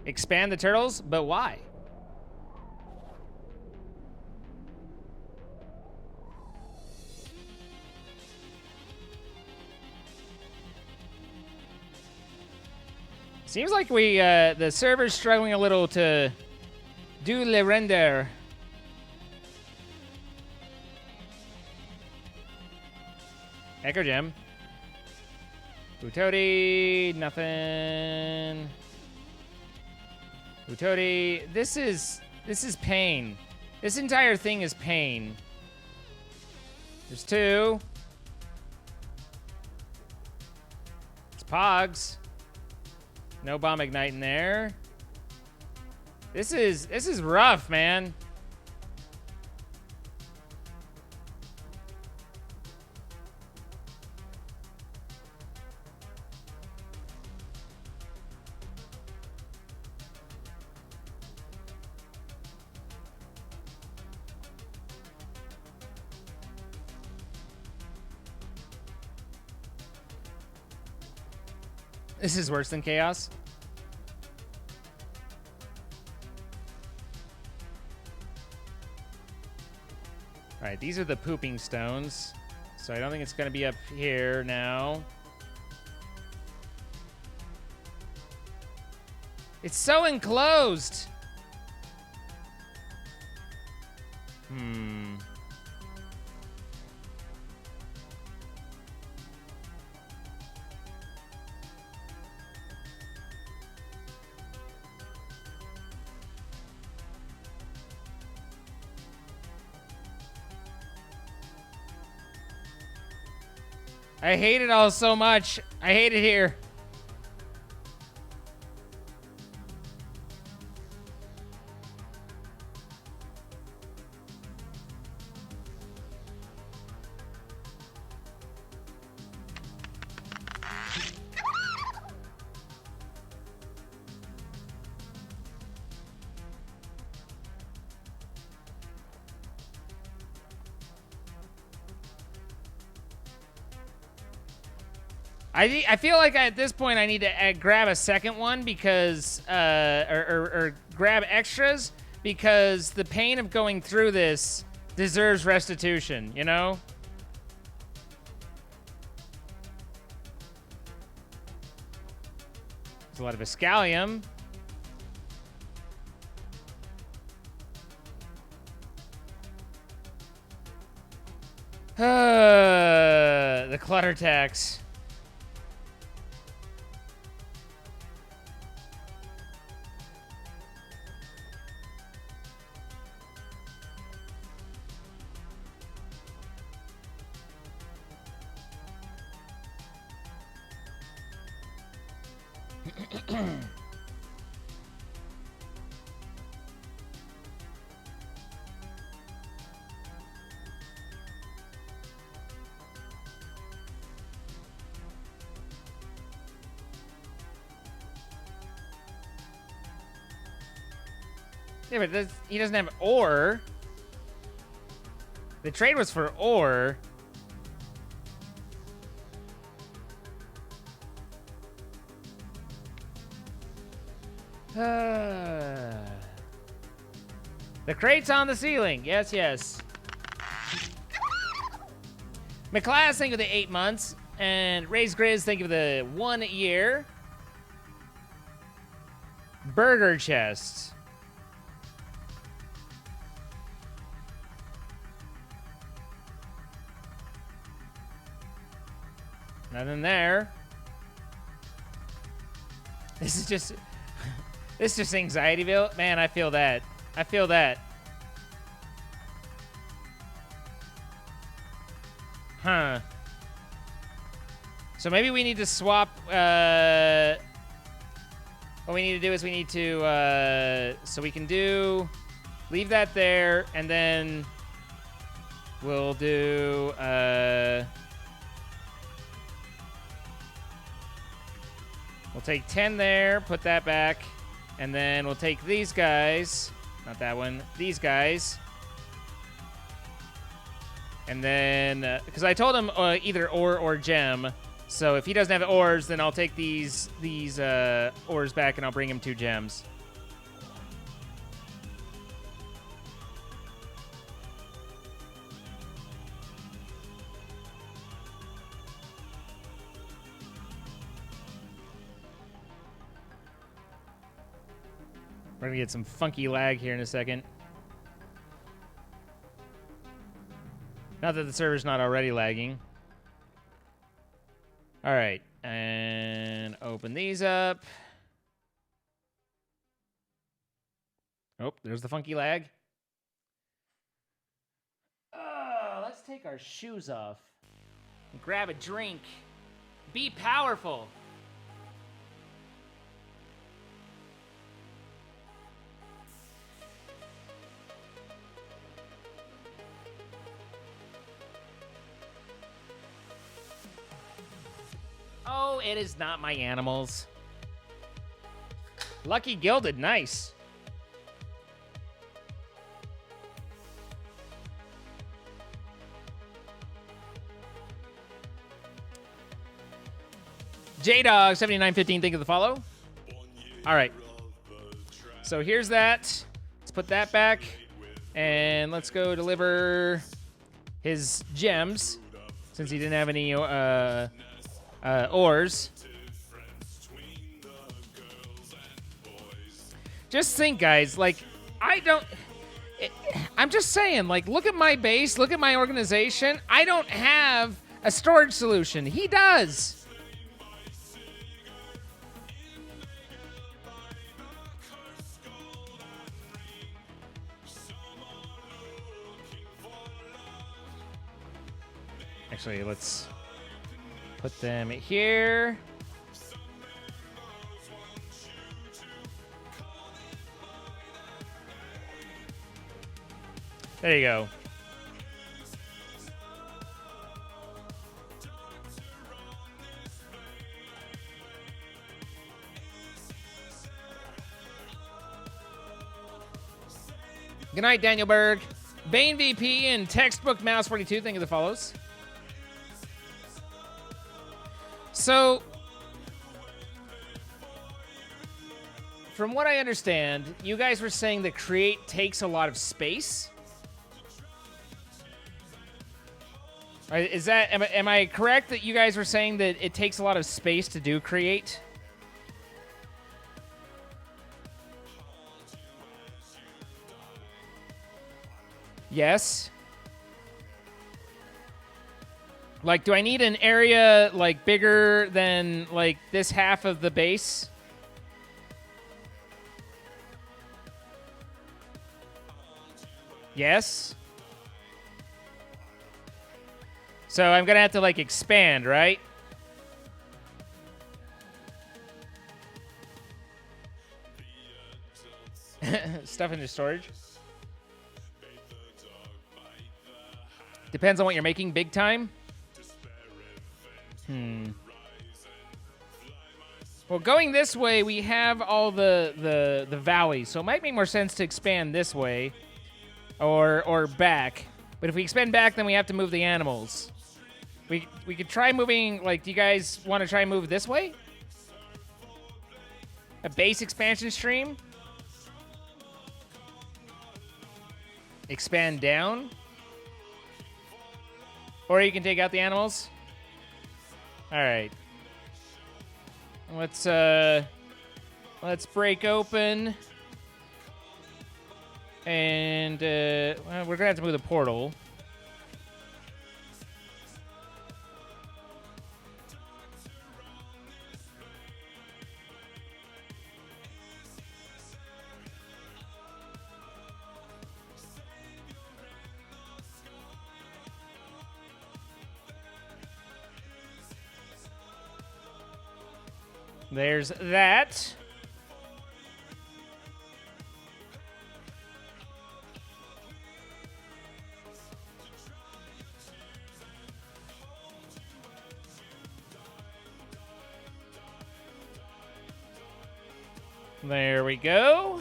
Expand the turtles, but why? Seems like the server's struggling a little to do le render. Echo Gem. Utodi, nothing. Utodi, this is pain. This entire thing is pain. There's two. It's Pogs. No bomb ignite in there. This is rough, man. This is worse than chaos. All right, these are the pooping stones. So I don't think it's going to be up here now. It's so enclosed. I hate it all so much. I hate it here. I feel like at this point I need to grab a second one because, or grab extras because the pain of going through this deserves restitution, you know? There's a lot of Escalium. The clutter tax. Yeah, but he doesn't have ore. The trade was for ore. The crate's on the ceiling. Yes, yes. McClass, thank you for the 8 months. And Raise Grizz, thank you for the 1 year. Burger chest. Nothing there. This is just... This is just Anxietyville. Man, I feel that. I feel that. Huh. So maybe we need to swap... what we need to do is we need to... so we can do... Leave that there, and then... We'll do... We'll take 10 there, put that back, and then we'll take these guys, not that one, these guys, and then, because I told him either ore or gem, so if he doesn't have ores, then I'll take these ores back and I'll bring him 2 gems. We're gonna get some funky lag here in a second. Not that the server's not already lagging. All right, and open these up. Oh, there's the funky lag. Let's take our shoes off and grab a drink. Be powerful. Oh, it is not my animals. Lucky Gilded, nice. JDog7915, thank you for the follow. All right. So here's that. Let's put that back. And let's go deliver his gems, since he didn't have any ores. Just think, guys, like, I'm just saying, like, look at my base, look at my organization. I don't have a storage solution. He does. Actually, let's put them here. There you go. Good night, Daniel Berg. Bane VP and Textbook Mouse 42. Thank you for the follows. So, from what I understand, you guys were saying that create takes a lot of space. Is that am I correct that you guys were saying that it takes a lot of space to do create? Yes. Like, do I need an area, like, bigger than, like, this half of the base? Yes. So I'm gonna have to, like, expand, right? Stuff into storage. Depends on what you're making, big time. Well, going this way, we have all the valleys, so it might make more sense to expand this way, or back. But if we expand back, then we have to move the animals. We could try moving. Like, do you guys want to try and move this way? A base expansion stream. Expand down. Or you can take out the animals. All right. Let's break open. And well, we're gonna have to move the portal. There's that. There we go.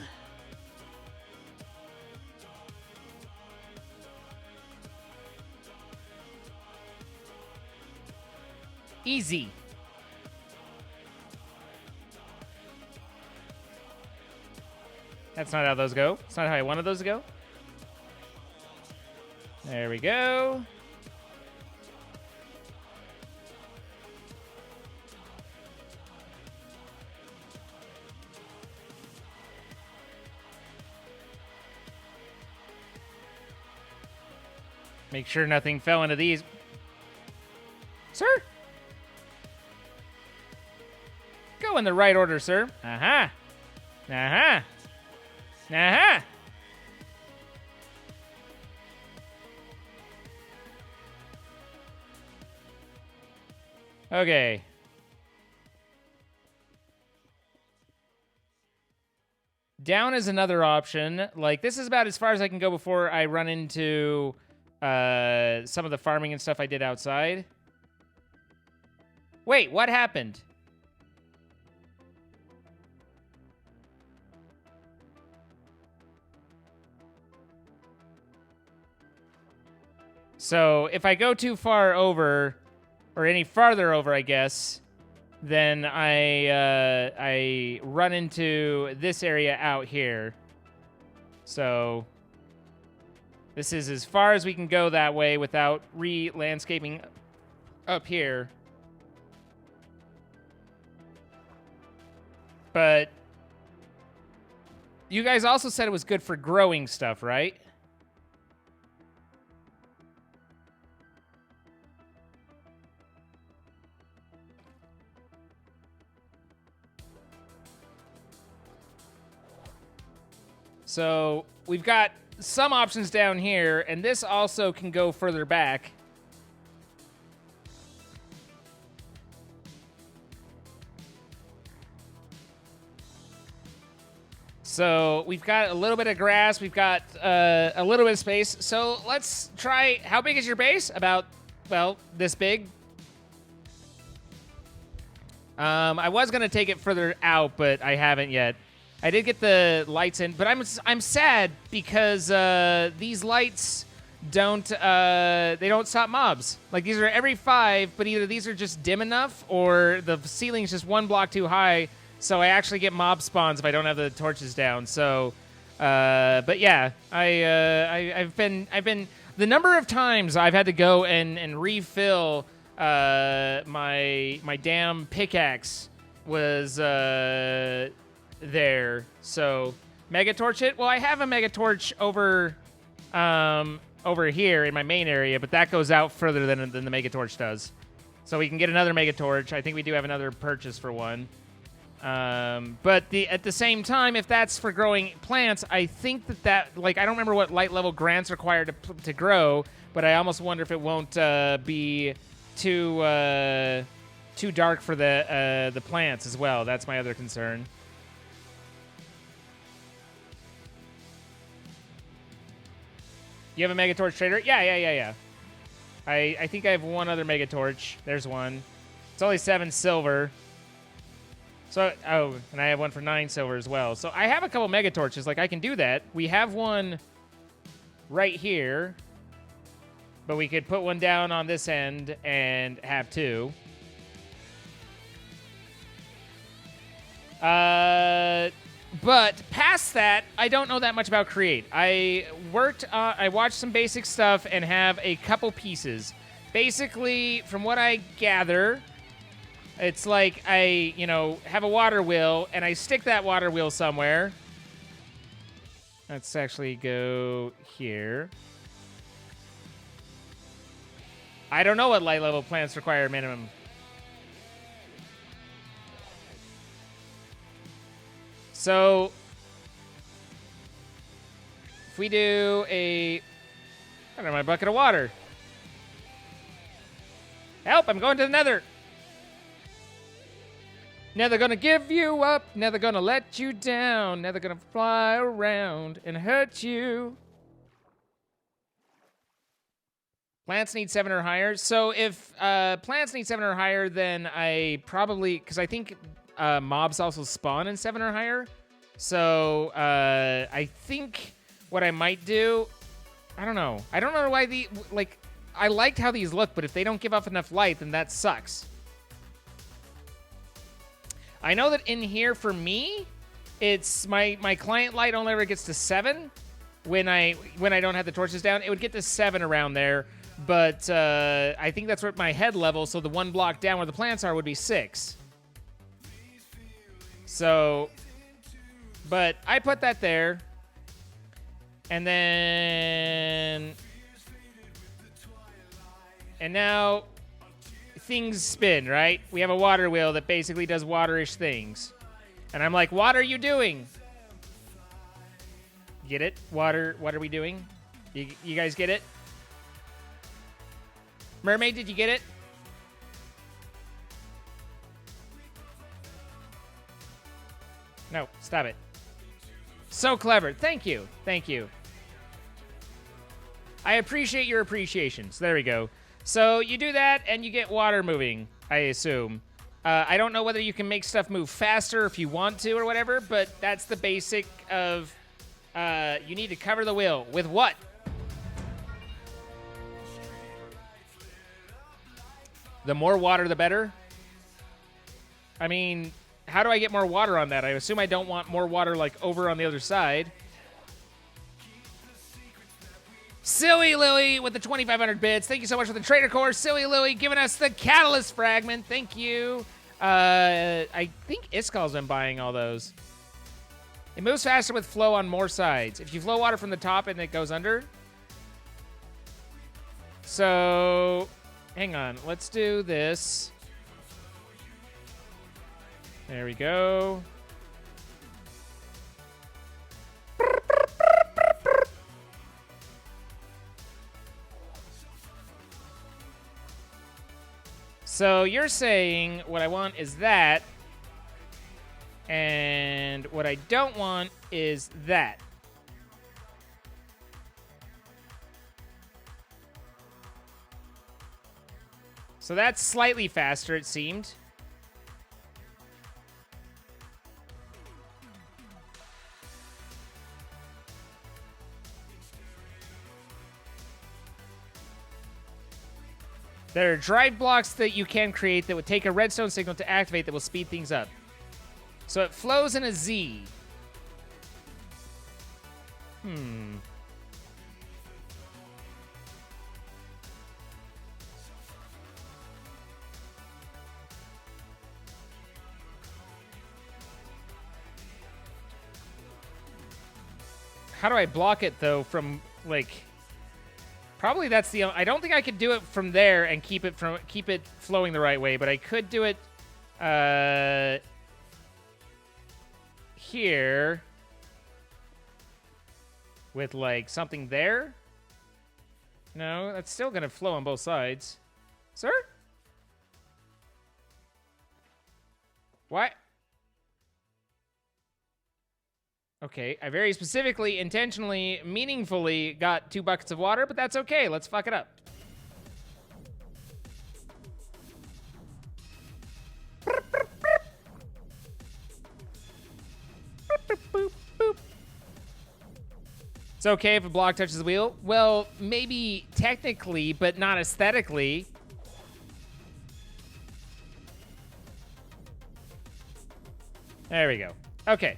Easy. That's not how those go. It's not how I wanted those to go. There we go. Make sure nothing fell into these. Sir? Go in the right order, sir. Uh-huh. Uh-huh. Uh-huh. Okay. Down is another option. Like, this is about as far as I can go before I run into some of the farming and stuff I did outside. Wait, what happened? So if I go too far over, or any farther over, I guess, then I run into this area out here. So this is as far as we can go that way without re-landscaping up here. But you guys also said it was good for growing stuff, right? So we've got some options down here, and this also can go further back. So we've got a little bit of grass. We've got a little bit of space. So let's try. How big is your base? About, well, this big. I was gonna take it further out, but I haven't yet. I did get the lights in, but I'm sad because these lights don't they don't stop mobs. Like, these are every 5, but either these are just dim enough or the ceiling's just 1 block too high. So I actually get mob spawns if I don't have the torches down. So, but yeah, I've been the number of times I've had to go and refill my damn pickaxe was there. So mega torch it. Well, I have a mega torch over here in my main area, but that goes out further than the mega torch does. So we can get another mega torch. I think we do have another purchase for one. But at the same time, if that's for growing plants, I think that like, I don't remember what light level grants required to grow, but I almost wonder if it won't be too dark for the plants as well. That's my other concern. You have a mega torch trader? Yeah. I think I have one other mega torch. There's one. It's only 7 silver. So, oh, and I have one for 9 silver as well. So I have a couple mega torches. Like, I can do that. We have one right here, but we could put one down on this end and have 2. But past that, I don't know that much about Create. I watched some basic stuff and have a couple pieces. Basically, from what I gather, it's like I, have a water wheel, and I stick that water wheel somewhere. Let's actually go here. I don't know what light level plants require minimum. So, if we do I don't know, my bucket of water. Help, I'm going to the nether. Never gonna give you up, never gonna let you down, never gonna fly around and hurt you. Plants need 7 or higher. So if plants need 7 or higher, then I probably, because I think mobs also spawn in 7 or higher. So I think what I might do, I don't know. I don't know why I liked how these look, but if they don't give off enough light, then that sucks. I know that in here, for me, it's my client light only ever gets to 7 when I don't have the torches down. It would get to 7 around there, but I think that's what my head level, so the 1 block down where the plants are would be 6. So, but I put that there, and now things spin, right? We have a water wheel that basically does waterish things. And I'm like, what are you doing? Get it? Water, what are we doing? You guys get it? Mermaid, did you get it? No, stop it. So clever. Thank you. Thank you. I appreciate your appreciation. So there we go. So you do that, and you get water moving, I assume. I don't know whether you can make stuff move faster if you want to or whatever, but that's the basic of you need to cover the wheel. With what? The more water, the better? I mean, how do I get more water on that? I assume I don't want more water, like, over on the other side. Silly Lily with the 2,500 bits. Thank you so much for the Trader Core. Silly Lily giving us the Catalyst Fragment. Thank you. I think Iskal's been buying all those. It moves faster with flow on more sides. If you flow water from the top and it goes under. So, hang on. Let's do this. There we go. So you're saying what I want is that, and what I don't want is that. So that's slightly faster, it seemed. There are drive blocks that you can create that would take a redstone signal to activate that will speed things up. So it flows in a Z. How do I block it, though, from, like... Probably that's the... I don't think I could do it from there and keep it flowing the right way, but I could do it here with, like, something there. No, that's still going to flow on both sides. Sir? What? Okay, I very specifically, intentionally, meaningfully got 2 buckets of water, but that's okay. Let's fuck it up. It's okay if a block touches the wheel. Well, maybe technically, but not aesthetically. There we go. Okay.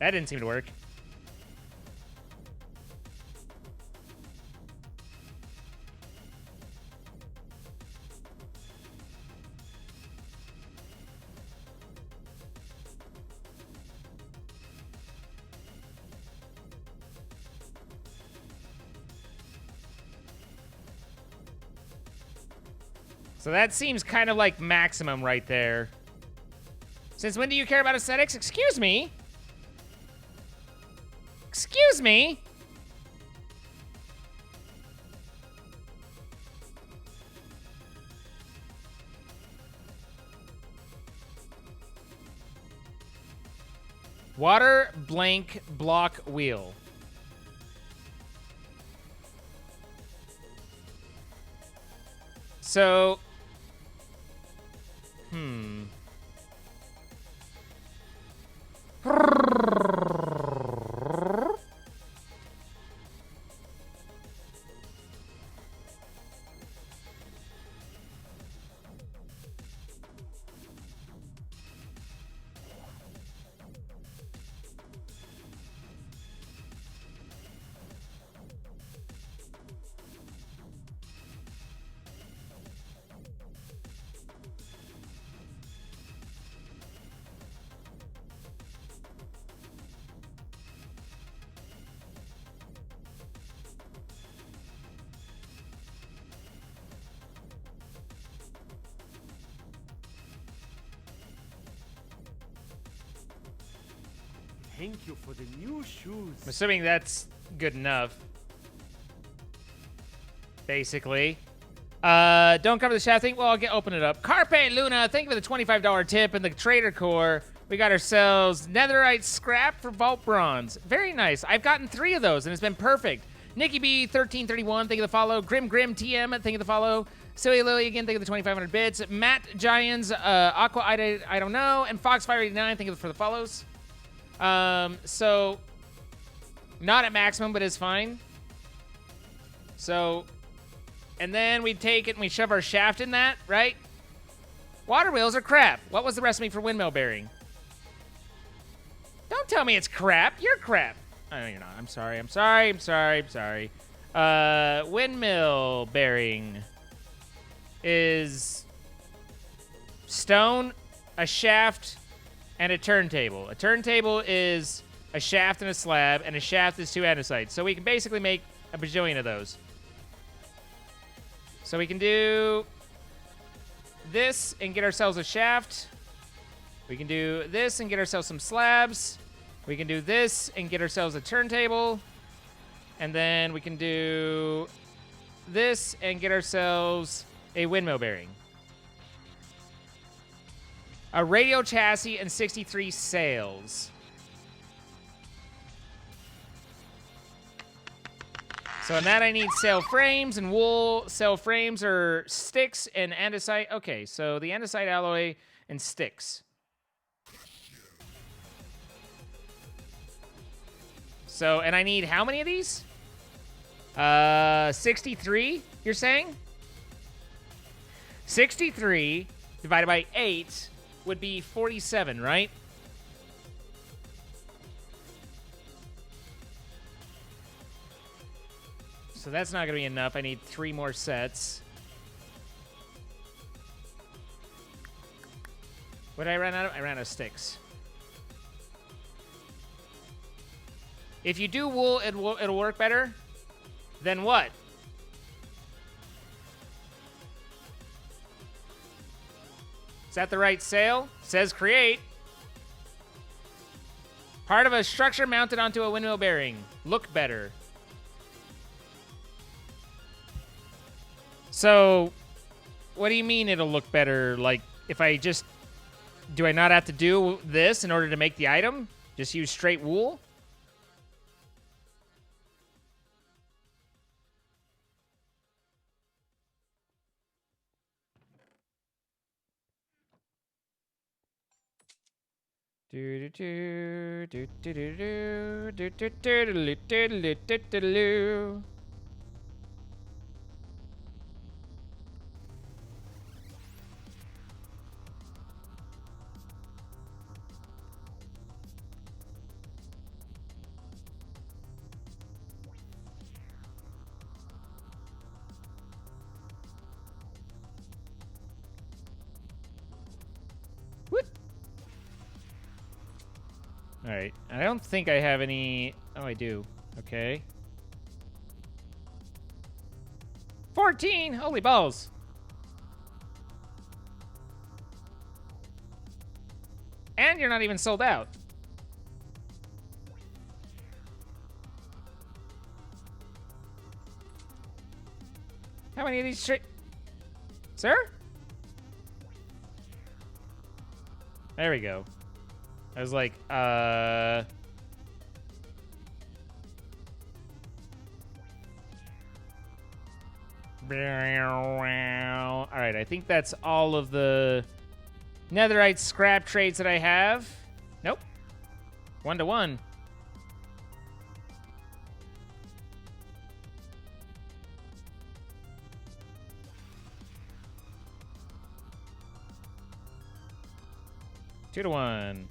That didn't seem to work. So that seems kind of like maximum right there. Since when do you care about aesthetics? Excuse me? Excuse me? Water blank block wheel. So, Thank you for the new shoes. I'm assuming that's good enough. Basically. Don't cover the shaft thing. Well, open it up. Carpe Luna, thank you for the $25 tip and the Trader Core. We got ourselves netherite scrap for vault bronze. Very nice. I've gotten 3 of those and it's been perfect. Nikki B 1331, thank you for the follow. Grim TM, thank you for the follow. Silly Lily again, thank you for the 2,500 bits. Matt Giants, Aqua I don't know, and Foxfire89, thank you for the follows. So not at maximum, but it's fine. So, and then we take it and we shove our shaft in that, right? Water wheels are crap. What was the recipe for windmill bearing? Don't tell me it's crap. You're crap. Oh, no, you're not. I'm sorry. I'm sorry. I'm sorry. I'm sorry. Windmill bearing is stone, a shaft, and a turntable. A turntable is a shaft and a slab, and a shaft is 2 andesites. So we can basically make a bajillion of those. So we can do this and get ourselves a shaft. We can do this and get ourselves some slabs. We can do this and get ourselves a turntable. And then we can do this and get ourselves a windmill bearing. A radio chassis and 63 sails. So in that I need sail frames and wool. Sail frames are sticks and andesite. Okay, so the andesite alloy and sticks. So, and I need how many of these? 63, you're saying? 63 divided by 8 would be 47, right? So that's not going to be enough. I need 3 more sets. What did I run out of? I ran out of sticks. If you do wool, it'll work better. Then what? Is that the right sail? Says create. Part of a structure mounted onto a windmill bearing. Look better. So, what do you mean it'll look better? Like, if I just... Do I not have to do this in order to make the item? Just use straight wool? Do do do do do do do do do do do do do. All right. I don't think I have any... Oh, I do. Okay. 14! Holy balls! And you're not even sold out. How many of these straight... Sir? There we go. I was like, All right, I think that's all of the netherite scrap trades that I have. Nope. 1-to-1. Two to 1.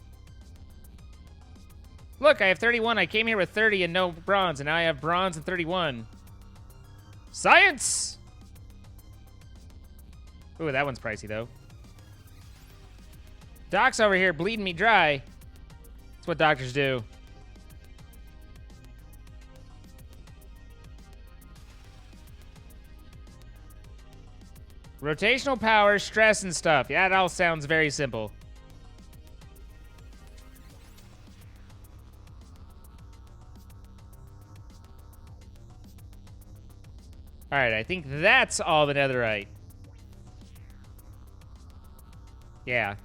Look, I have 31. I came here with 30 and no bronze, and now I have bronze and 31. Science! Ooh, that one's pricey, though. Doc's over here bleeding me dry. That's what doctors do. Rotational power, stress, and stuff. Yeah, that all sounds very simple. All right, I think that's all the netherite. Yeah.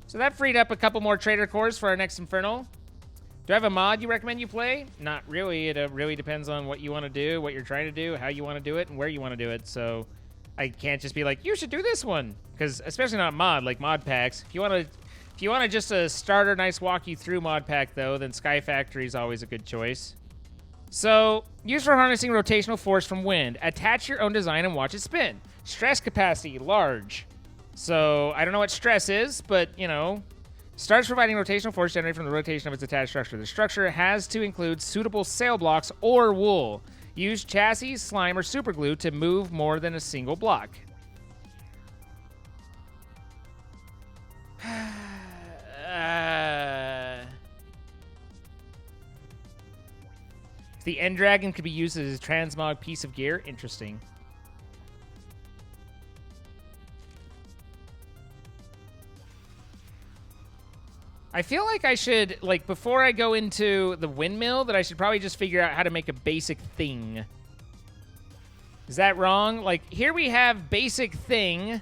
So that freed up a couple more trader cores for our next Infernal. Do I have a mod you recommend you play? Not really. It really depends on what you want to do, what you're trying to do, how you want to do it, and where you want to do it. So I can't just be like, you should do this one. Because especially not mod, like mod packs. If you want just a starter, nice walk you through mod pack, though, then Sky Factory is always a good choice. So, used for harnessing rotational force from wind. Attach your own design and watch it spin. Stress capacity, large. So, I don't know what stress is, but, you know, starts providing rotational force generated from the rotation of its attached structure. The structure has to include suitable sail blocks or wool. Use chassis, slime, or superglue to move more than a single block. The End Dragon could be used as a transmog piece of gear. Interesting. I feel like I should, like, before I go into the windmill, that I should probably just figure out how to make a basic thing. Is that wrong? Like, here we have basic thing.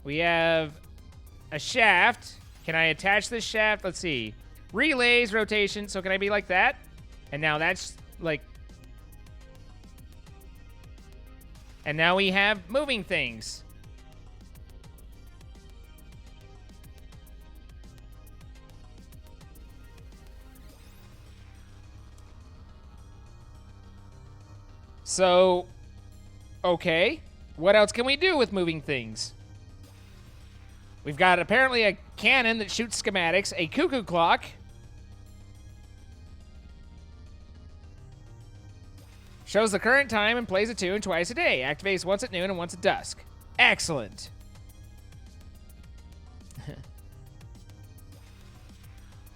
We have a shaft. Can I attach this shaft? Let's see. Relays, rotation. So can I be like that? And now that's like... And now we have moving things. So, okay. What else can we do with moving things? We've got apparently a cannon that shoots schematics, a cuckoo clock. Shows the current time and plays a tune twice a day. Activates once at noon and once at dusk. Excellent.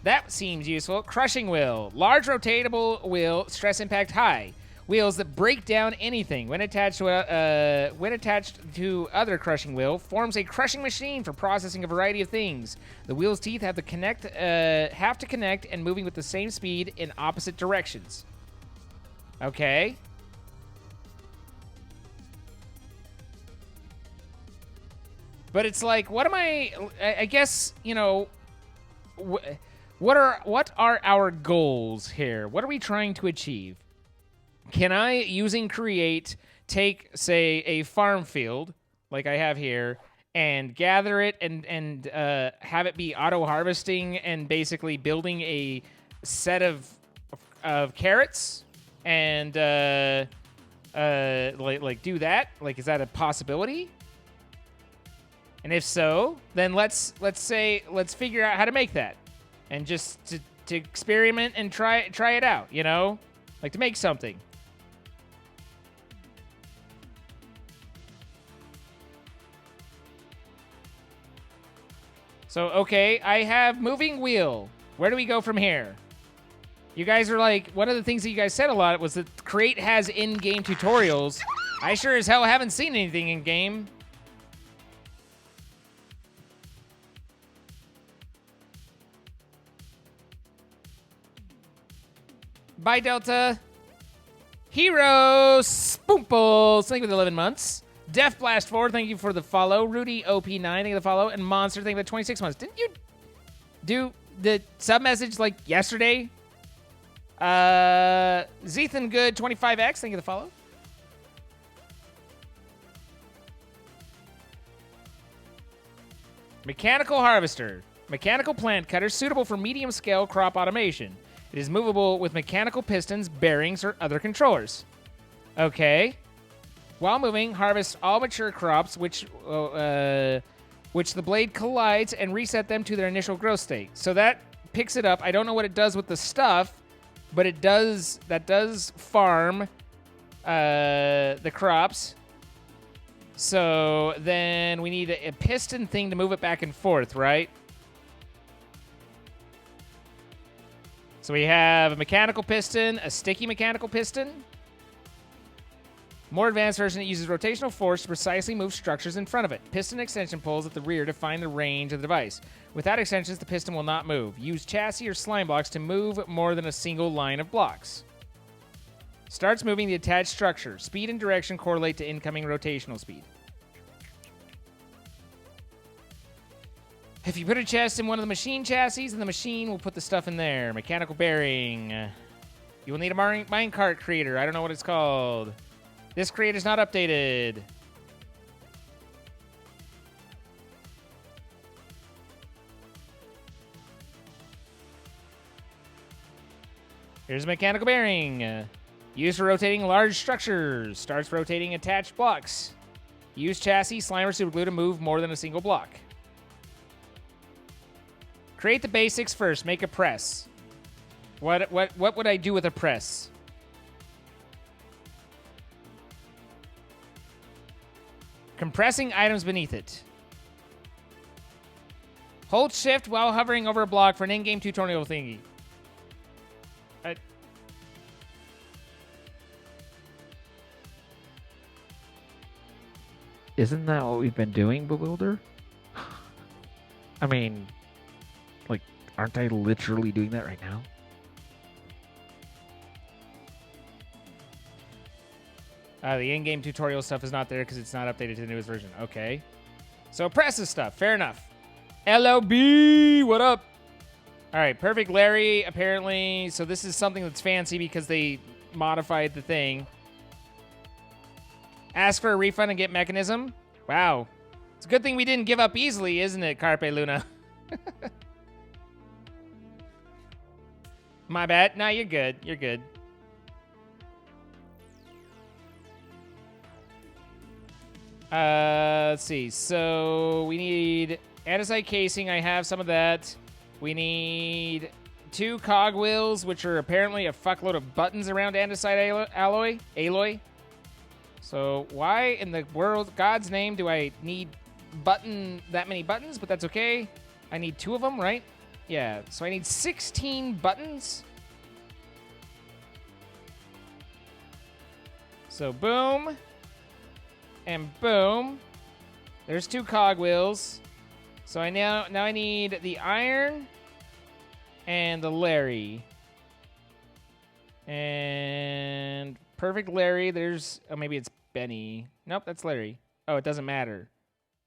That seems useful. Crushing wheel. Large rotatable wheel, stress impact high. Wheels that break down anything. When attached to other crushing wheel, forms a crushing machine for processing a variety of things. The wheel's teeth have to connect and moving with the same speed in opposite directions. Okay. But it's like, what am I guess, you know, what are our goals here? What are we trying to achieve? Can I, using create, take, say, a farm field, like I have here, and gather it and have it be auto-harvesting and basically building a set of carrots and like do that? Like, is that a possibility? And if so, then let's figure out how to make that, and just to experiment and try it out. You know, like to make something. So, okay, I have moving wheel. Where do we go from here? You guys are like, one of the things that you guys said a lot was that Create has in-game tutorials. I sure as hell haven't seen anything in-game. Bye, Delta. Hero Spoomples, thank you for the 11 months. Def Blast 4, thank you for the follow. Rudy OP9, thank you for the follow. And Monster, thank you for the 26 months. Didn't you do the sub message like yesterday? Zethan Good 25X, thank you for the follow. Mechanical Harvester. Mechanical plant cutter suitable for medium scale crop automation. It is movable with mechanical pistons, bearings, or other controllers. Okay. While moving, harvest all mature crops, which the blade collides, and reset them to their initial growth state. So that picks it up. I don't know what it does with the stuff, but it does. That does farm the crops. So then we need a piston thing to move it back and forth, right? So we have a mechanical piston, a sticky mechanical piston. More advanced version that uses rotational force to precisely move structures in front of it. Piston extension pulls at the rear to find the range of the device. Without extensions, the piston will not move. Use chassis or slime blocks to move more than a single line of blocks. Starts moving the attached structure. Speed and direction correlate to incoming rotational speed. If you put a chest in one of the machine chassis, then the machine will put the stuff in there. Mechanical bearing. You will need a minecart creator. I don't know what it's called. This crate is not updated. Here's a mechanical bearing. Used for rotating large structures. Starts rotating attached blocks. Use chassis, slime, or super glue to move more than a single block. Create the basics first. Make a press. What would I do with a press? Compressing items beneath it. Hold shift while hovering over a block for an in-game tutorial thingy. Isn't that what we've been doing, Bewilder? I mean, like, aren't I literally doing that right now? The in-game tutorial stuff is not there because it's not updated to the newest version. Okay. So presses stuff. Fair enough. LOB, what up? All right, Perfect Larry, apparently. So this is something that's fancy because they modified the thing. Ask for a refund and get mechanism. Wow. It's a good thing we didn't give up easily, isn't it, Carpe Luna? My bad. No, you're good. You're good. Let's see. So we need andesite casing. I have some of that. We need 2 cogwheels, which are apparently a fuckload of buttons around andesite alloy. So why in the world, God's name, do I need that many buttons? But that's okay. I need 2 of them, right? Yeah. So I need 16 buttons. So boom. And boom. There's 2 cogwheels. So now I need the iron and the Larry. And Perfect Larry, there's... Oh, maybe it's Benny. Nope, that's Larry. Oh, it doesn't matter.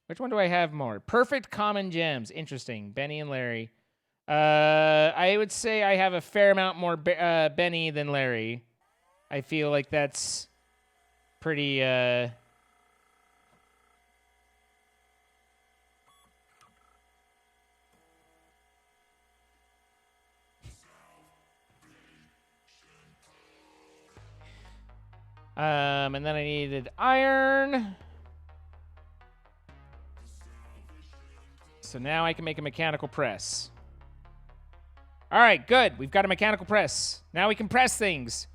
Which one do I have more? Perfect Common Gems. Interesting. Benny and Larry. I would say I have a fair amount more Benny than Larry. I feel like that's pretty... and then I needed iron. So now I can make a mechanical press. All right, good. We've got a mechanical press. Now we can press things.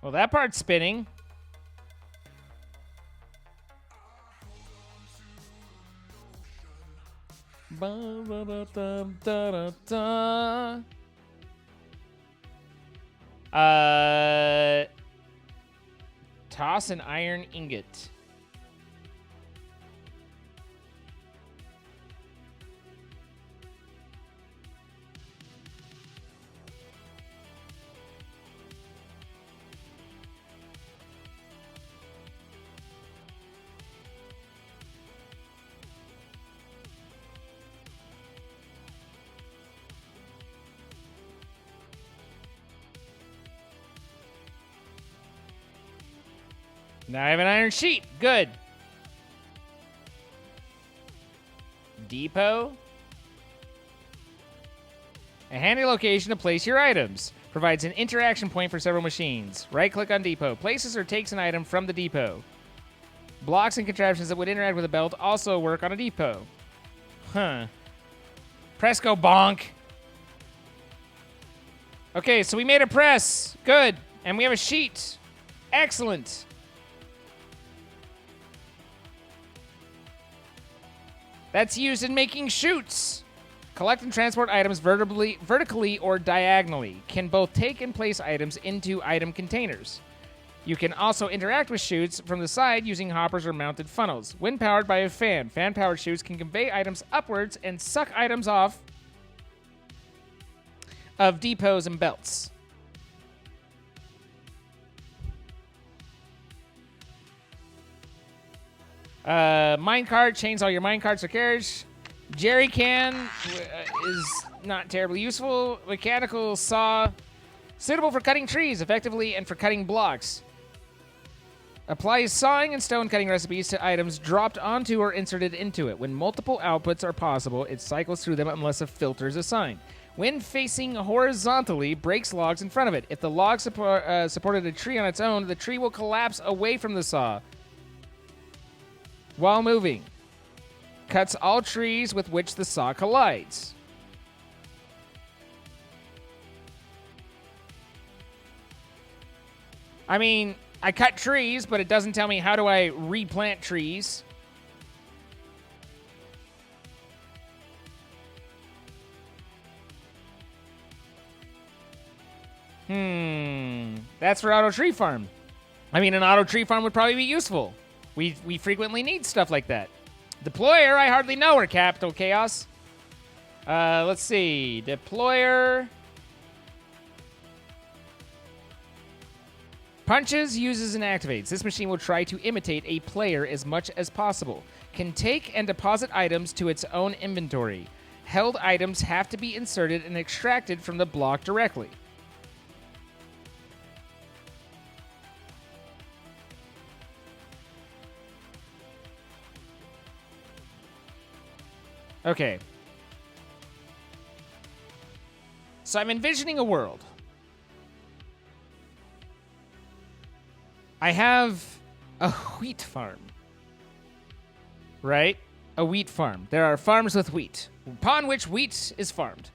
Well, that part's spinning. Toss an iron ingot. Now I have an iron sheet. Good. Depot. A handy location to place your items. Provides an interaction point for several machines. Right-click on Depot. Places or takes an item from the depot. Blocks and contraptions that would interact with a belt also work on a depot. Huh. Presco bonk. Okay, so we made a press. Good. And we have a sheet. Excellent. That's used in making chutes. Collect and transport items vertically or diagonally. Can both take and place items into item containers. You can also interact with chutes from the side using hoppers or mounted funnels. When powered by a fan, fan-powered chutes can convey items upwards and suck items off of depots and belts. Minecart, chainsaw your minecarts or carriage. Jerry can is not terribly useful. Mechanical saw, suitable for cutting trees effectively and for cutting blocks. Applies sawing and stone cutting recipes to items dropped onto or inserted into it. When multiple outputs are possible, it cycles through them unless a filter is assigned. When facing horizontally, breaks logs in front of it. If the log supported a tree on its own, the tree will collapse away from the saw while moving. Cuts all trees with which the saw collides. I mean, I cut trees, but it doesn't tell me how do I replant trees. That's for auto tree farm. I mean, an auto tree farm would probably be useful. We frequently need stuff like that. Deployer, I hardly know her, Capital Chaos. Let's see. Deployer. Punches, uses, and activates. This machine will try to imitate a player as much as possible. Can take and deposit items to its own inventory. Held items have to be inserted and extracted from the block directly. Okay. So I'm envisioning a world. I have a wheat farm. Right? A wheat farm. There are farms with wheat, upon which wheat is farmed.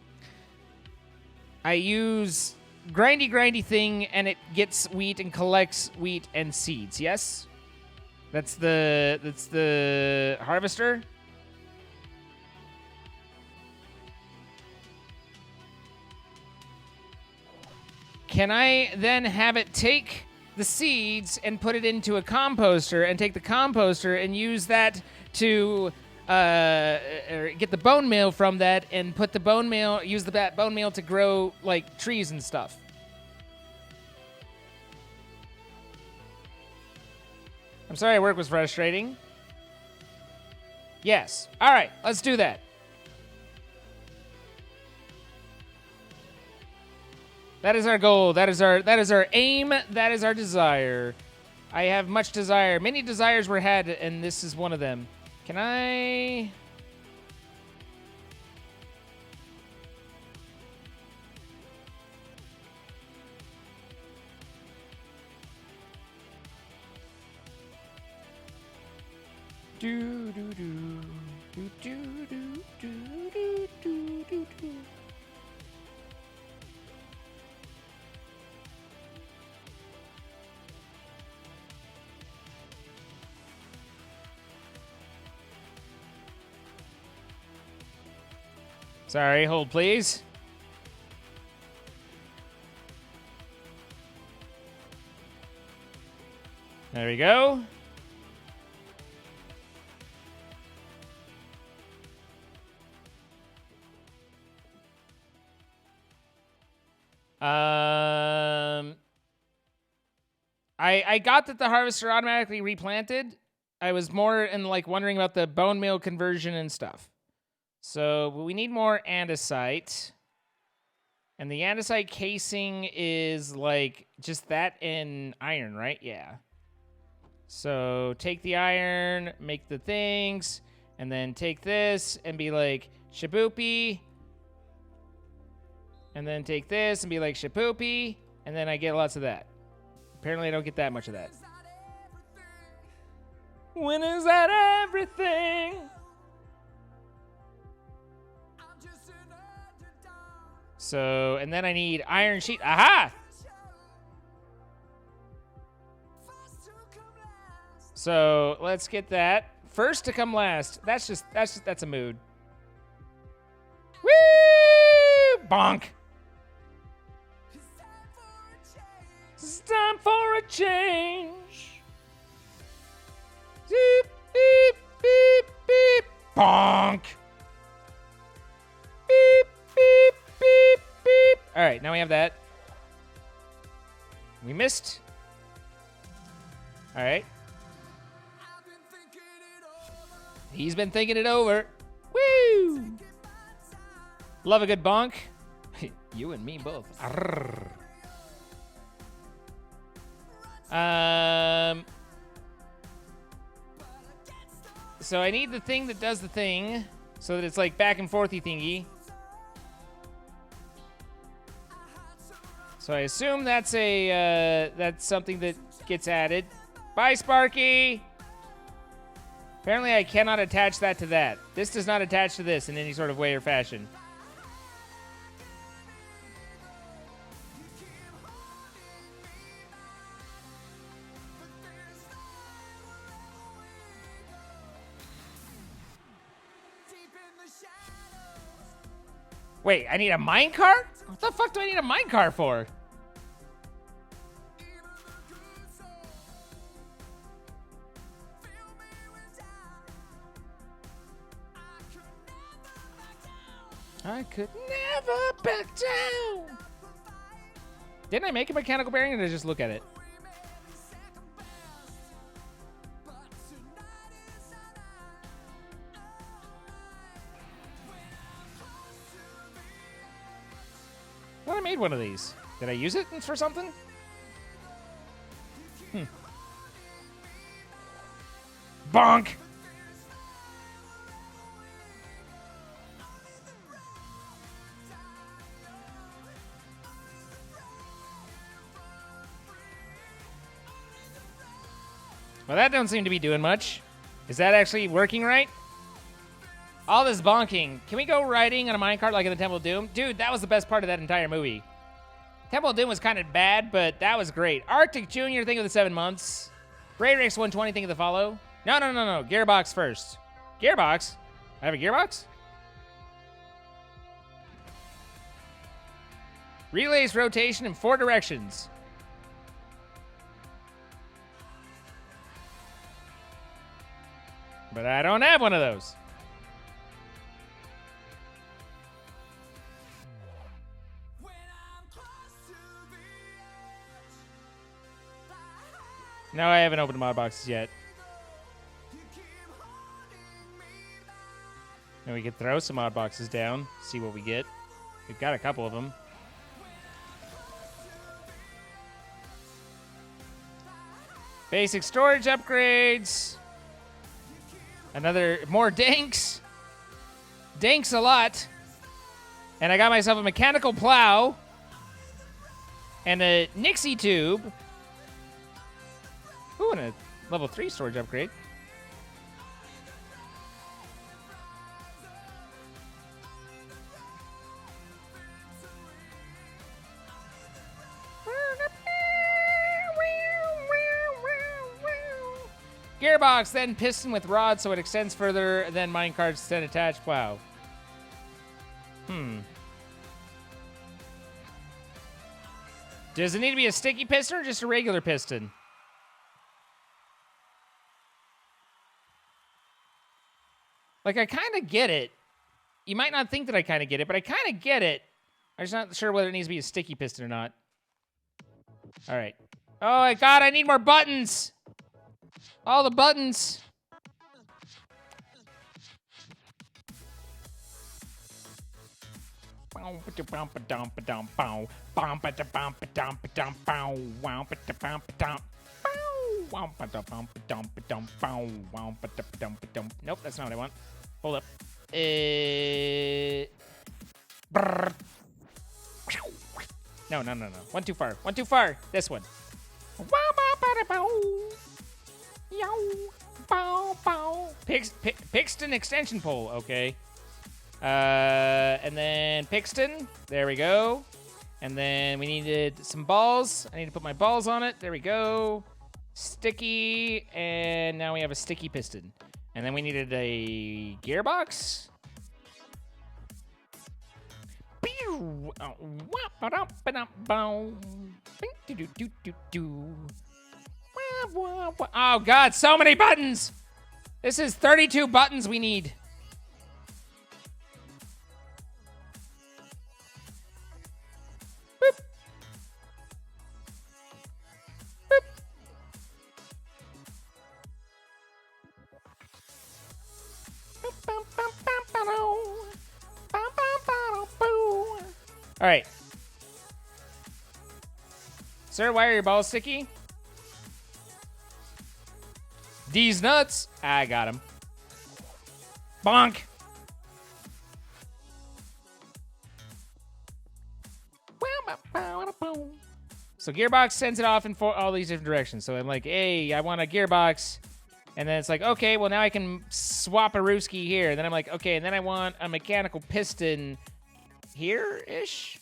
I use grindy thing, and it gets wheat and collects wheat and seeds. Yes? That's the harvester. Can I then have it take the seeds and put it into a composter and take the composter and use that to get the bone meal from that and put the bone meal, use that bone meal to grow like trees and stuff? I'm sorry work was frustrating. Yes. All right, let's do that. That is our goal. That is our aim. That is our desire. I have much desire. Many desires were had, and this is one of them. Can I? Do do do do do do do do do do do. Sorry, hold please. There we go. I got that the harvester automatically replanted. I was more in like wondering about the bone meal conversion and stuff. So we need more andesite. And the andesite casing is like just that in iron, right? Yeah. So take the iron, make the things, and then take this and be like shaboopy. And then take this and be like shaboopy. And then I get lots of that. Apparently I don't get that much of that. When is that everything? So, and then I need iron sheet. Aha! So, let's get that. First to come last. That's a mood. Woo! Bonk. It's time for a change. Beep, beep, beep, beep. Bonk. Beep, beep, beep, beep. All right, now we have that. We missed. All right. He's been thinking it over. Woo! Love a good bonk. You and me both. Arrgh. So I need the thing that does the thing, so that it's like back and forthy thingy. So I assume that's that's something that gets added. Bye, Sparky. Apparently I cannot attach that to that. This does not attach to this in any sort of way or fashion. Wait, I need a minecart? What the fuck do I need a minecart for? I could never back down. Didn't I make a mechanical bearing or did I just look at it? I thought I made one of these. Did I use it for something? Bonk! Well, that don't seem to be doing much. Is that actually working right? All this bonking. Can we go riding on a minecart like in the Temple of Doom? Dude, that was the best part of that entire movie. Temple of Doom was kind of bad, but that was great. Arctic Jr., think of the 7 months. Rayrix 120, think of the follow. No. Gearbox first. Gearbox? I have a gearbox? Relays rotation in 4 directions. But I don't have one of those. No, I haven't opened mod boxes yet. And we could throw some mod boxes down, see what we get. We've got a couple of them. Basic storage upgrades. More danks. Danks a lot. And I got myself a mechanical plow. And a Nixie tube. Ooh, and a level 3 storage upgrade. Gearbox, then piston with rod so it extends further than minecart's then attached plow. Does it need to be a sticky piston or just a regular piston? Like, I kind of get it. You might not think that I kind of get it, but I kind of get it. I'm just not sure whether it needs to be a sticky piston or not. All right. Oh, my God, I need more buttons. All the buttons. Nope, that's not what I want. Hold up. No. One too far. One too far. This one. Pixton extension pole. Okay. And then Pixton. There we go. And then we needed some balls. I need to put my balls on it. There we go. Sticky. And now we have a sticky piston. And then we needed a gearbox. Oh, God, so many buttons. This is 32 buttons we need. Boop. All right. Sir, why are your balls sticky? These nuts. I got him. Bonk. So gearbox sends it off in all these different directions. So I'm like, hey, I want a gearbox. And then it's like, okay, well, now I can swap a Rooski here. And then I'm like, okay, and then I want a mechanical piston here-ish?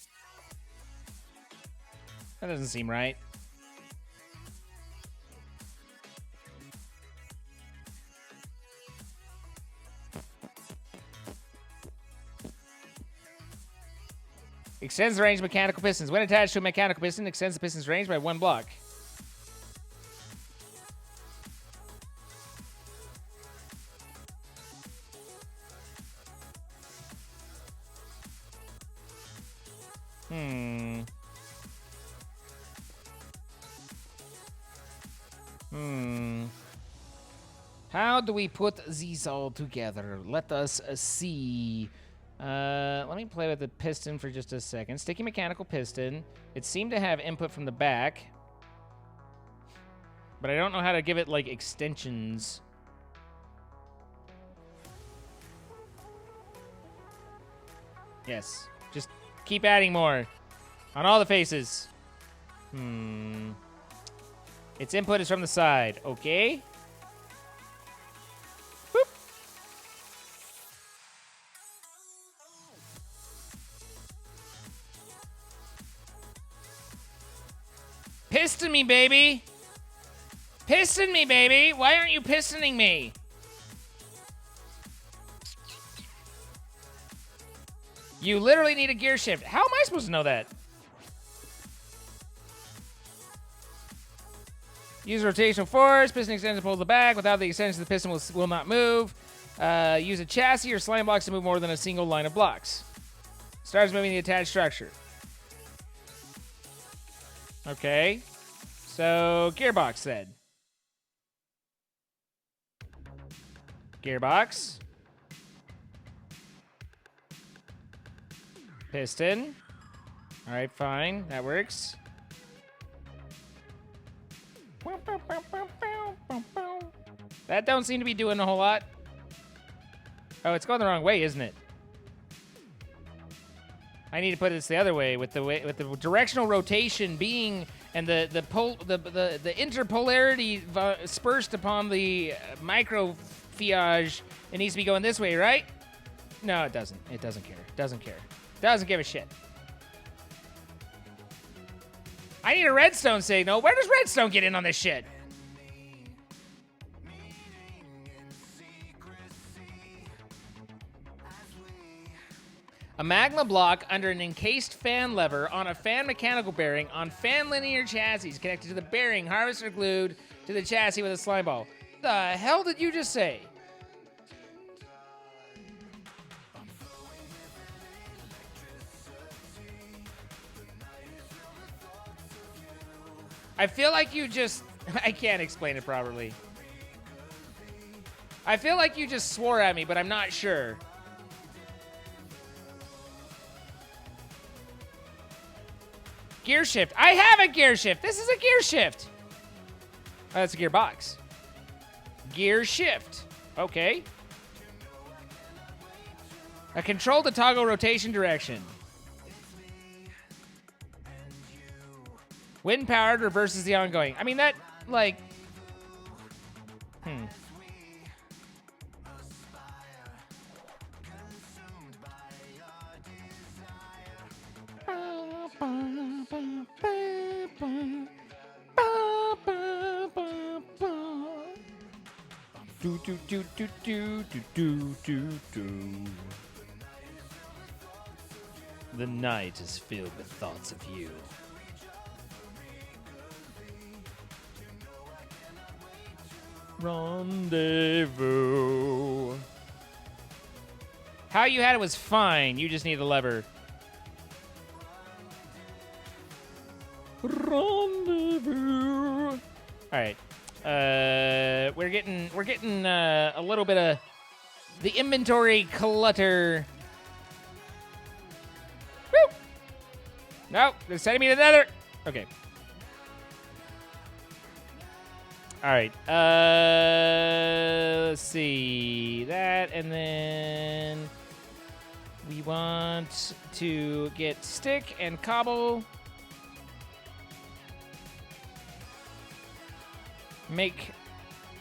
That doesn't seem right. Extends the range of mechanical pistons. When attached to a mechanical piston, extends the piston's range by 1 block. How do we put these all together? Let us see. Let me play with the piston for just a second. Sticky mechanical piston. It seemed to have input from the back. But I don't know how to give it, like, extensions. Yes. Just keep adding more. On all the faces. Its input is from the side. Okay. Boop. Piston me, baby. Piston me, baby. Why aren't you pistoning me? You literally need a gear shift. How am I supposed to know that? Use rotational force. Piston extension pulls the back. Without the extension, the piston will not move. Use a chassis or slime blocks to move more than a single line of blocks. Starts moving the attached structure. Okay. So, gearbox then. Gearbox. Piston. All right, fine. That works. That don't seem to be doing a whole lot. Oh, it's going the wrong way, isn't it? I need to put this the other way with the directional rotation being and the interpolarity dispersed upon the microfiage. It needs to be going this way, right? No, it doesn't. It doesn't care. Doesn't care. Doesn't give a shit. I need a redstone signal. Where does redstone get in on this shit? A magma block under an encased fan lever on a fan mechanical bearing on fan linear chassis connected to the bearing, harvester glued to the chassis with a slime ball. The hell did you just say? I feel like you just... I can't explain it properly. I feel like you just swore at me, but I'm not sure. Gear shift. I have a gear shift. This is a gear shift. Oh, that's a gearbox. Gear shift. Okay. A control to toggle rotation direction. Wind powered reverses the ongoing. I mean, that, like... Do do do do do do do do do. The night is filled with thoughts of you. Rendezvous. How you had it was fine. You just need a lever. Rendezvous. All right. We're getting a little bit of the inventory clutter. Woo! No, they're sending me to the nether. Okay. All right. Let's see that, and then we want to get stick and cobble. Make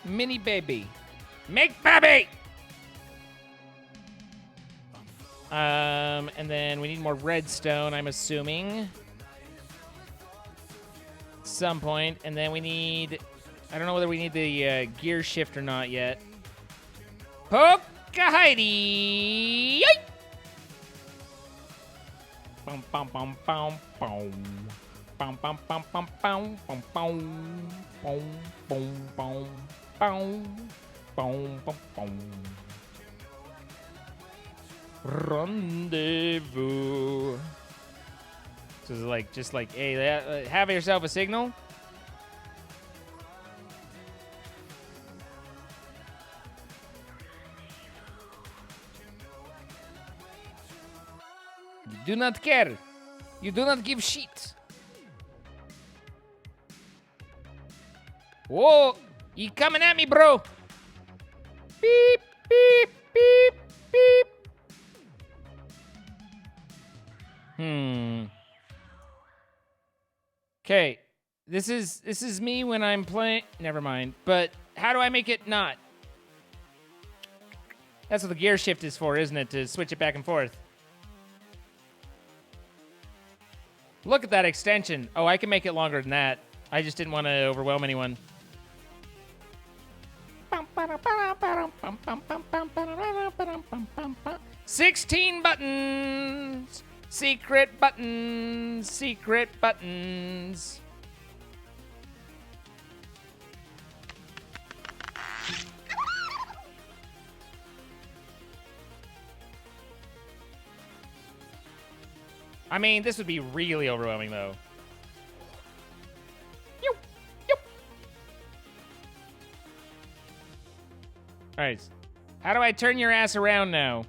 mini baby. Make baby! And then we need more redstone, I'm assuming. At some point. And then we need... I don't know whether we need the gear shift or not yet. Poke-a-heidi! Yay! Bum, bum, bum, bum, bum. Bum, bum, bum, bum, bum, bum, bum. Boom, boom, boom, boom, boom, boom, boom. Rendezvous. So it's like, just like, hey, have yourself a signal. You do not care. You do not give shit. Whoa, he coming at me, bro. Beep, beep, beep, beep. Okay, this is me when I'm playing. Never mind. But how do I make it not? That's what the gear shift is for, isn't it? To switch it back and forth. Look at that extension. Oh, I can make it longer than that. I just didn't want to overwhelm anyone. 16 buttons. Secret buttons. Secret buttons. I mean, this would be really overwhelming, though. All right. How do I turn your ass around now?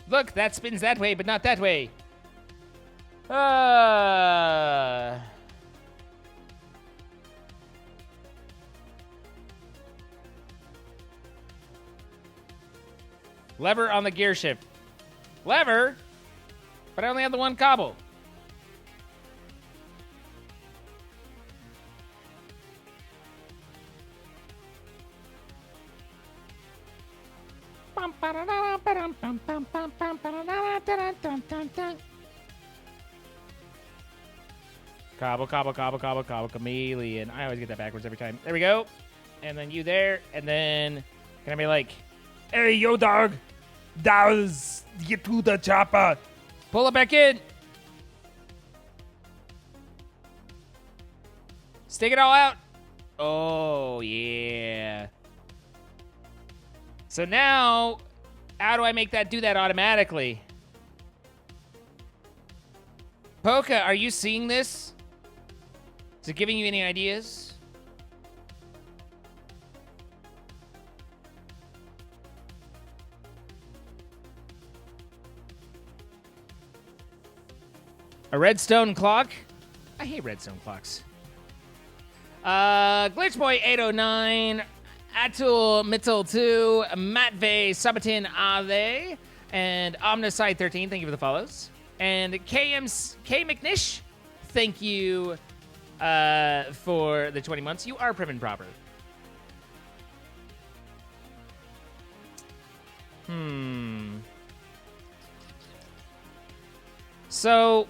Look, that spins that way, but not that way. Lever on the gear shift. Lever? But I only have the one cobble. Cobble, cobble, cobble, cobble, cobble, chameleon. I always get that backwards every time. There we go. And then you there. And then can I be like, Hey, yo, dog. Dows, get to the chopper. pull it back in. Stick it all out. Oh, yeah. So now, how do I make that do that automatically? Poka, are you seeing this? Is it giving you any ideas? A redstone clock? I hate redstone clocks. Glitchboy809, Atul Mittel 2, Matvey Sabatin Ave, and Omniside13, thank you for the follows. And K McNish, thank you for the 20 months. You are prim and proper. So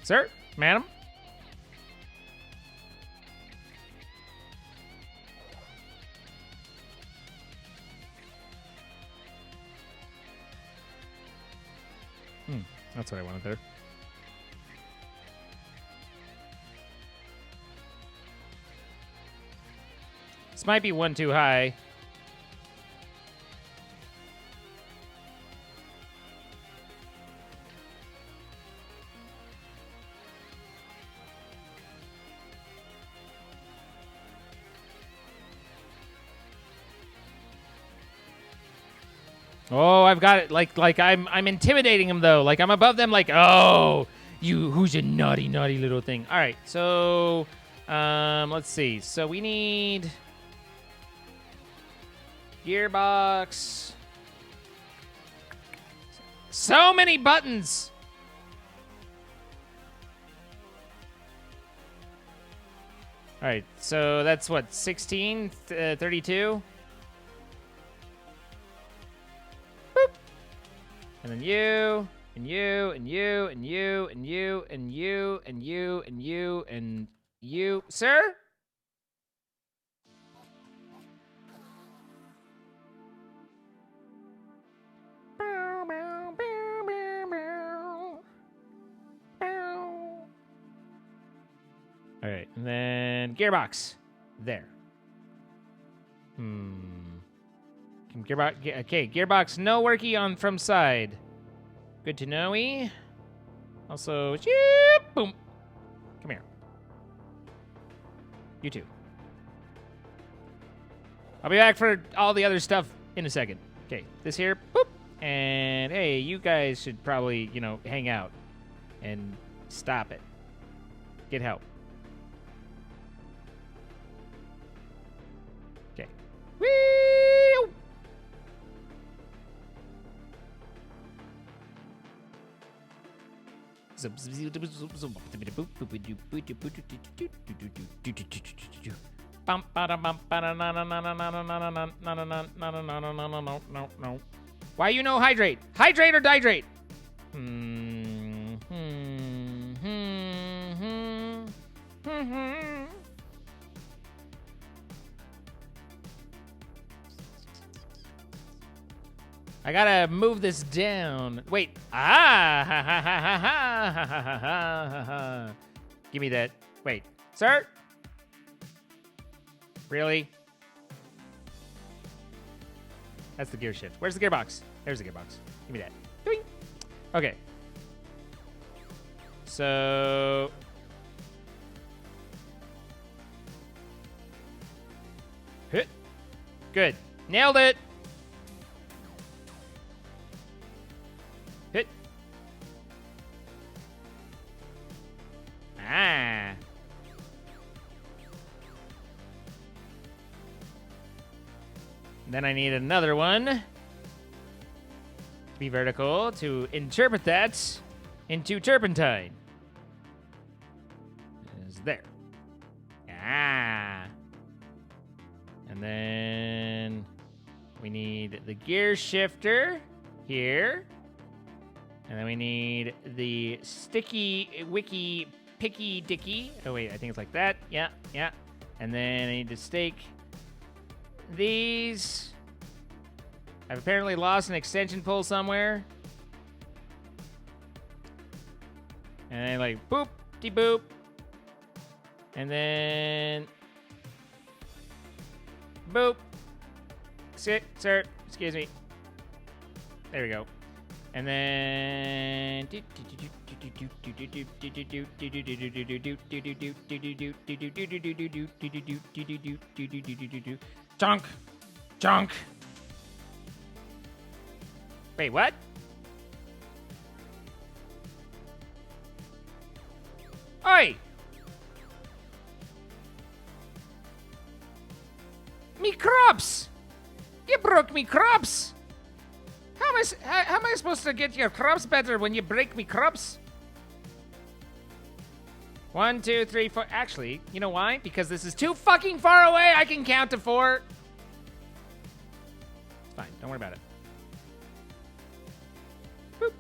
Sir, madam. That's what I wanted there. This might be one too high. Oh, I've got it. Like I'm intimidating him though. Like I'm above them. Like, oh, who's a naughty little thing. All right, so let's see. So we need gearbox. So many buttons. All right, so that's what, 16, 32? Boop. And then you, and you, and you, and you, and you, and you, and you, and you, and you. Sir? All right, and then gearbox. There. Gearbox. Okay, gearbox. No worky on from side. Good to know-y. Also, boom. Come here. You too. I'll be back for all the other stuff in a second. Okay, this here. Boop. And hey, you guys should probably, hang out and stop it. Get help. Okay. Woo! Why you no hydrate? Hydrate or dihydrate? I gotta move this down. Wait. Give me that. Wait. Sir? Really? That's the gear shift. Where's the gearbox? There's the gearbox. Give me that. Doing. Okay. So... hit. Good. Nailed it. Hit. Ah. Then I need another one to be vertical to interpret that into turpentine. Is there. Ah. And then we need the gear shifter here. And then we need the sticky wicky picky dicky. Oh wait, I think it's like that. Yeah, yeah. And then I need to stake these. I've apparently lost an extension pole somewhere. And then like boop, de boop. And then boop. Sit, sir, excuse me. There we go. And then junk. Junk. Wait, what? Oi! Me crops! You broke me crops! How am I supposed to get your crops better when you break me crops? 1, 2, 3, 4. Actually, you know why? Because this is too fucking far away. I can count to 4. It's fine. Don't worry about it. Boop.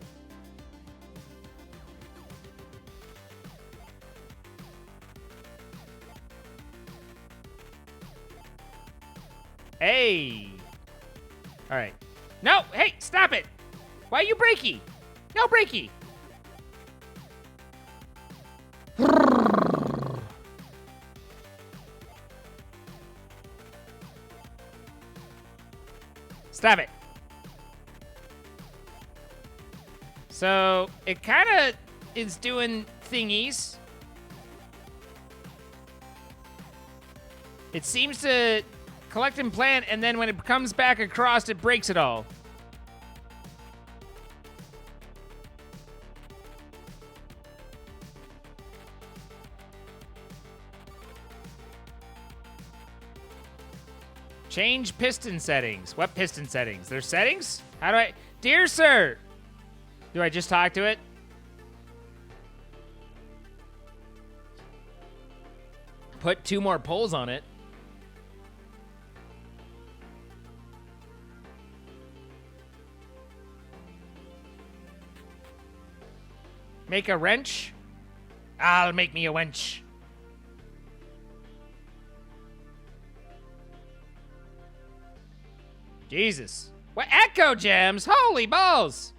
Hey. All right. No, hey, stop it. Why are you breaky? No breaky. Stop it. So it kind of is doing thingies. It seems to collect and plant, and then when it comes back across, it breaks it all. Change piston settings. What piston settings? There's settings? How do I... Dear sir! Do I just talk to it? put 2 more poles on it. Make a wrench? I'll make me a wench. Jesus. What echo gems? Holy balls!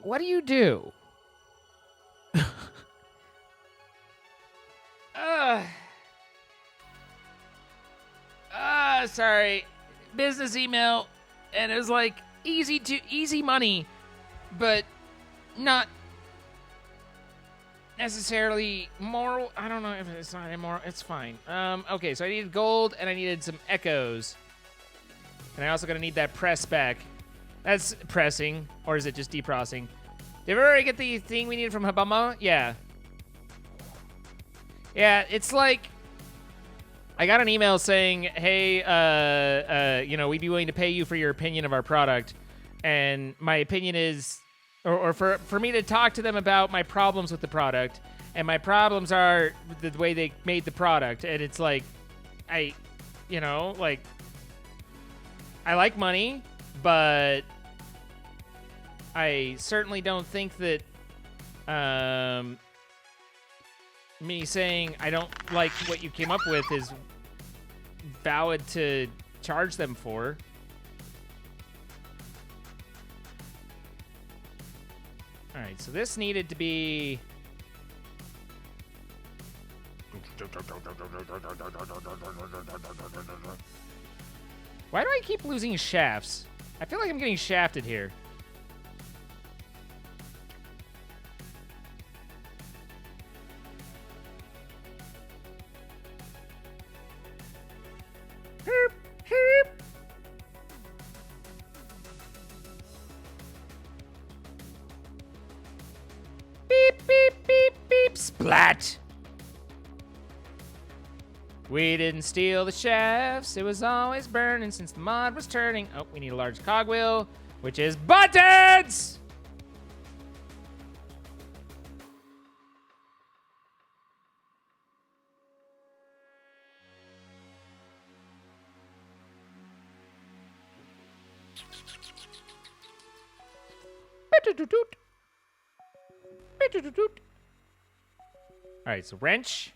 What do you do? Sorry. Business email, and it was like easy money, but not necessarily moral. I don't know if it's not immoral. It's fine. Okay, so I needed gold and I needed some echoes, and I also gonna need that press back. That's pressing, or is it just depressing? Did we already get the thing we needed from Habama? Yeah. Yeah, it's like I got an email saying, hey, you know, we'd be willing to pay you for your opinion of our product. And my opinion is, or for me to talk to them about my problems with the product. And my problems are the way they made the product. And it's like, you know, like, I like money, but I certainly don't think that me saying I don't like what you came up with is valid to charge them for. All right, so this needed to be... Why do I keep losing shafts? I feel like I'm getting shafted here. Herp, herp. Beep, beep, beep, beep, splat. We didn't steal the shafts, it was always burning since the mod was turning. Oh, we need a large cogwheel, which is buttons! Alright, so wrench.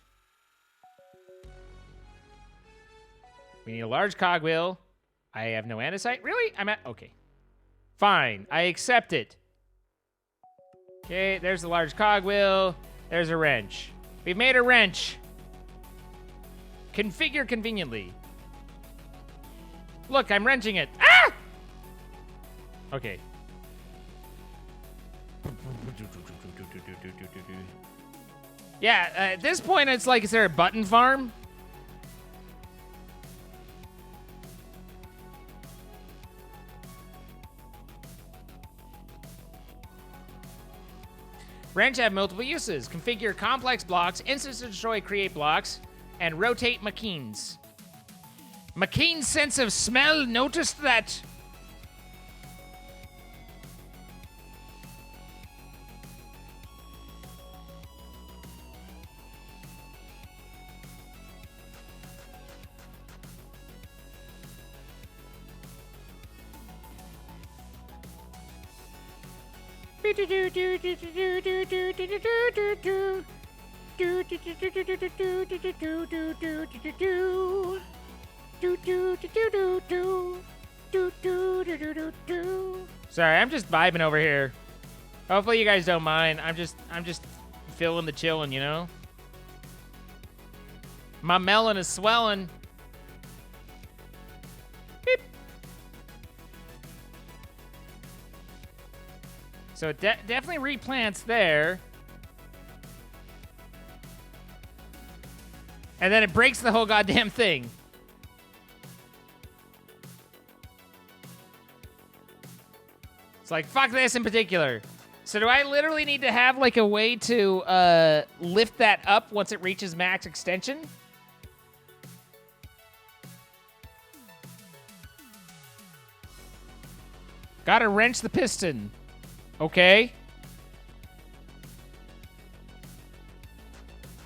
We need a large cogwheel. I have no andesite. Really? I'm at... Okay. Fine. I accept it. Okay, there's the large cogwheel. There's a wrench. We've made a wrench. Configure conveniently. Look, I'm wrenching it. Ah! Okay. Yeah, at this point, it's like, is there a button farm? Wrench have multiple uses. Configure complex blocks, instance to destroy create blocks, and rotate machines. McKean's sense of smell noticed that. Sorry, I'm just vibing over here. Hopefully you guys don't mind. I'm just feeling the chillin', you know? My melon is swelling. Beep. So it definitely replants there. And then it breaks the whole goddamn thing. It's like, fuck this in particular. So do I literally need to have like a way to lift that up once it reaches max extension? Gotta wrench the piston. Okay.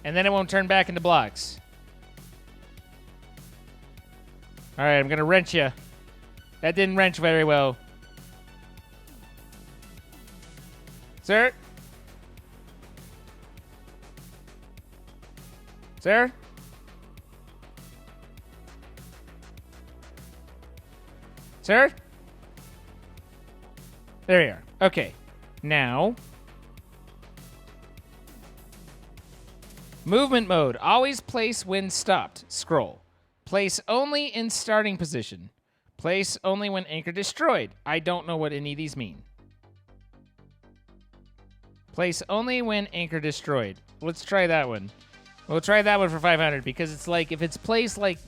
And then it won't turn back into blocks. All right, I'm gonna wrench you. That didn't wrench very well. Sir? Sir? Sir? There we are. Okay. Now. Movement mode. Always place when stopped. Scroll. Place only in starting position. Place only when anchor destroyed. I don't know what any of these mean. Place only when anchor destroyed. Let's try that one. We'll try that one for 500 because it's like if it's placed like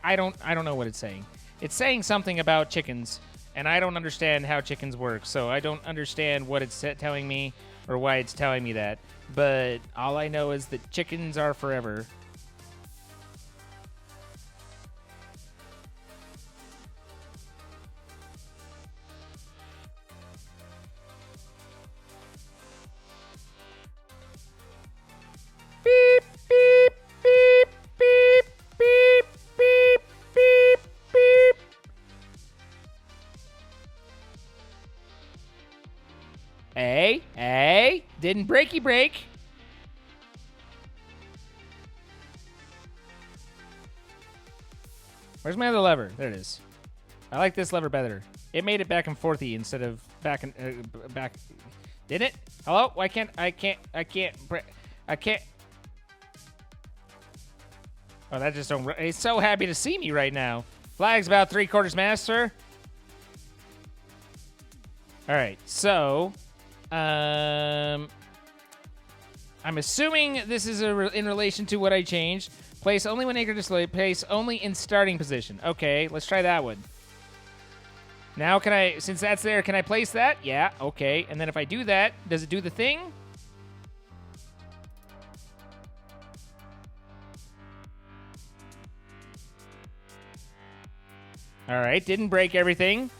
I don't know what it's saying. It's saying something about chickens, and I don't understand how chickens work, so I don't understand what it's telling me or why it's telling me that. But all I know is that chickens are forever. Beep, beep, beep, beep, beep, beep, beep, beep. Hey, didn't breaky break. Where's my other lever? There it is. I like this lever better. It made it back and forthy instead of back and back. Did it? Hello? Why can't I can't. Oh, that just don't. He's so happy to see me right now. Flag's about 3/4 mast, sir. All right, so, I'm assuming this is in relation to what I changed. Place only when anchor display. Place only in starting position. Okay, let's try that one. Now, can I? Since that's there, can I place that? Yeah. Okay. And then if I do that, does it do the thing? All right, didn't break everything.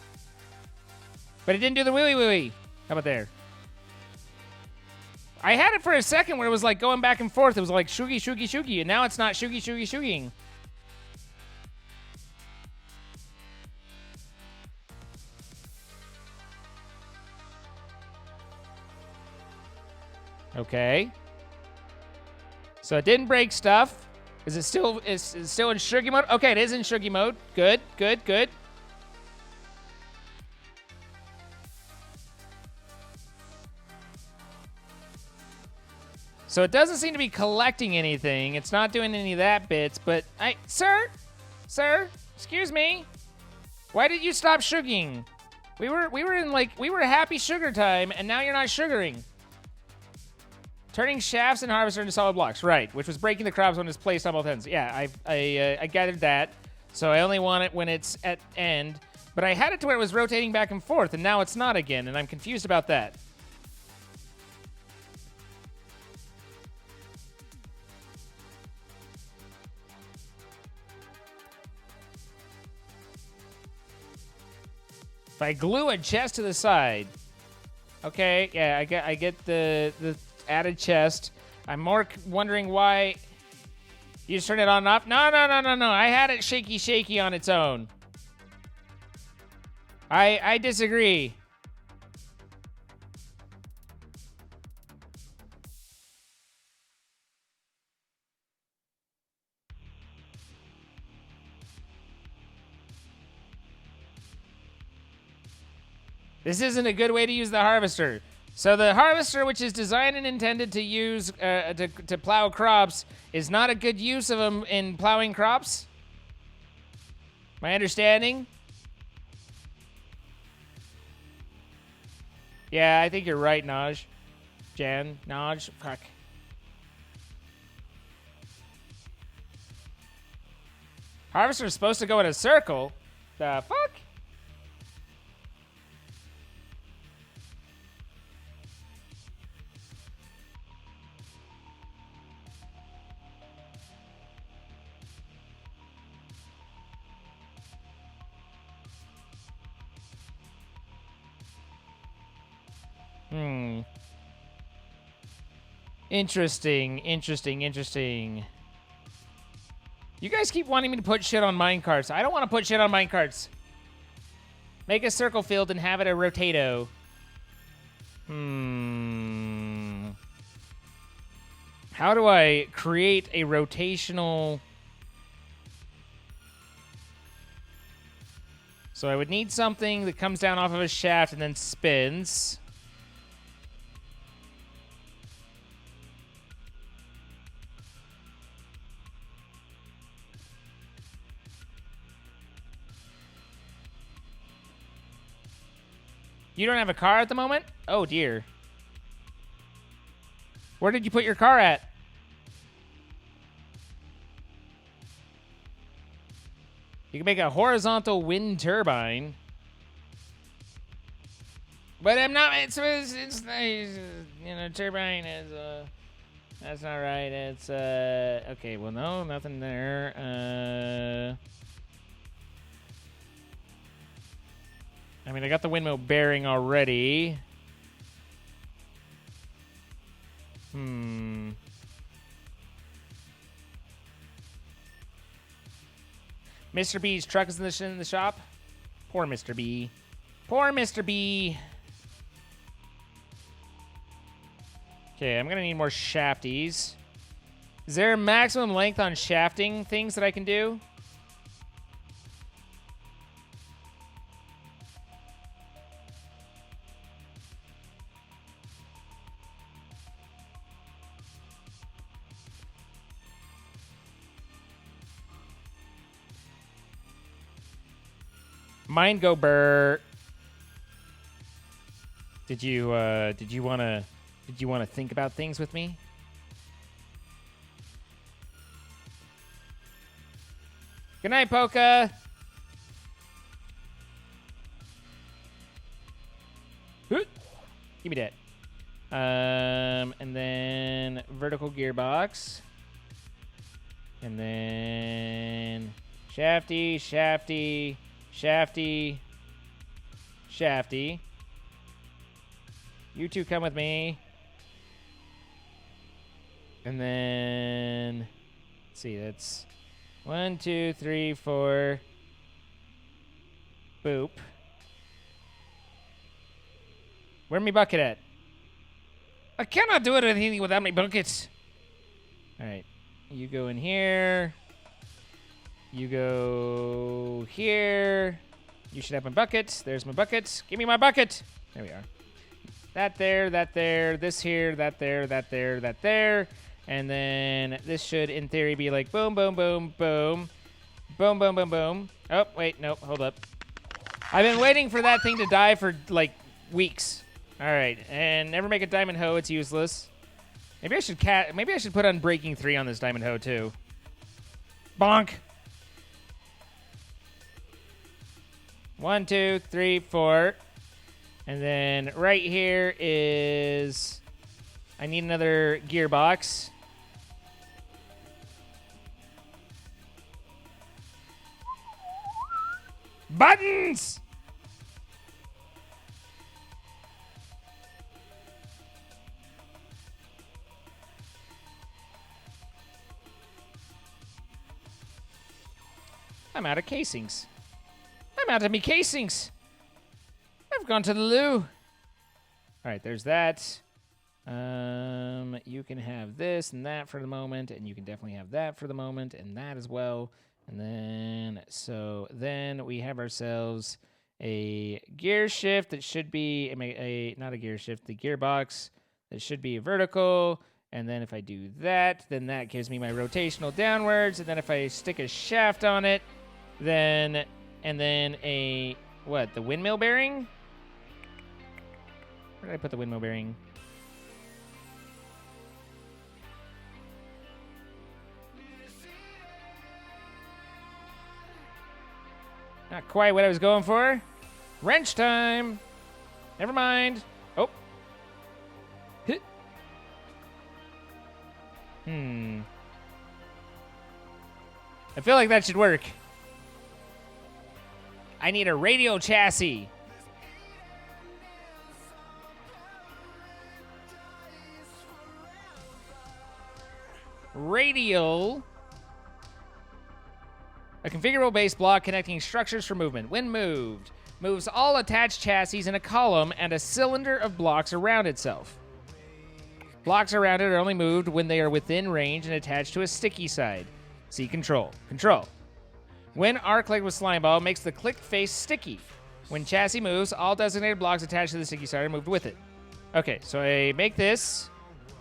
But it didn't do the wheelie wheelie. How about there? I had it for a second where it was like going back and forth. It was like shoogie, shoogie, shoogie. And now it's not shoogie, shoogie, shoogieing. Okay. So it didn't break stuff. Is it still in shoogie mode? Okay, it is in shoogie mode. Good, good, good. So it doesn't seem to be collecting anything. It's not doing any of that bits, but sir, excuse me. Why did you stop sugaring? We were happy sugar time, and now you're not sugaring. Turning shafts and harvester into solid blocks, right? Which was breaking the crops when it's placed on both ends. Yeah, I gathered that. So I only want it when it's at end, but I had it to where it was rotating back and forth, and now it's not again, and I'm confused about that. If I glue a chest to the side, okay, yeah, I get the added chest. I'm more wondering why you just turn it on and off. No. I had it shaky on its own. I disagree. This isn't a good way to use the harvester. So the harvester, which is designed and intended to use to plow crops, is not a good use of them in plowing crops? My understanding? Yeah, I think you're right, Naj. Naj, fuck. Harvester's supposed to go in a circle? The fuck? Interesting. You guys keep wanting me to put shit on minecarts. I don't want to put shit on minecarts. Make a circle field and have it a rotato. How do I create a rotational... So I would need something that comes down off of a shaft and then spins. You don't have a car at the moment? Oh, dear. Where did you put your car at? You can make a horizontal wind turbine. But I'm not, it's you know, turbine is, that's not right. It's, okay, well, no, nothing there. I mean, I got the windmill bearing already. Mr. B's truck is in the shop. Poor Mr. B. Poor Mr. B. Okay, I'm gonna need more shafties. Is there a maximum length on shafting things that I can do? Mine go burr. Did you wanna think about things with me? Good night, Polka. Give me that. And then vertical gearbox. And then shafty. You two come with me. And then, let's see, that's 1, 2, 3, 4. Boop. Where me bucket at? I cannot do anything without my buckets. All right, you go in here. You go here. You should have my bucket. There's my bucket. Give me my bucket. There we are. That there, this here, that there. And then this should, in theory, be like boom, boom, boom, boom. Boom, boom, boom, boom. Oh, wait, nope, hold up. I've been waiting for that thing to die for, like, weeks. All right, and never make a diamond hoe. It's useless. Maybe I should put Unbreaking 3 on this diamond hoe, too. Bonk. 1, 2, 3, 4. And then right here is... I need another gearbox. Buttons! I'm out of casings. I'm out of me casings. I've gone to the loo. All right, there's that. You can have this and that for the moment, and you can definitely have that for the moment, and that as well. And then, so then we have ourselves a gear shift that should be not a gear shift, the gearbox that should be vertical. And then if I do that, then that gives me my rotational downwards. And then if I stick a shaft on it, then the windmill bearing? Where did I put the windmill bearing? Not quite what I was going for. Wrench time. Never mind. Oh. Hit. I feel like that should work. I need a radio chassis. Radial. A configurable base block connecting structures for movement. When moved, moves all attached chassis in a column and a cylinder of blocks around itself. Blocks around it are only moved when they are within range and attached to a sticky side. See control. Control. When R-clicked with slime ball, makes the click face sticky. When chassis moves, all designated blocks attached to the sticky side are moved with it. Okay, so I make this,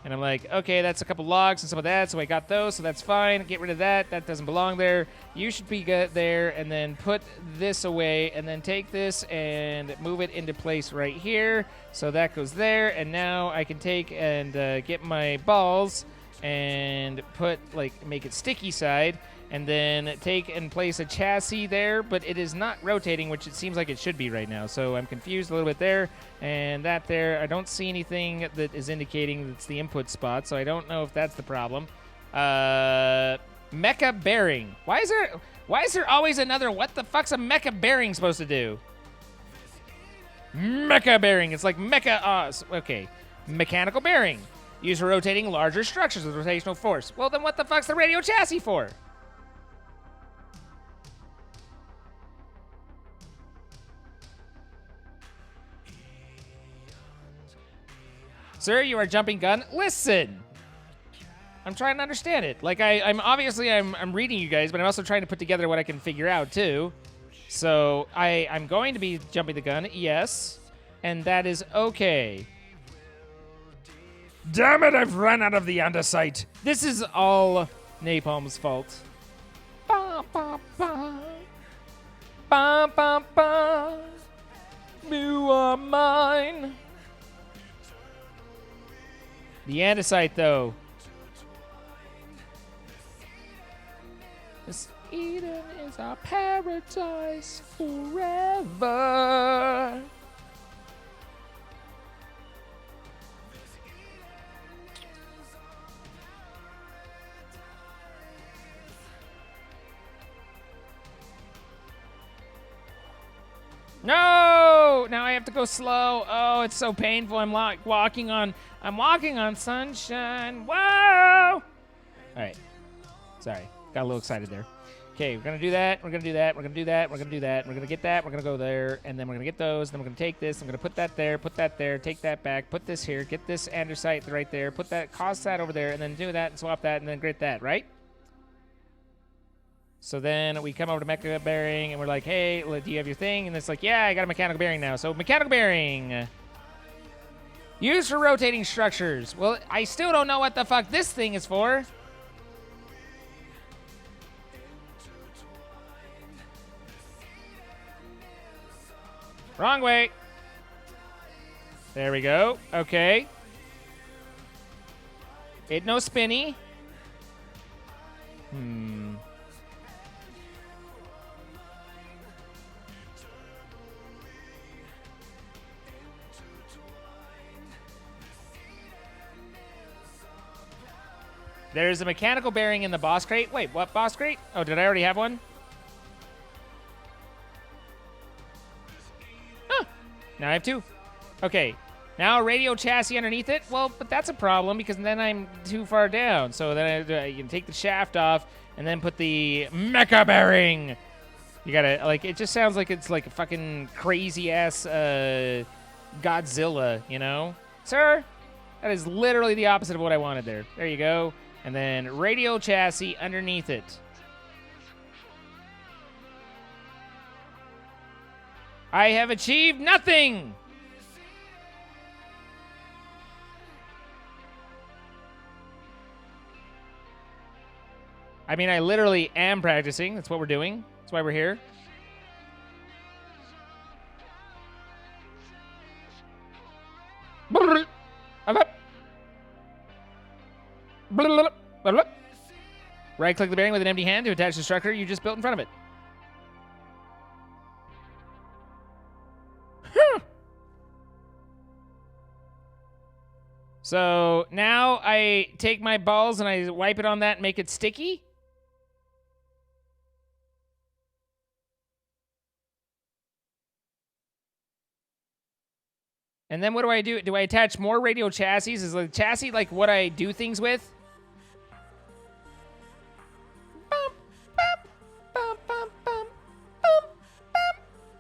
and I'm like, okay, that's a couple logs and some of that, so I got those, so that's fine. Get rid of that. That doesn't belong there. You should be good there, and then put this away, and then take this and move it into place right here. So that goes there, and now I can take and get my balls and make it sticky side, and then take and place a chassis there, but it is not rotating, which it seems like it should be right now. So I'm confused a little bit there, and that there. I don't see anything that is indicating it's the input spot, so I don't know if that's the problem. Mecha bearing. Why is there always another? What the fuck's a mecha bearing supposed to do? Mecha bearing. It's like mecha. Okay. Mechanical bearing. Used for rotating larger structures with rotational force. Well, then what the fuck's the radio chassis for? Sir, you are jumping gun. Listen. I'm trying to understand it. Like I'm reading you guys, but I'm also trying to put together what I can figure out too. So I'm going to be jumping the gun, yes, and that is okay. Damn it, I've run out of the andesite. This is all Napalm's fault. Ba, ba, ba. Ba, ba, ba. You are mine. The andesite, though. This Eden is our paradise forever. No! Now I have to go slow. Oh, it's so painful. I'm walking on sunshine. Whoa! All right. Sorry. Got a little excited there. Okay, we're going to do that. We're going to do that. We're going to do that. We're going to do that. We're going to get that. We're going to go there. And then we're going to get those. Then we're going to take this. I'm going to put that there, take that back, put this here, get this andesite right there, put that, cause that over there, and then do that and swap that and then grit that, right? So then we come over to Mecha Bearing, and we're like, hey, do you have your thing? And it's like, yeah, I got a mechanical bearing now. So mechanical bearing. Used for rotating structures. Well, I still don't know what the fuck this thing is for. Wrong way. There we go. Okay. It no spinny. There's a mechanical bearing in the boss crate. Wait, what boss crate? Oh, did I already have one? Huh. Now I have two. Okay. Now a radio chassis underneath it. Well, but that's a problem because then I'm too far down. So then I can take the shaft off and then put the mecha bearing. You gotta, like, it just sounds like it's like a fucking crazy ass Godzilla, you know? Sir, that is literally the opposite of what I wanted there. There you go. And then radio chassis underneath it. I have achieved nothing! I mean, I literally am practicing. That's what we're doing. That's why we're here. Right-click the bearing with an empty hand to attach the structure you just built in front of it. So now I take my balls and I wipe it on that and make it sticky. And then what do I do? Do I attach more radial chassis? Is the chassis like what I do things with? Bum, bum, bum, bum, bum, bum,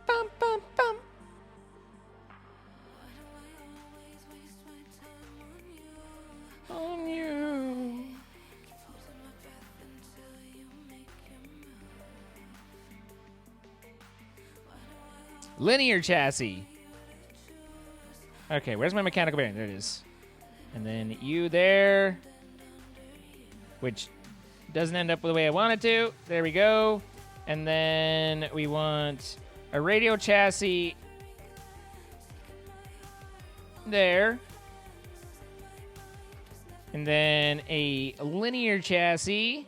bum, bum, bum. On you. Linear chassis. Okay, where's my mechanical bearing? There it is. And then you there, which doesn't end up the way I want it to. There we go. And then we want a radial chassis there. And then a linear chassis.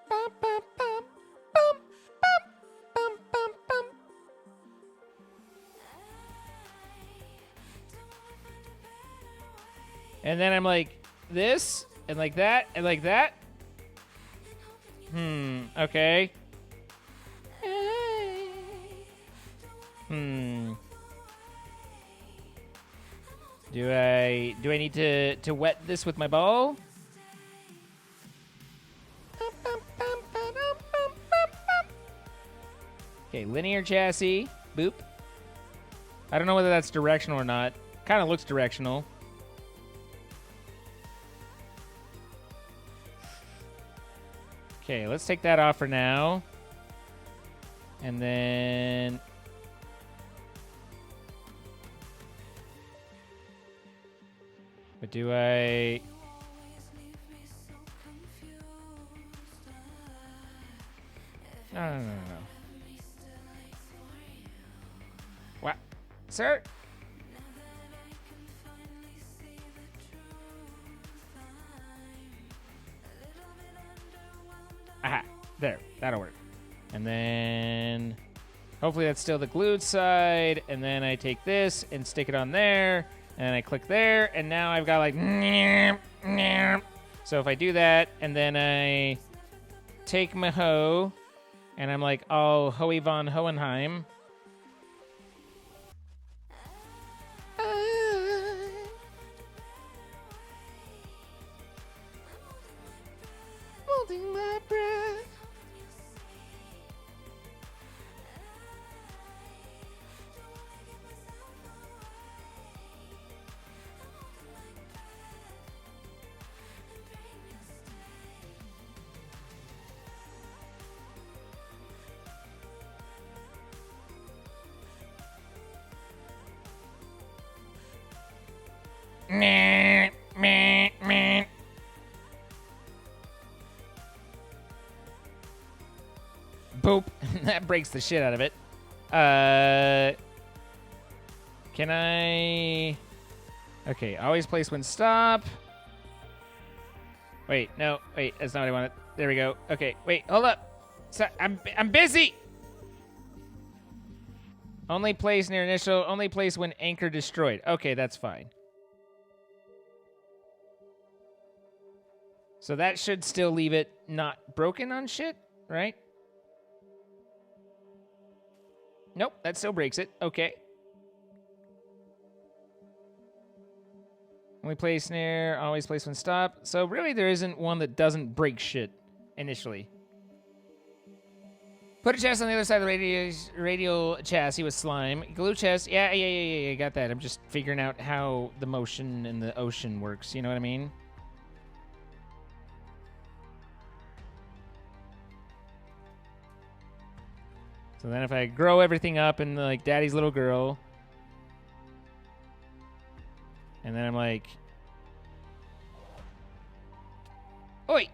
Bum, bum, bum, bum, bum, bum, bum, bum. And then I'm like this, and like that, and like that. Okay. Do I need to wet this with my ball? Okay, linear chassis. Boop. I don't know whether that's directional or not. Kind of looks directional. Okay, let's take that off for now. And then... But do I... No. What? Sir? Aha. There. That'll work. And then... Hopefully that's still the glued side. And then I take this and stick it on there. And I click there. And now I've got like... So if I do that, and then I take my hoe... And I'm like, oh, Hoey von Hohenheim. Holding my breath. Meh, meh, meh. Boop. That breaks the shit out of it. Can I... Okay, always place when stop. Wait, no. Wait, that's not what I wanted. There we go. Okay, wait, hold up. So, I'm busy! Only place near initial. Only place when anchor destroyed. Okay, that's fine. So that should still leave it not broken on shit, right? Nope, that still breaks it. Okay. Only place near, always place when stop. So really there isn't one that doesn't break shit initially. Put a chest on the other side of the radial chassis with slime. Glue chest. Yeah, got that. I'm just figuring out how the motion in the ocean works. You know what I mean? So then if I grow everything up in like daddy's little girl, and then I'm like, oi!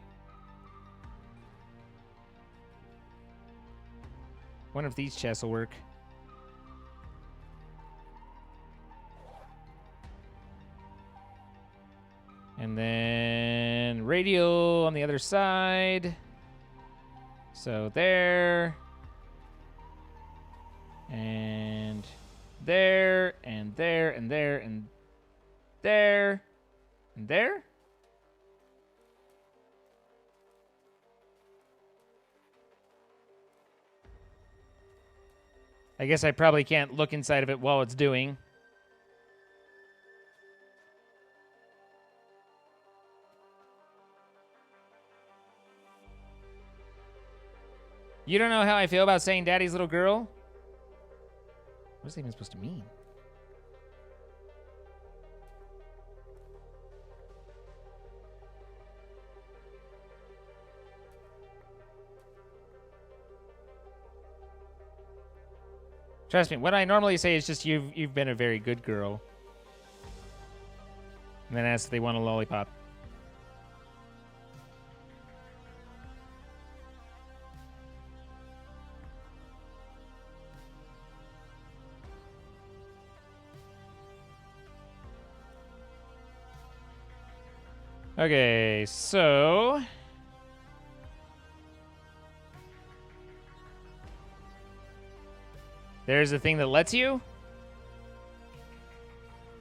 Wonder if these chests will work. And then radial on the other side. So there. And there, and there, and there, and there, and there. I guess I probably can't look inside of it while it's doing. You don't know how I feel about saying daddy's little girl? What's that even supposed to mean? Trust me, what I normally say is just you've been a very good girl. And then ask if they want a lollipop. Okay, so there's a thing that lets you.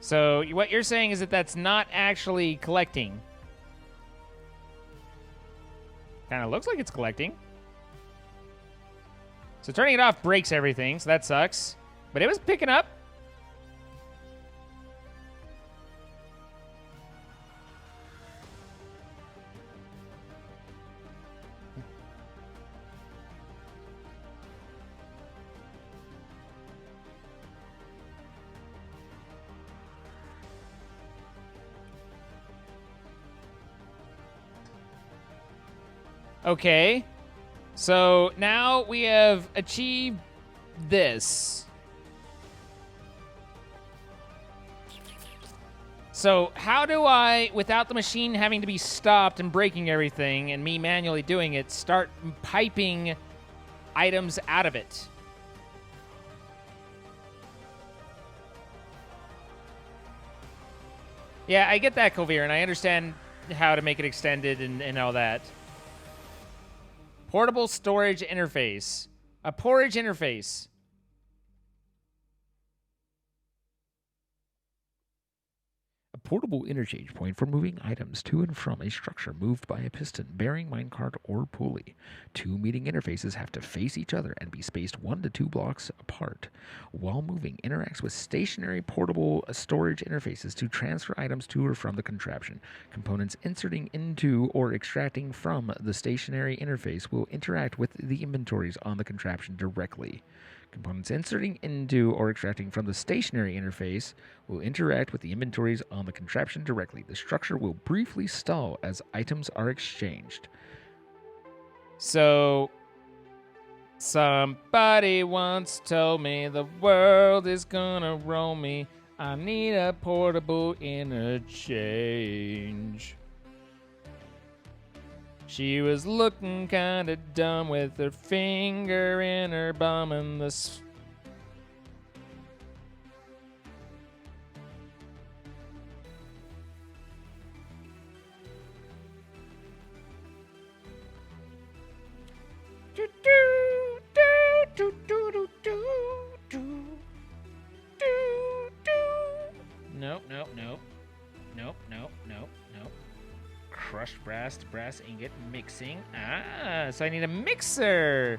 So what you're saying is that that's not actually collecting. Kind of looks like it's collecting. So turning it off breaks everything, so that sucks. But it was picking up. Okay, so now we have achieved this. So how do I, without the machine having to be stopped and breaking everything and me manually doing it, start piping items out of it? Yeah, I get that, Coherent. I understand how to make it extended and all that. Portable storage interface. A porridge interface. A portable interchange point for moving items to and from a structure moved by a piston, bearing, minecart, or pulley. Two meeting interfaces have to face each other and be spaced 1 to 2 blocks apart. While moving, interacts with stationary portable storage interfaces to transfer items to or from the contraption. Components inserting into or extracting from the stationary interface will interact with the inventories on the contraption directly. Components inserting into or extracting from the stationary interface will interact with the inventories on the contraption directly. The structure will briefly stall as items are exchanged. So, somebody once told me the world is gonna roll me. I need a portable interchange. She was looking kinda dumb with her finger in her bum and the Nope, nope, nope. Nope, nope, nope, nope. Crushed brass to brass ingot mixing. Ah, so I need a mixer.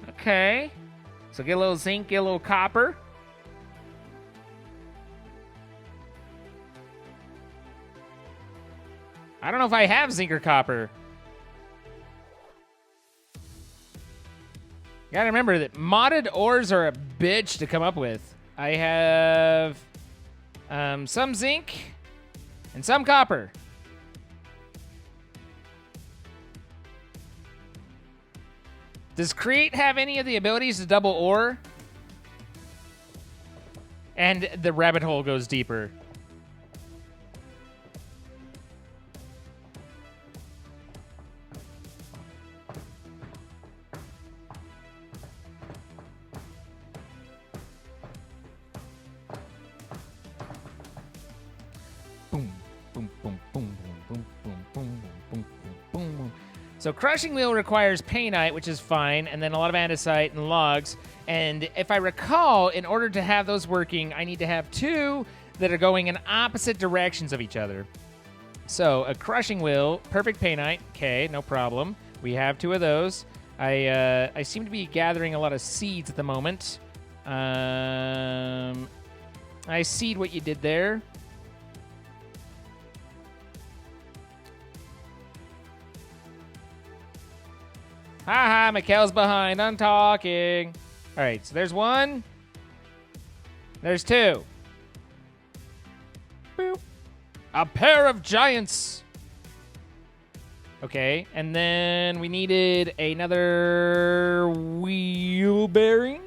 Okay. So get a little zinc, get a little copper. I don't know if I have zinc or copper. You gotta remember that modded ores are a bitch to come up with. I have some zinc and some Does create have any of the abilities to double ore? And the rabbit hole goes deeper. Boom, boom, boom, boom, boom, boom, boom, boom, boom, boom, boom. So crushing wheel requires painite, which is fine, and then a lot of andesite and logs. And if I recall, in order to have those working, I need to have two that are going in opposite directions of each other. So a crushing wheel, perfect painite, okay, no problem. We have two of those. I seem to be gathering a lot of seeds at the moment. I seed what you did there. Haha, Mikkel's behind. I'm talking. All right, so there's one. There's two. Boop. A pair of giants. Okay, and then we needed another wheel bearing.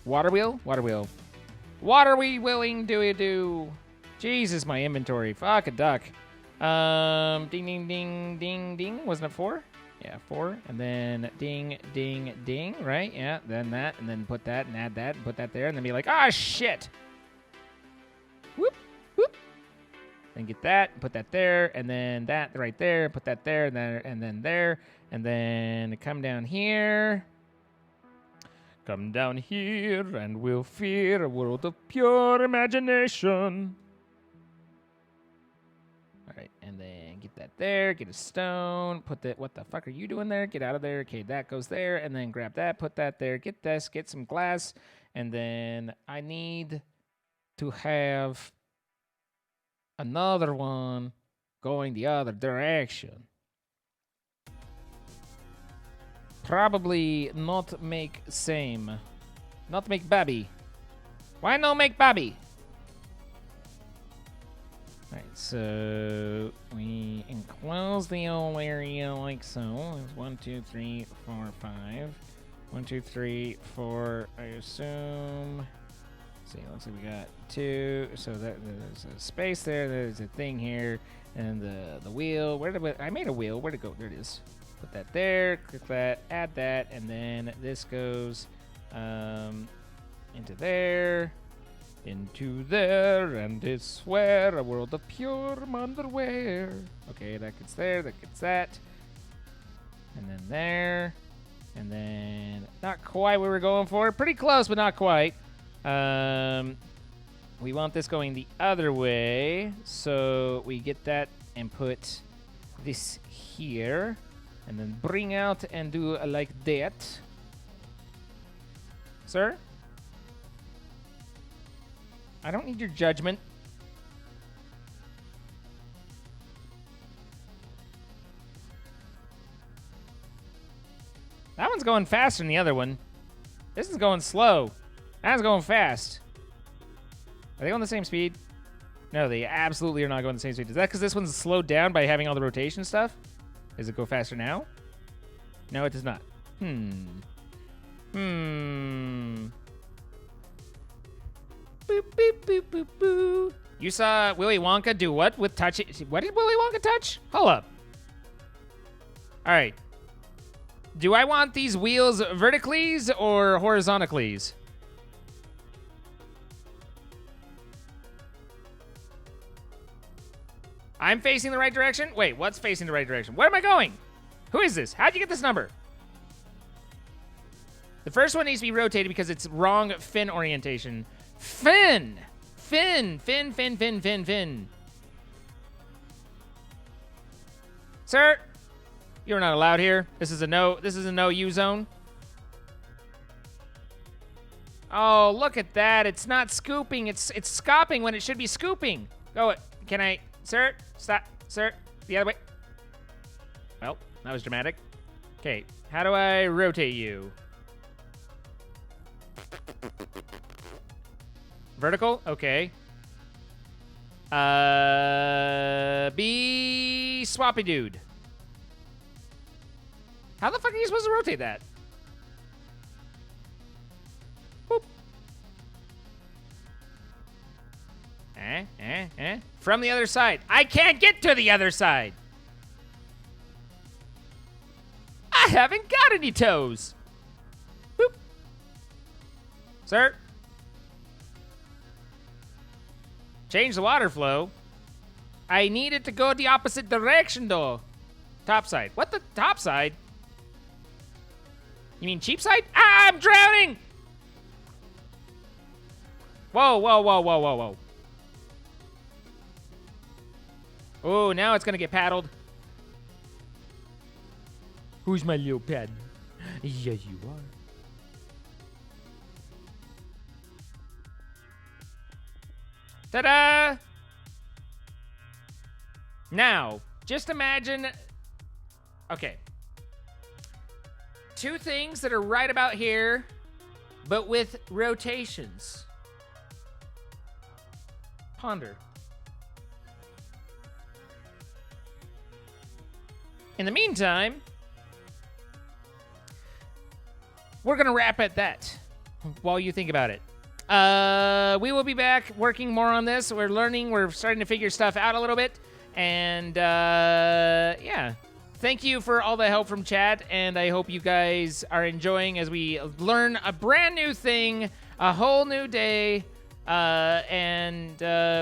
Water wheel? Water wheel. What are we willing to do? Jesus, my inventory. Fuck a duck. Ding, ding, ding, ding, ding. Wasn't it 4? Yeah, 4. And then ding, ding, ding, right? Yeah, then that, and then put that, and add that, and put that there, and then be like, ah, shit! Whoop, whoop. Then get that, put that there, and then that right there, put that there, and then there, and then come down here. Come down here, and we'll fear a world of pure imagination. All right, and then get that there, get a stone, put that, what the fuck are you doing there? Get out of there. Okay, that goes there, and then grab that, put that there, get this, get some glass, and then I need to have another one going the other direction. Probably not make same. Not make Babby. Why no make Babby? Alright, so we enclose the whole area like so. There's 1, 2, 3, 4, 5. 1, 2, 3, 4, I assume. Let's see, looks like we got 2. So that there's a space there, there's a thing here, and the wheel. I made a wheel. Where'd it go? There it is. Put that there, click that, add that, and then this goes into there. Into there, and it's where a world of pure underwear. Okay, that gets there, that gets that. And then there. And then not quite what we were going for. Pretty close, but not quite. We want this going the other way. So we get that and put this here. And then bring out and do like that. Sir? I don't need your judgment. That one's going faster than the other one. This is going slow. That one's going fast. Are they on the same speed? No, they absolutely are not going the same speed. Is that because this one's slowed down by having all the rotation stuff? Does it go faster now? No, it does not. Boop, boop, boop, boop, boop. You saw Willy Wonka do what with touch? What did Willy Wonka touch? Hold up. All right. Do I want these wheels vertically or horizontally? I'm facing the right direction? Wait, what's facing the right direction? Where am I going? Who is this? How'd you get this number? The first one needs to be rotated because it's wrong fin orientation. Fin! Fin! Fin, fin, fin, fin, fin. Sir, you're not allowed here. This is a no-you zone. Oh, look at that. It's not scooping. It's scopping when it should be scooping. Go, can I... Sir, stop. Sir, the other way. Well, that was dramatic. Okay, how do I rotate you? Vertical? Okay. Be swappy dude. How the fuck are you supposed to rotate that? Boop. From the other side. I can't get to the other side. I haven't got any toes. Boop. Sir? Change the water flow. I need it to go the opposite direction, though. Top side. What the top side? You mean cheap side? Ah, I'm drowning! Whoa, whoa, whoa, whoa, whoa, whoa. Oh, now it's gonna get paddled. Who's my little pad? Yes, you are. Ta-da! Now, just imagine... Okay. Two things that are right about here, but with rotations. Ponder. In the meantime, we're going to wrap at that while you think about it. We will be back working more on this. We're learning. We're starting to figure stuff out a little bit. And, yeah. Thank you for all the help from chat. And I hope you guys are enjoying as we learn a brand new thing, a whole new day. And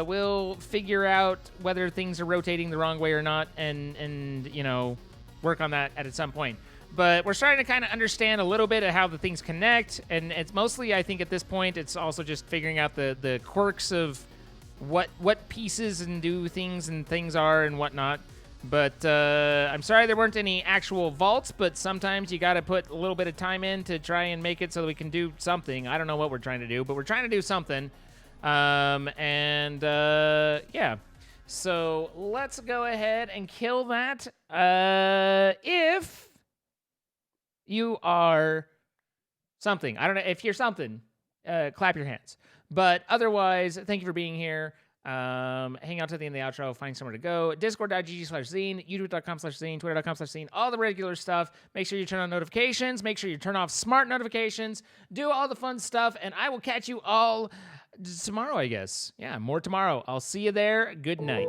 we'll figure out whether things are rotating the wrong way or not. And you know, work on that at some point. But we're starting to kind of understand a little bit of how the things connect, and it's mostly, I think, at this point, it's also just figuring out the quirks of what pieces and do things and things are and whatnot. But I'm sorry there weren't any actual vaults, but sometimes you got to put a little bit of time in to try and make it so that we can do something. I don't know what we're trying to do, but we're trying to do something. Yeah. So let's go ahead and kill that. If you are something. I don't know. If you're something, clap your hands. But otherwise, thank you for being here. Hang out to the end of the outro. Find somewhere to go. Discord.gg/Zine, YouTube.com/Zine, Twitter.com/Zine, all the regular stuff. Make sure you turn on notifications. Make sure you turn off smart notifications. Do all the fun stuff. And I will catch you all tomorrow, I guess. Yeah, more tomorrow. I'll see you there. Good night.